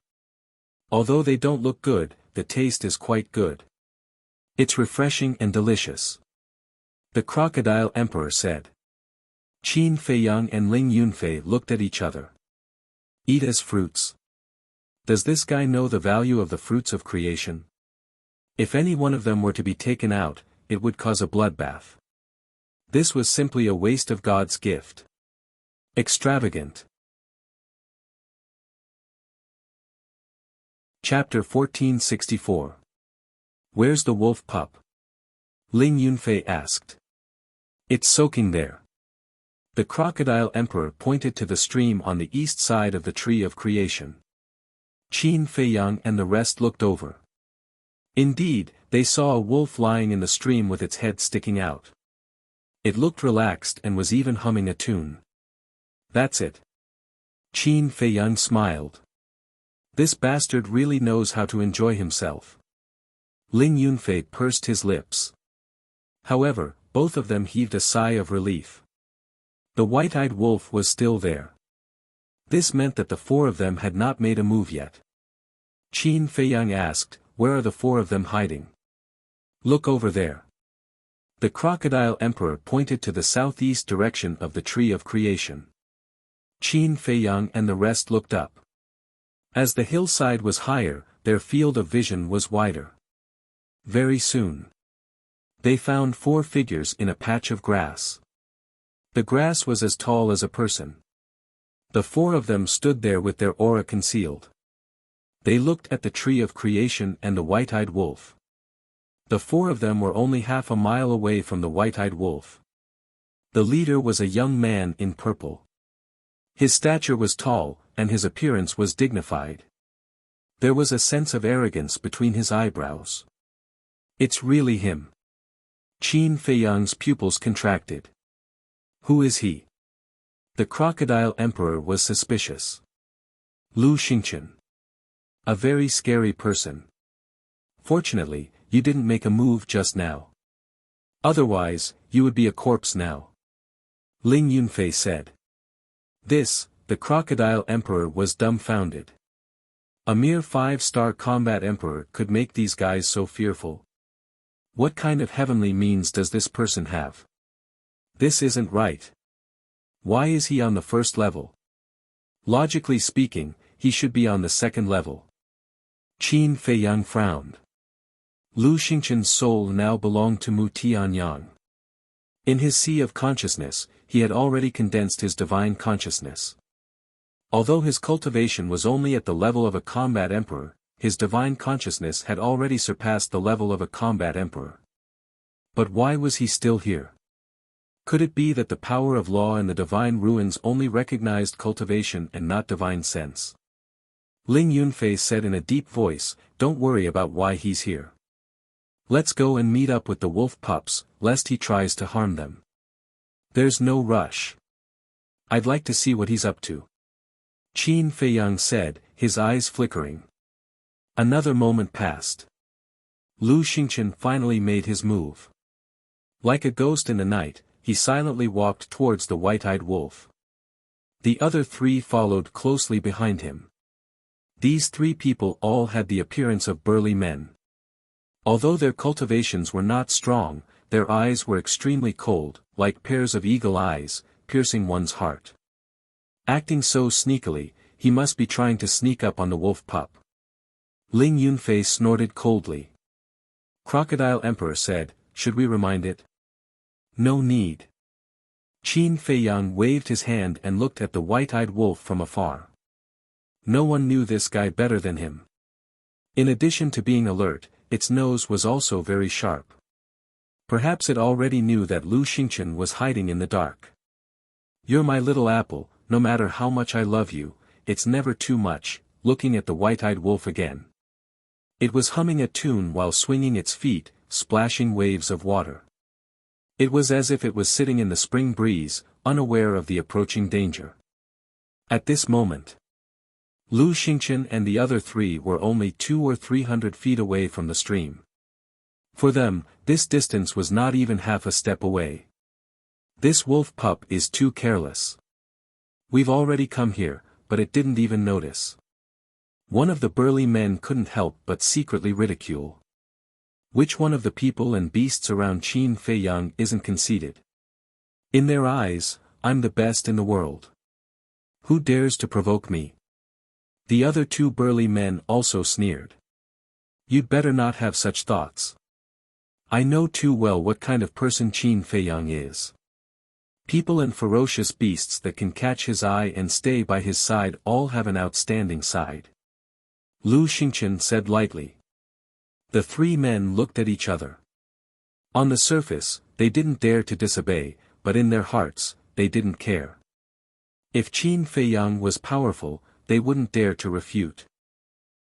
Although they don't look good, the taste is quite good. It's refreshing and delicious. The crocodile emperor said. Qin Feiyang and Ling Yunfei looked at each other. Eat as fruits. Does this guy know the value of the fruits of creation? If any one of them were to be taken out, it would cause a bloodbath. This was simply a waste of God's gift. Extravagant. Chapter 1464. Where's the wolf pup? Ling Yunfei asked. It's soaking there. The crocodile emperor pointed to the stream on the east side of the tree of creation. Qin Feiyang and the rest looked over. Indeed, they saw a wolf lying in the stream with its head sticking out. It looked relaxed and was even humming a tune. That's it. Qin Feiyang smiled. This bastard really knows how to enjoy himself. Ling Yunfei pursed his lips. However, both of them heaved a sigh of relief. The white-eyed wolf was still there. This meant that the 4 of them had not made a move yet. Qin Feiyang asked, where are the 4 of them hiding? Look over there. The crocodile emperor pointed to the southeast direction of the tree of creation. Qin Feiyang and the rest looked up. As the hillside was higher, their field of vision was wider. Very soon, they found 4 figures in a patch of grass. The grass was as tall as a person. The 4 of them stood there with their aura concealed. They looked at the tree of creation and the white-eyed wolf. The 4 of them were only half a mile away from the white-eyed wolf. The leader was a young man in purple. His stature was tall, and his appearance was dignified. There was a sense of arrogance between his eyebrows. It's really him. Qin Feiyang's pupils contracted. Who is he? The crocodile emperor was suspicious. Lu Xingchen. A very scary person. Fortunately, you didn't make a move just now. Otherwise, you would be a corpse now. Ling Yunfei said. The the Crocodile Emperor was dumbfounded. A mere 5-star combat emperor could make these guys so fearful. What kind of heavenly means does this person have? This isn't right. Why is he on the first level? Logically speaking, he should be on the second level. Qin Feiyang frowned. Lu Xingqian's soul now belonged to Mu Tianyang. In his sea of consciousness, he had already condensed his divine consciousness. Although his cultivation was only at the level of a combat emperor, his divine consciousness had already surpassed the level of a combat emperor. But why was he still here? Could it be that the power of law and the divine ruins only recognized cultivation and not divine sense? Ling Yunfei said in a deep voice, "Don't worry about why he's here. Let's go and meet up with the wolf pups, lest he tries to harm them. There's no rush. I'd like to see what he's up to." Qin Feiyang said, his eyes flickering. Another moment passed. Lu Xingqian finally made his move. Like a ghost in the night, he silently walked towards the white-eyed wolf. The other 3 followed closely behind him. These 3 people all had the appearance of burly men. Although their cultivations were not strong, their eyes were extremely cold, like pairs of eagle eyes, piercing one's heart. Acting so sneakily, he must be trying to sneak up on the wolf pup. Ling Yunfei snorted coldly. Crocodile Emperor said, "Should we remind it?" "No need." Qin Feiyang waved his hand and looked at the white-eyed wolf from afar. No one knew this guy better than him. In addition to being alert, its nose was also very sharp. Perhaps it already knew that Lu Xingqian was hiding in the dark. "You're my little apple, no matter how much I love you, it's never too much," looking at the white-eyed wolf again. It was humming a tune while swinging its feet, splashing waves of water. It was as if it was sitting in the spring breeze, unaware of the approaching danger. At this moment, Lu Xingqian and the other 3 were only 200 or 300 feet away from the stream. For them, this distance was not even half a step away. This wolf pup is too careless. We've already come here, but it didn't even notice. One of the burly men couldn't help but secretly ridicule. Which one of the people and beasts around Qin Feiyang isn't conceited? In their eyes, I'm the best in the world. Who dares to provoke me? The other 2 burly men also sneered. You'd better not have such thoughts. I know too well what kind of person Qin Feiyang is. People and ferocious beasts that can catch his eye and stay by his side all have an outstanding side. Lu Xingqian said lightly. The 3 men looked at each other. On the surface, they didn't dare to disobey, but in their hearts, they didn't care. If Qin Feiyang was powerful, they wouldn't dare to refute.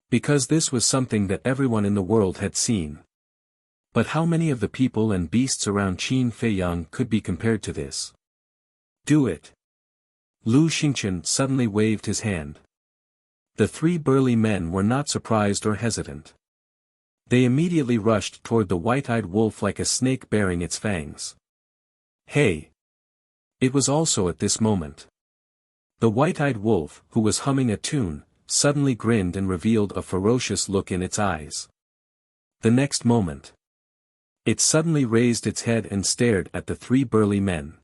Because this was something that everyone in the world had seen. But how many of the people and beasts around Qin Feiyang could be compared to this? Do it. Lu Xingqian suddenly waved his hand. The 3 burly men were not surprised or hesitant. They immediately rushed toward the white-eyed wolf like a snake baring its fangs. Hey! It was also at this moment. The white-eyed wolf, who was humming a tune, suddenly grinned and revealed a ferocious look in its eyes. The next moment, it suddenly raised its head and stared at the 3 burly men.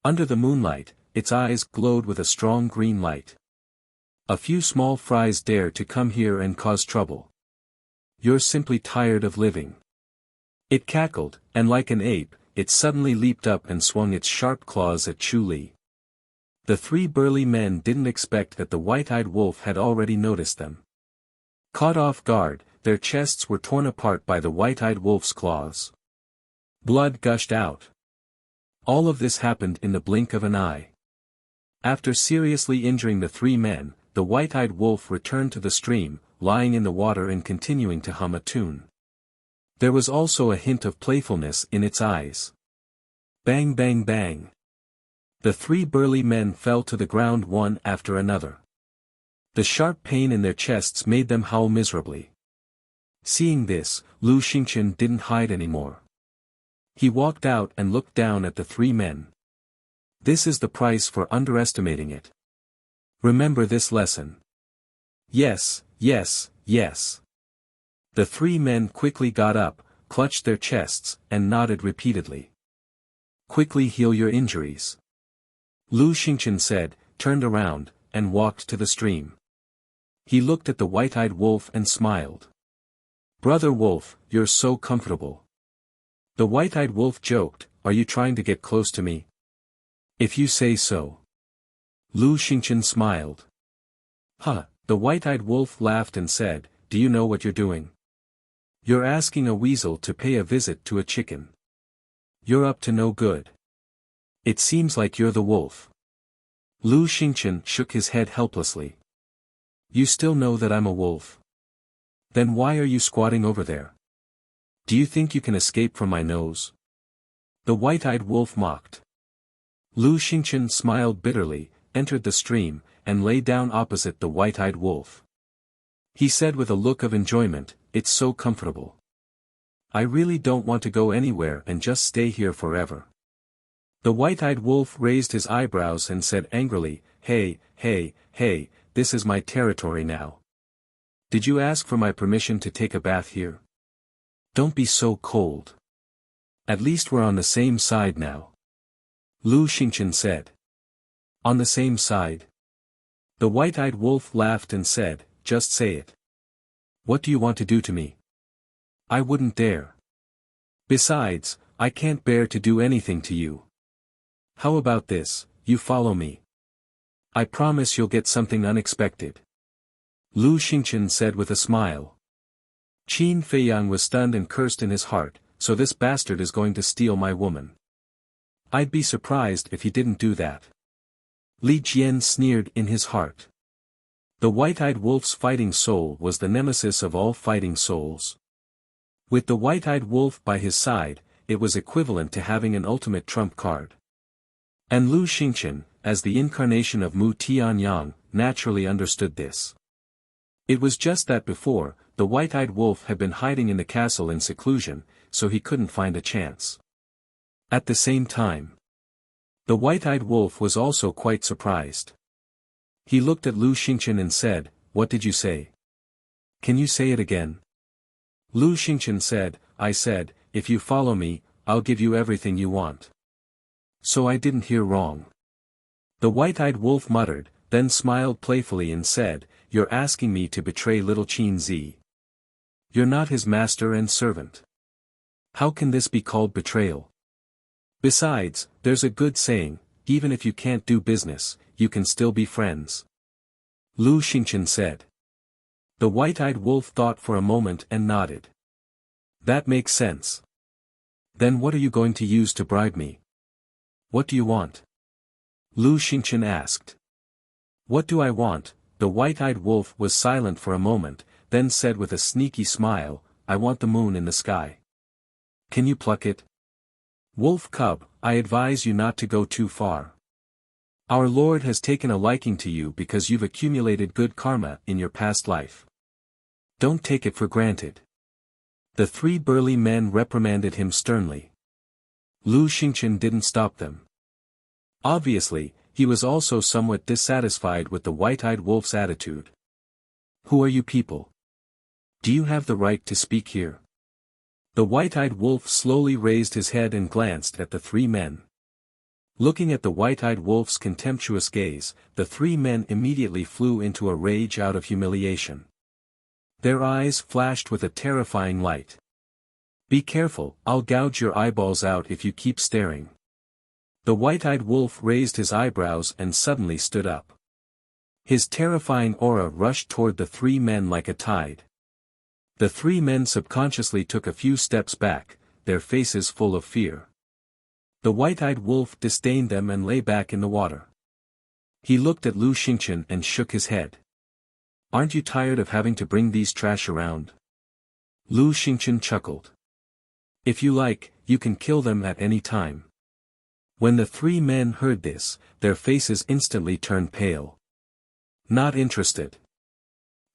Under the moonlight, its eyes glowed with a strong green light. A few small fries dare to come here and cause trouble. You're simply tired of living. It cackled, and like an ape, it suddenly leaped up and swung its sharp claws at Chu Li. The 3 burly men didn't expect that the white-eyed wolf had already noticed them. Caught off guard, their chests were torn apart by the white-eyed wolf's claws. Blood gushed out. All of this happened in the blink of an eye. After seriously injuring the 3 men, the white-eyed wolf returned to the stream, lying in the water and continuing to hum a tune. There was also a hint of playfulness in its eyes. Bang bang bang. The 3 burly men fell to the ground one after another. The sharp pain in their chests made them howl miserably. Seeing this, Lu Xingqian didn't hide anymore. He walked out and looked down at the 3 men. This is the price for underestimating it. Remember this lesson. Yes, yes, yes. The three men quickly got up, clutched their chests, and nodded repeatedly. Quickly heal your injuries. Lu Xingqian said, turned around, and walked to the stream. He looked at the white-eyed wolf and smiled. Brother Wolf, you're so comfortable. The white-eyed wolf joked, are you trying to get close to me? If you say so. Lu Xingqian smiled. Huh, the white-eyed wolf laughed and said, do you know what you're doing? You're asking a weasel to pay a visit to a chicken. You're up to no good. It seems like you're the wolf. Lu Xingqian shook his head helplessly. You still know that I'm a wolf. Then why are you squatting over there? Do you think you can escape from my nose? The white-eyed wolf mocked. Lu Xingqian smiled bitterly, entered the stream, and lay down opposite the white-eyed wolf. He said with a look of enjoyment, it's so comfortable. I really don't want to go anywhere and just stay here forever. The white-eyed wolf raised his eyebrows and said angrily, hey, hey, hey, this is my territory now. Did you ask for my permission to take a bath here? Don't be so cold. At least we're on the same side now. Lu Xingqian said. On the same side? The white-eyed wolf laughed and said, just say it. What do you want to do to me? I wouldn't dare. Besides, I can't bear to do anything to you. How about this, you follow me. I promise you'll get something unexpected. Lu Xingqian said with a smile. Qin Feiyang was stunned and cursed in his heart, so this bastard is going to steal my woman. I'd be surprised if he didn't do that. Li Jian sneered in his heart. The white-eyed wolf's fighting soul was the nemesis of all fighting souls. With the white-eyed wolf by his side, it was equivalent to having an ultimate trump card. And Lu Xingqian, as the incarnation of Mu Tianyang, naturally understood this. It was just that before, the white-eyed wolf had been hiding in the castle in seclusion, so he couldn't find a chance. At the same time, the white-eyed wolf was also quite surprised. He looked at Lu Xingqian and said, what did you say? Can you say it again? Lu Xingqian said, I said, if you follow me, I'll give you everything you want. So I didn't hear wrong. The white-eyed wolf muttered, then smiled playfully and said, you're asking me to betray little Qin Zi. You're not his master and servant. How can this be called betrayal? Besides, there's a good saying, even if you can't do business, you can still be friends. Lu Xingqian said. The white-eyed wolf thought for a moment and nodded. That makes sense. Then what are you going to use to bribe me? What do you want? Lu Xingqian asked. What do I want? The white-eyed wolf was silent for a moment, then said with a sneaky smile, I want the moon in the sky. Can you pluck it? Wolf cub, I advise you not to go too far. Our Lord has taken a liking to you because you've accumulated good karma in your past life. Don't take it for granted. The three burly men reprimanded him sternly. Lu Xingqian didn't stop them. Obviously, he was also somewhat dissatisfied with the white-eyed wolf's attitude. Who are you people? Do you have the right to speak here? The white-eyed wolf slowly raised his head and glanced at the three men. Looking at the white-eyed wolf's contemptuous gaze, the three men immediately flew into a rage out of humiliation. Their eyes flashed with a terrifying light. Be careful, I'll gouge your eyeballs out if you keep staring. The white-eyed wolf raised his eyebrows and suddenly stood up. His terrifying aura rushed toward the three men like a tide. The three men subconsciously took a few steps back, their faces full of fear. The white-eyed wolf disdained them and lay back in the water. He looked at Lu Xingqian and shook his head. Aren't you tired of having to bring these trash around? Lu Xingqian chuckled. If you like, you can kill them at any time. When the three men heard this, their faces instantly turned pale. Not interested.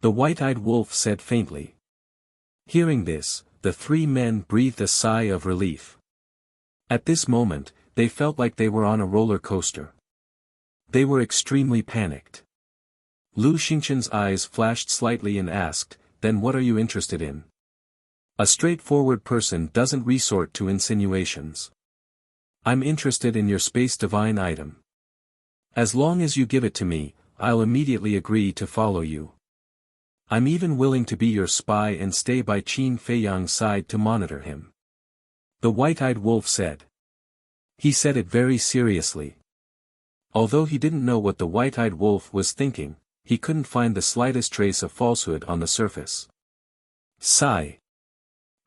The white-eyed wolf said faintly. Hearing this, the three men breathed a sigh of relief. At this moment, they felt like they were on a roller coaster. They were extremely panicked. Lu Xingchen's eyes flashed slightly and asked, then what are you interested in? A straightforward person doesn't resort to insinuations. I'm interested in your space divine item. As long as you give it to me, I'll immediately agree to follow you. I'm even willing to be your spy and stay by Qin Feiyang's side to monitor him. The white-eyed wolf said. He said it very seriously. Although he didn't know what the white-eyed wolf was thinking, he couldn't find the slightest trace of falsehood on the surface. Sigh.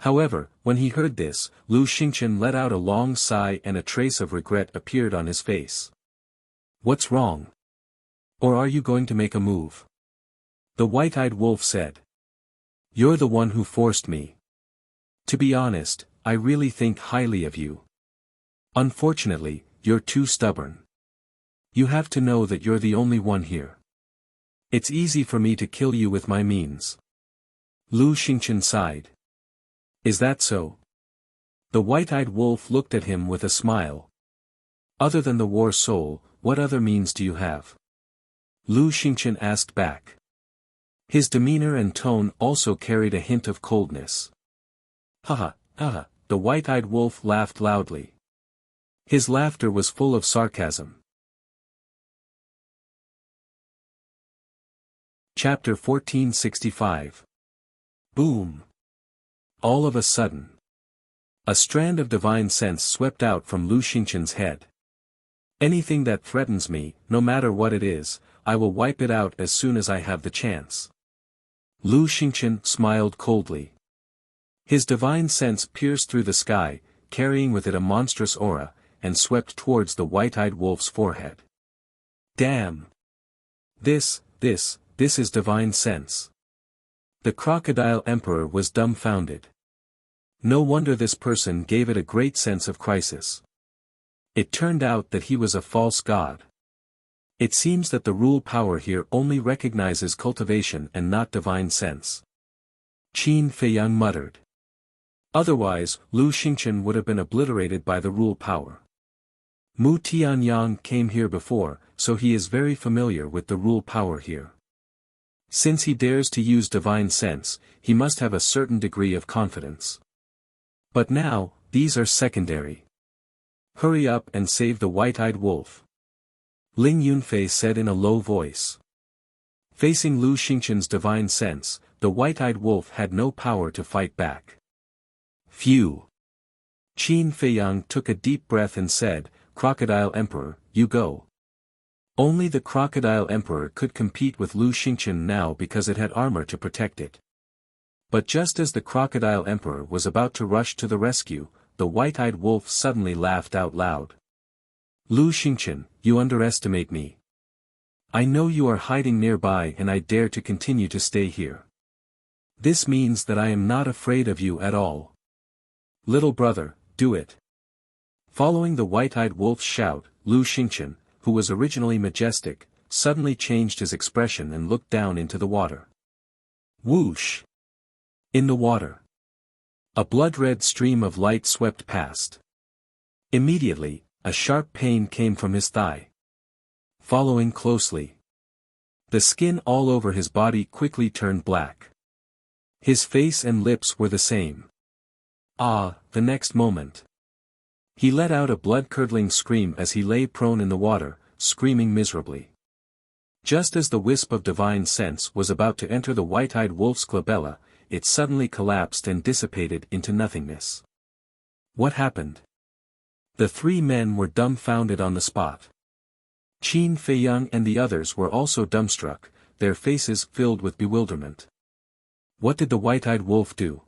However, when he heard this, Lu Xingchen let out a long sigh and a trace of regret appeared on his face. What's wrong? Or are you going to make a move? The white-eyed wolf said. You're the one who forced me. To be honest, I really think highly of you. Unfortunately, you're too stubborn. You have to know that you're the only one here. It's easy for me to kill you with my means. Lu Xingchen sighed. Is that so? The white-eyed wolf looked at him with a smile. Other than the war soul, what other means do you have? Lu Xingchen asked back. His demeanor and tone also carried a hint of coldness. Haha, haha, the white-eyed wolf laughed loudly. His laughter was full of sarcasm. Chapter 1465. Boom. All of a sudden, a strand of divine sense swept out from Lu Xingchen's head. Anything that threatens me, no matter what it is, I will wipe it out as soon as I have the chance. Lu Xingchen smiled coldly. His divine sense pierced through the sky, carrying with it a monstrous aura, and swept towards the white-eyed wolf's forehead. Damn! This is divine sense. The crocodile emperor was dumbfounded. No wonder this person gave it a great sense of crisis. It turned out that he was a false god. It seems that the rule power here only recognizes cultivation and not divine sense. Qin Feiyang muttered. Otherwise, Lu Xingchen would have been obliterated by the rule power. Mu Tianyang came here before, so he is very familiar with the rule power here. Since he dares to use divine sense, he must have a certain degree of confidence. But now, these are secondary. Hurry up and save the white-eyed wolf. Ling Yunfei said in a low voice. Facing Lu Xingchen's divine sense, the white-eyed wolf had no power to fight back. Phew. Qin Feiyang took a deep breath and said, Crocodile Emperor, you go. Only the Crocodile Emperor could compete with Lu Xingchen now because it had armor to protect it. But just as the Crocodile Emperor was about to rush to the rescue, the white-eyed wolf suddenly laughed out loud. Lu Xingchen, you underestimate me. I know you are hiding nearby and I dare to continue to stay here. This means that I am not afraid of you at all. Little brother, do it. Following the white-eyed wolf's shout, Lu Xingchen, who was originally majestic, suddenly changed his expression and looked down into the water. Whoosh! In the water, a blood-red stream of light swept past. Immediately, a sharp pain came from his thigh. Following closely, the skin all over his body quickly turned black. His face and lips were the same. The next moment, he let out a blood-curdling scream as he lay prone in the water, screaming miserably. Just as the wisp of divine sense was about to enter the white-eyed wolf's glabella, it suddenly collapsed and dissipated into nothingness. What happened? The three men were dumbfounded on the spot. Qin Feiyang and the others were also dumbstruck, their faces filled with bewilderment. What did the white-eyed wolf do?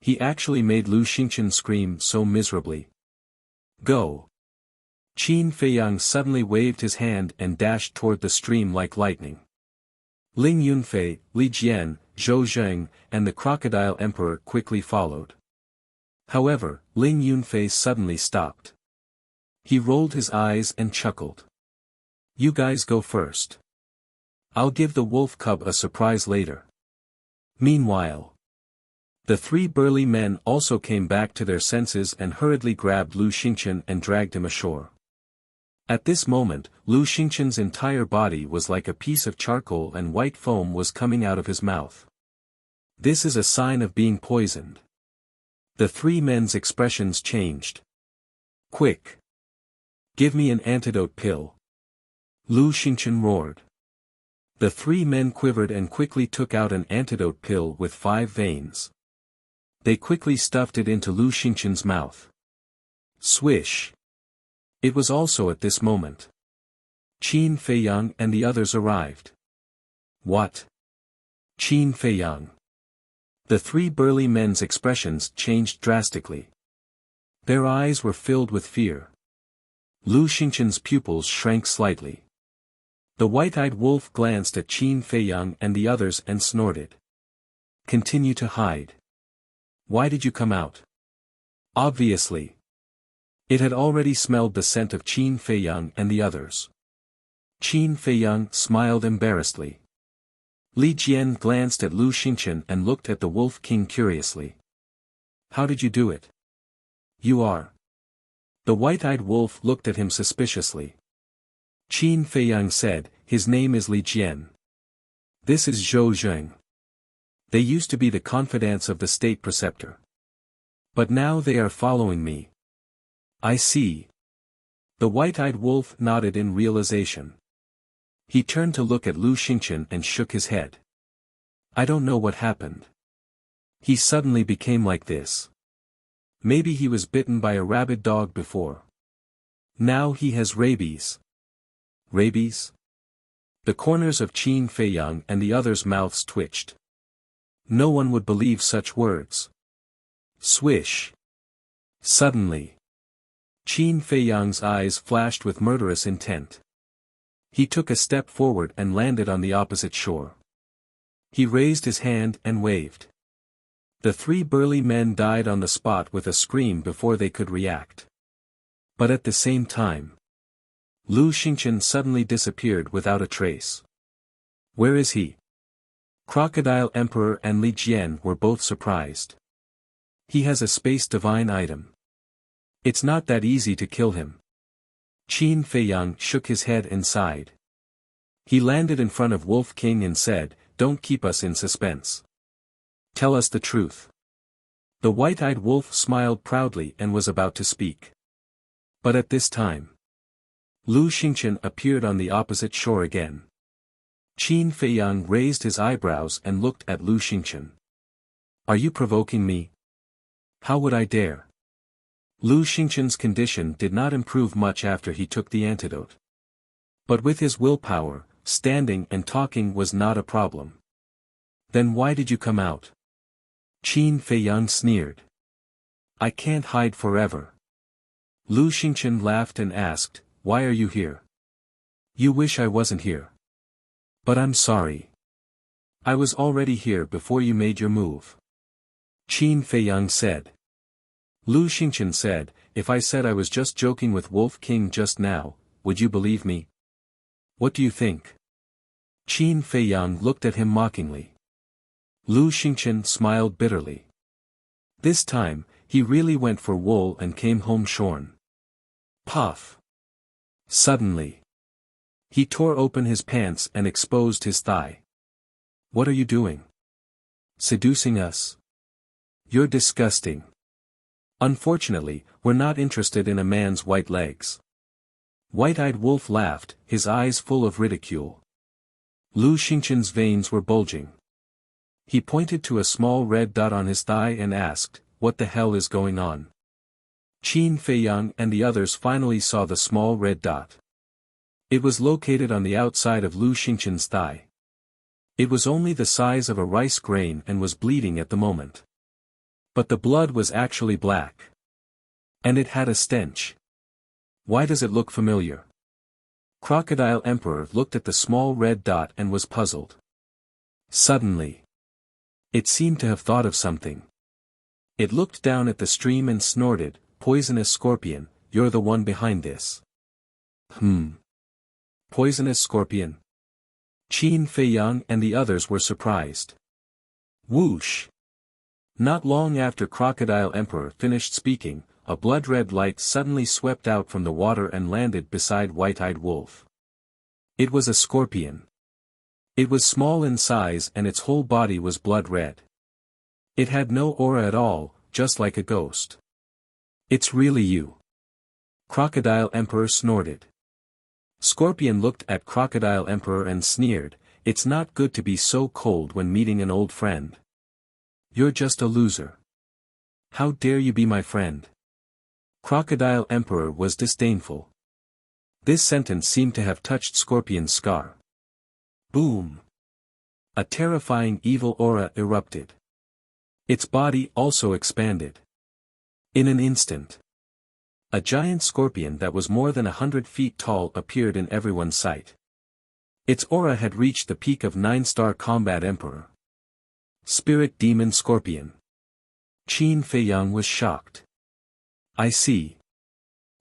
He actually made Lu Xingchen scream so miserably. Go! Qin Feiyang suddenly waved his hand and dashed toward the stream like lightning. Ling Yunfei, Li Jian, Zhou Zheng, and the Crocodile Emperor quickly followed. However, Ling Yunfei suddenly stopped. He rolled his eyes and chuckled. You guys go first. I'll give the wolf cub a surprise later. Meanwhile, the three burly men also came back to their senses and hurriedly grabbed Lu Xingchen and dragged him ashore. At this moment, Lu Xingchen's entire body was like a piece of charcoal and white foam was coming out of his mouth. This is a sign of being poisoned. The three men's expressions changed. Quick! Give me an antidote pill. Lu Xingchen roared. The three men quivered and quickly took out an antidote pill with 5 veins. They quickly stuffed it into Lu Xingchen's mouth. Swish! It was also at this moment. Qin Feiyang and the others arrived. What? Qin Feiyang. The three burly men's expressions changed drastically. Their eyes were filled with fear. Lu Xingchen's pupils shrank slightly. The white-eyed wolf glanced at Qin Feiyang and the others and snorted. Continue to hide. Why did you come out? Obviously. It had already smelled the scent of Qin Feiyang and the others. Qin Feiyang smiled embarrassedly. Li Jian glanced at Lu Xingchen and looked at the Wolf King curiously. How did you do it? You are. The white-eyed wolf looked at him suspiciously. Qin Feiyang said, his name is Li Jian. This is Zhou Zheng. They used to be the confidants of the state preceptor. But now they are following me. I see. The white-eyed wolf nodded in realization. He turned to look at Lu Xingchen and shook his head. I don't know what happened. He suddenly became like this. Maybe he was bitten by a rabid dog before. Now he has rabies. Rabies? The corners of Qin Feiyang and the others' mouths twitched. No one would believe such words. Swish! Suddenly, Qin Feiyang's eyes flashed with murderous intent. He took a step forward and landed on the opposite shore. He raised his hand and waved. The three burly men died on the spot with a scream before they could react. But at the same time, Lu Xingchen suddenly disappeared without a trace. Where is he? Crocodile Emperor and Li Jian were both surprised. He has a space divine item. It's not that easy to kill him. Qin Feiyang shook his head and sighed. He landed in front of Wolf King and said, Don't keep us in suspense. Tell us the truth. The white-eyed wolf smiled proudly and was about to speak. But at this time, Lu Xingchen appeared on the opposite shore again. Qin Feiyang raised his eyebrows and looked at Lu Xingchen. Are you provoking me? How would I dare? Lu Xingchen's condition did not improve much after he took the antidote. But with his willpower, standing and talking was not a problem. Then why did you come out? Qin Feiyang sneered. I can't hide forever. Lu Xingchen laughed and asked, Why are you here? You wish I wasn't here. But I'm sorry. I was already here before you made your move. Qin Feiyang said. Lu Xingchen said, If I said I was just joking with Wolf King just now, would you believe me? What do you think? Qin Feiyang looked at him mockingly. Lu Xingchen smiled bitterly. This time, he really went for wool and came home shorn. Puff! Suddenly, he tore open his pants and exposed his thigh. What are you doing? Seducing us? You're disgusting. Unfortunately, we're not interested in a man's white legs. White-eyed wolf laughed, his eyes full of ridicule. Lu Xingchen's veins were bulging. He pointed to a small red dot on his thigh and asked, What the hell is going on? Qin Feiyang and the others finally saw the small red dot. It was located on the outside of Lu Xingchen's thigh. It was only the size of a rice grain and was bleeding at the moment. But the blood was actually black. And it had a stench. Why does it look familiar? Crocodile Emperor looked at the small red dot and was puzzled. Suddenly, it seemed to have thought of something. It looked down at the stream and snorted, Poisonous scorpion, you're the one behind this. Poisonous scorpion? Qin Feiyang and the others were surprised. Whoosh! Not long after Crocodile Emperor finished speaking, a blood-red light suddenly swept out from the water and landed beside White-Eyed Wolf. It was a scorpion. It was small in size and its whole body was blood-red. It had no aura at all, just like a ghost. "It's really you." Crocodile Emperor snorted. Scorpion looked at Crocodile Emperor and sneered, "It's not good to be so cold when meeting an old friend. You're just a loser. How dare you be my friend?" Crocodile Emperor was disdainful. This sentence seemed to have touched Scorpion's scar. Boom! A terrifying evil aura erupted. Its body also expanded. In an instant, a giant scorpion that was more than 100 feet tall appeared in everyone's sight. Its aura had reached the peak of 9-star Combat Emperor. Spirit Demon Scorpion. Qin Feiyang was shocked. "I see."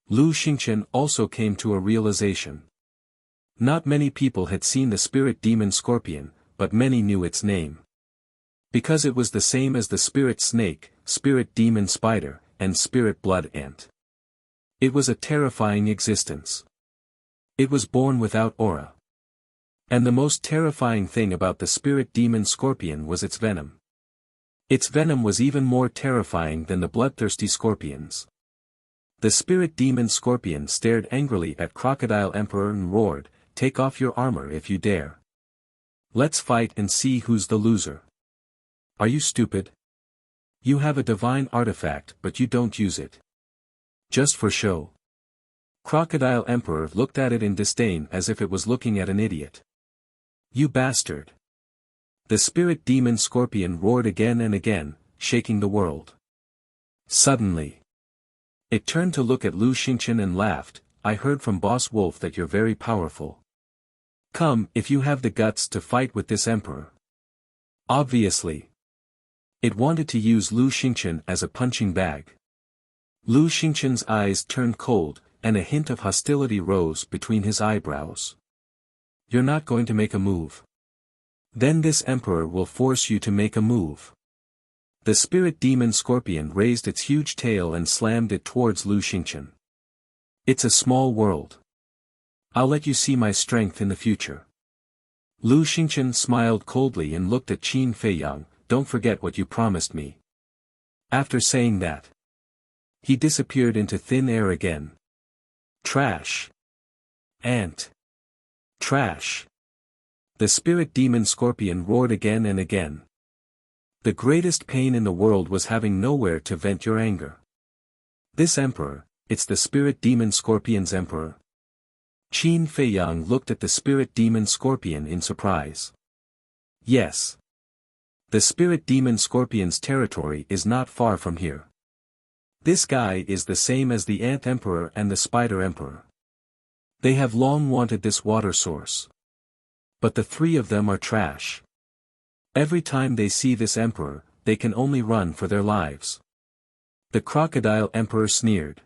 Lu Xingqian also came to a realization. Not many people had seen the Spirit Demon Scorpion, but many knew its name. Because it was the same as the Spirit Snake, Spirit Demon Spider, and Spirit Blood Ant. It was a terrifying existence. It was born without aura. And the most terrifying thing about the Spirit Demon Scorpion was its venom. Its venom was even more terrifying than the bloodthirsty scorpions. The Spirit Demon Scorpion stared angrily at Crocodile Emperor and roared, "Take off your armor if you dare. Let's fight and see who's the loser. Are you stupid? You have a divine artifact but you don't use it. Just for show." Crocodile Emperor looked at it in disdain as if it was looking at an idiot. "You bastard." The Spirit Demon Scorpion roared again and again, shaking the world. Suddenly, it turned to look at Lu Xingqian and laughed, "I heard from Boss Wolf that you're very powerful. Come if you have the guts to fight with this emperor." Obviously, it wanted to use Lu Xingqian as a punching bag. Lu Xingqian's eyes turned cold, and a hint of hostility rose between his eyebrows. "You're not going to make a move. Then this emperor will force you to make a move." The Spirit Demon Scorpion raised its huge tail and slammed it towards Lu Xingqian. "It's a small world. I'll let you see my strength in the future." Lu Xingqian smiled coldly and looked at Qin Feiyang, "Don't forget what you promised me." After saying that, he disappeared into thin air again. Trash. Ant. Trash. The Spirit Demon Scorpion roared again and again. The greatest pain in the world was having nowhere to vent your anger. This emperor, it's the Spirit Demon Scorpion's emperor. Qin Feiyang looked at the Spirit Demon Scorpion in surprise. Yes. The Spirit Demon Scorpion's territory is not far from here. This guy is the same as the Ant Emperor and the Spider Emperor. They have long wanted this water source. But the three of them are trash. Every time they see this emperor, they can only run for their lives. The Crocodile Emperor sneered.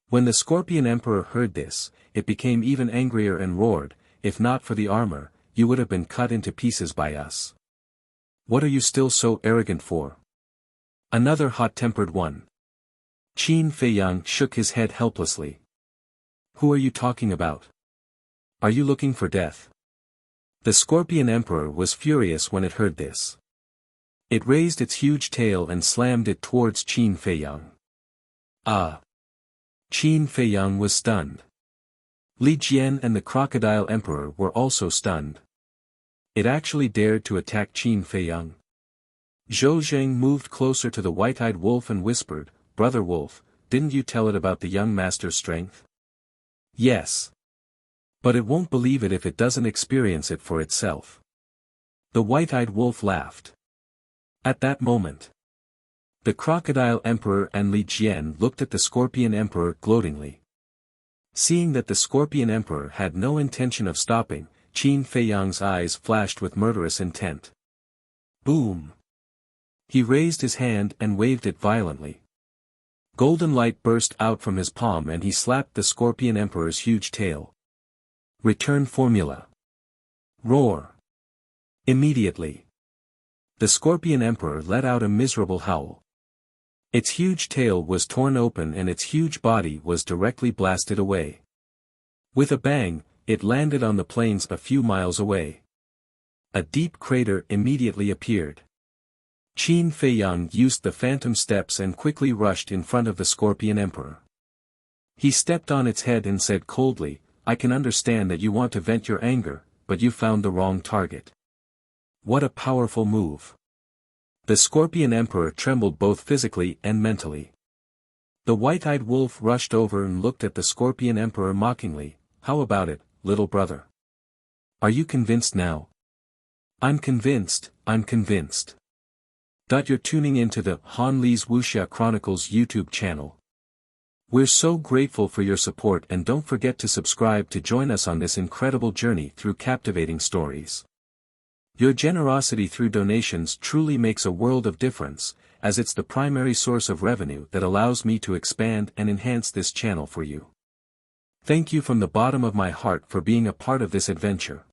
When the Scorpion Emperor heard this, it became even angrier and roared, "If not for the armor, you would have been cut into pieces by us. What are you still so arrogant for?" Another hot-tempered one. Qin Feiyang shook his head helplessly. "Who are you talking about? Are you looking for death?" The Scorpion Emperor was furious when it heard this. It raised its huge tail and slammed it towards Qin Feiyang. Ah! Qin Feiyang was stunned. Li Jian and the Crocodile Emperor were also stunned. It actually dared to attack Qin Feiyang. Zhou Zheng moved closer to the White-Eyed Wolf and whispered, "Brother Wolf, didn't you tell it about the young master's strength?" "Yes. But it won't believe it if it doesn't experience it for itself." The White-Eyed Wolf laughed. At that moment, the Crocodile Emperor and Li Jian looked at the Scorpion Emperor gloatingly. Seeing that the Scorpion Emperor had no intention of stopping, Qin Feiyang's eyes flashed with murderous intent. Boom! He raised his hand and waved it violently. Golden light burst out from his palm and he slapped the Scorpion Emperor's huge tail. Return formula. Roar. Immediately, the Scorpion Emperor let out a miserable howl. Its huge tail was torn open and its huge body was directly blasted away. With a bang, it landed on the plains a few miles away. A deep crater immediately appeared. Qin Feiyang used the phantom steps and quickly rushed in front of the Scorpion Emperor. He stepped on its head and said coldly, "I can understand that you want to vent your anger, but you found the wrong target." What a powerful move. The Scorpion Emperor trembled both physically and mentally. The white-eyed wolf rushed over and looked at the Scorpion Emperor mockingly. "How about it, little brother? Are you convinced now?" "I'm convinced, I'm convinced." You're tuning into the Han Li's Wuxia Chronicles YouTube channel. We're so grateful for your support, and don't forget to subscribe to join us on this incredible journey through captivating stories. Your generosity through donations truly makes a world of difference, as it's the primary source of revenue that allows me to expand and enhance this channel for you. Thank you from the bottom of my heart for being a part of this adventure.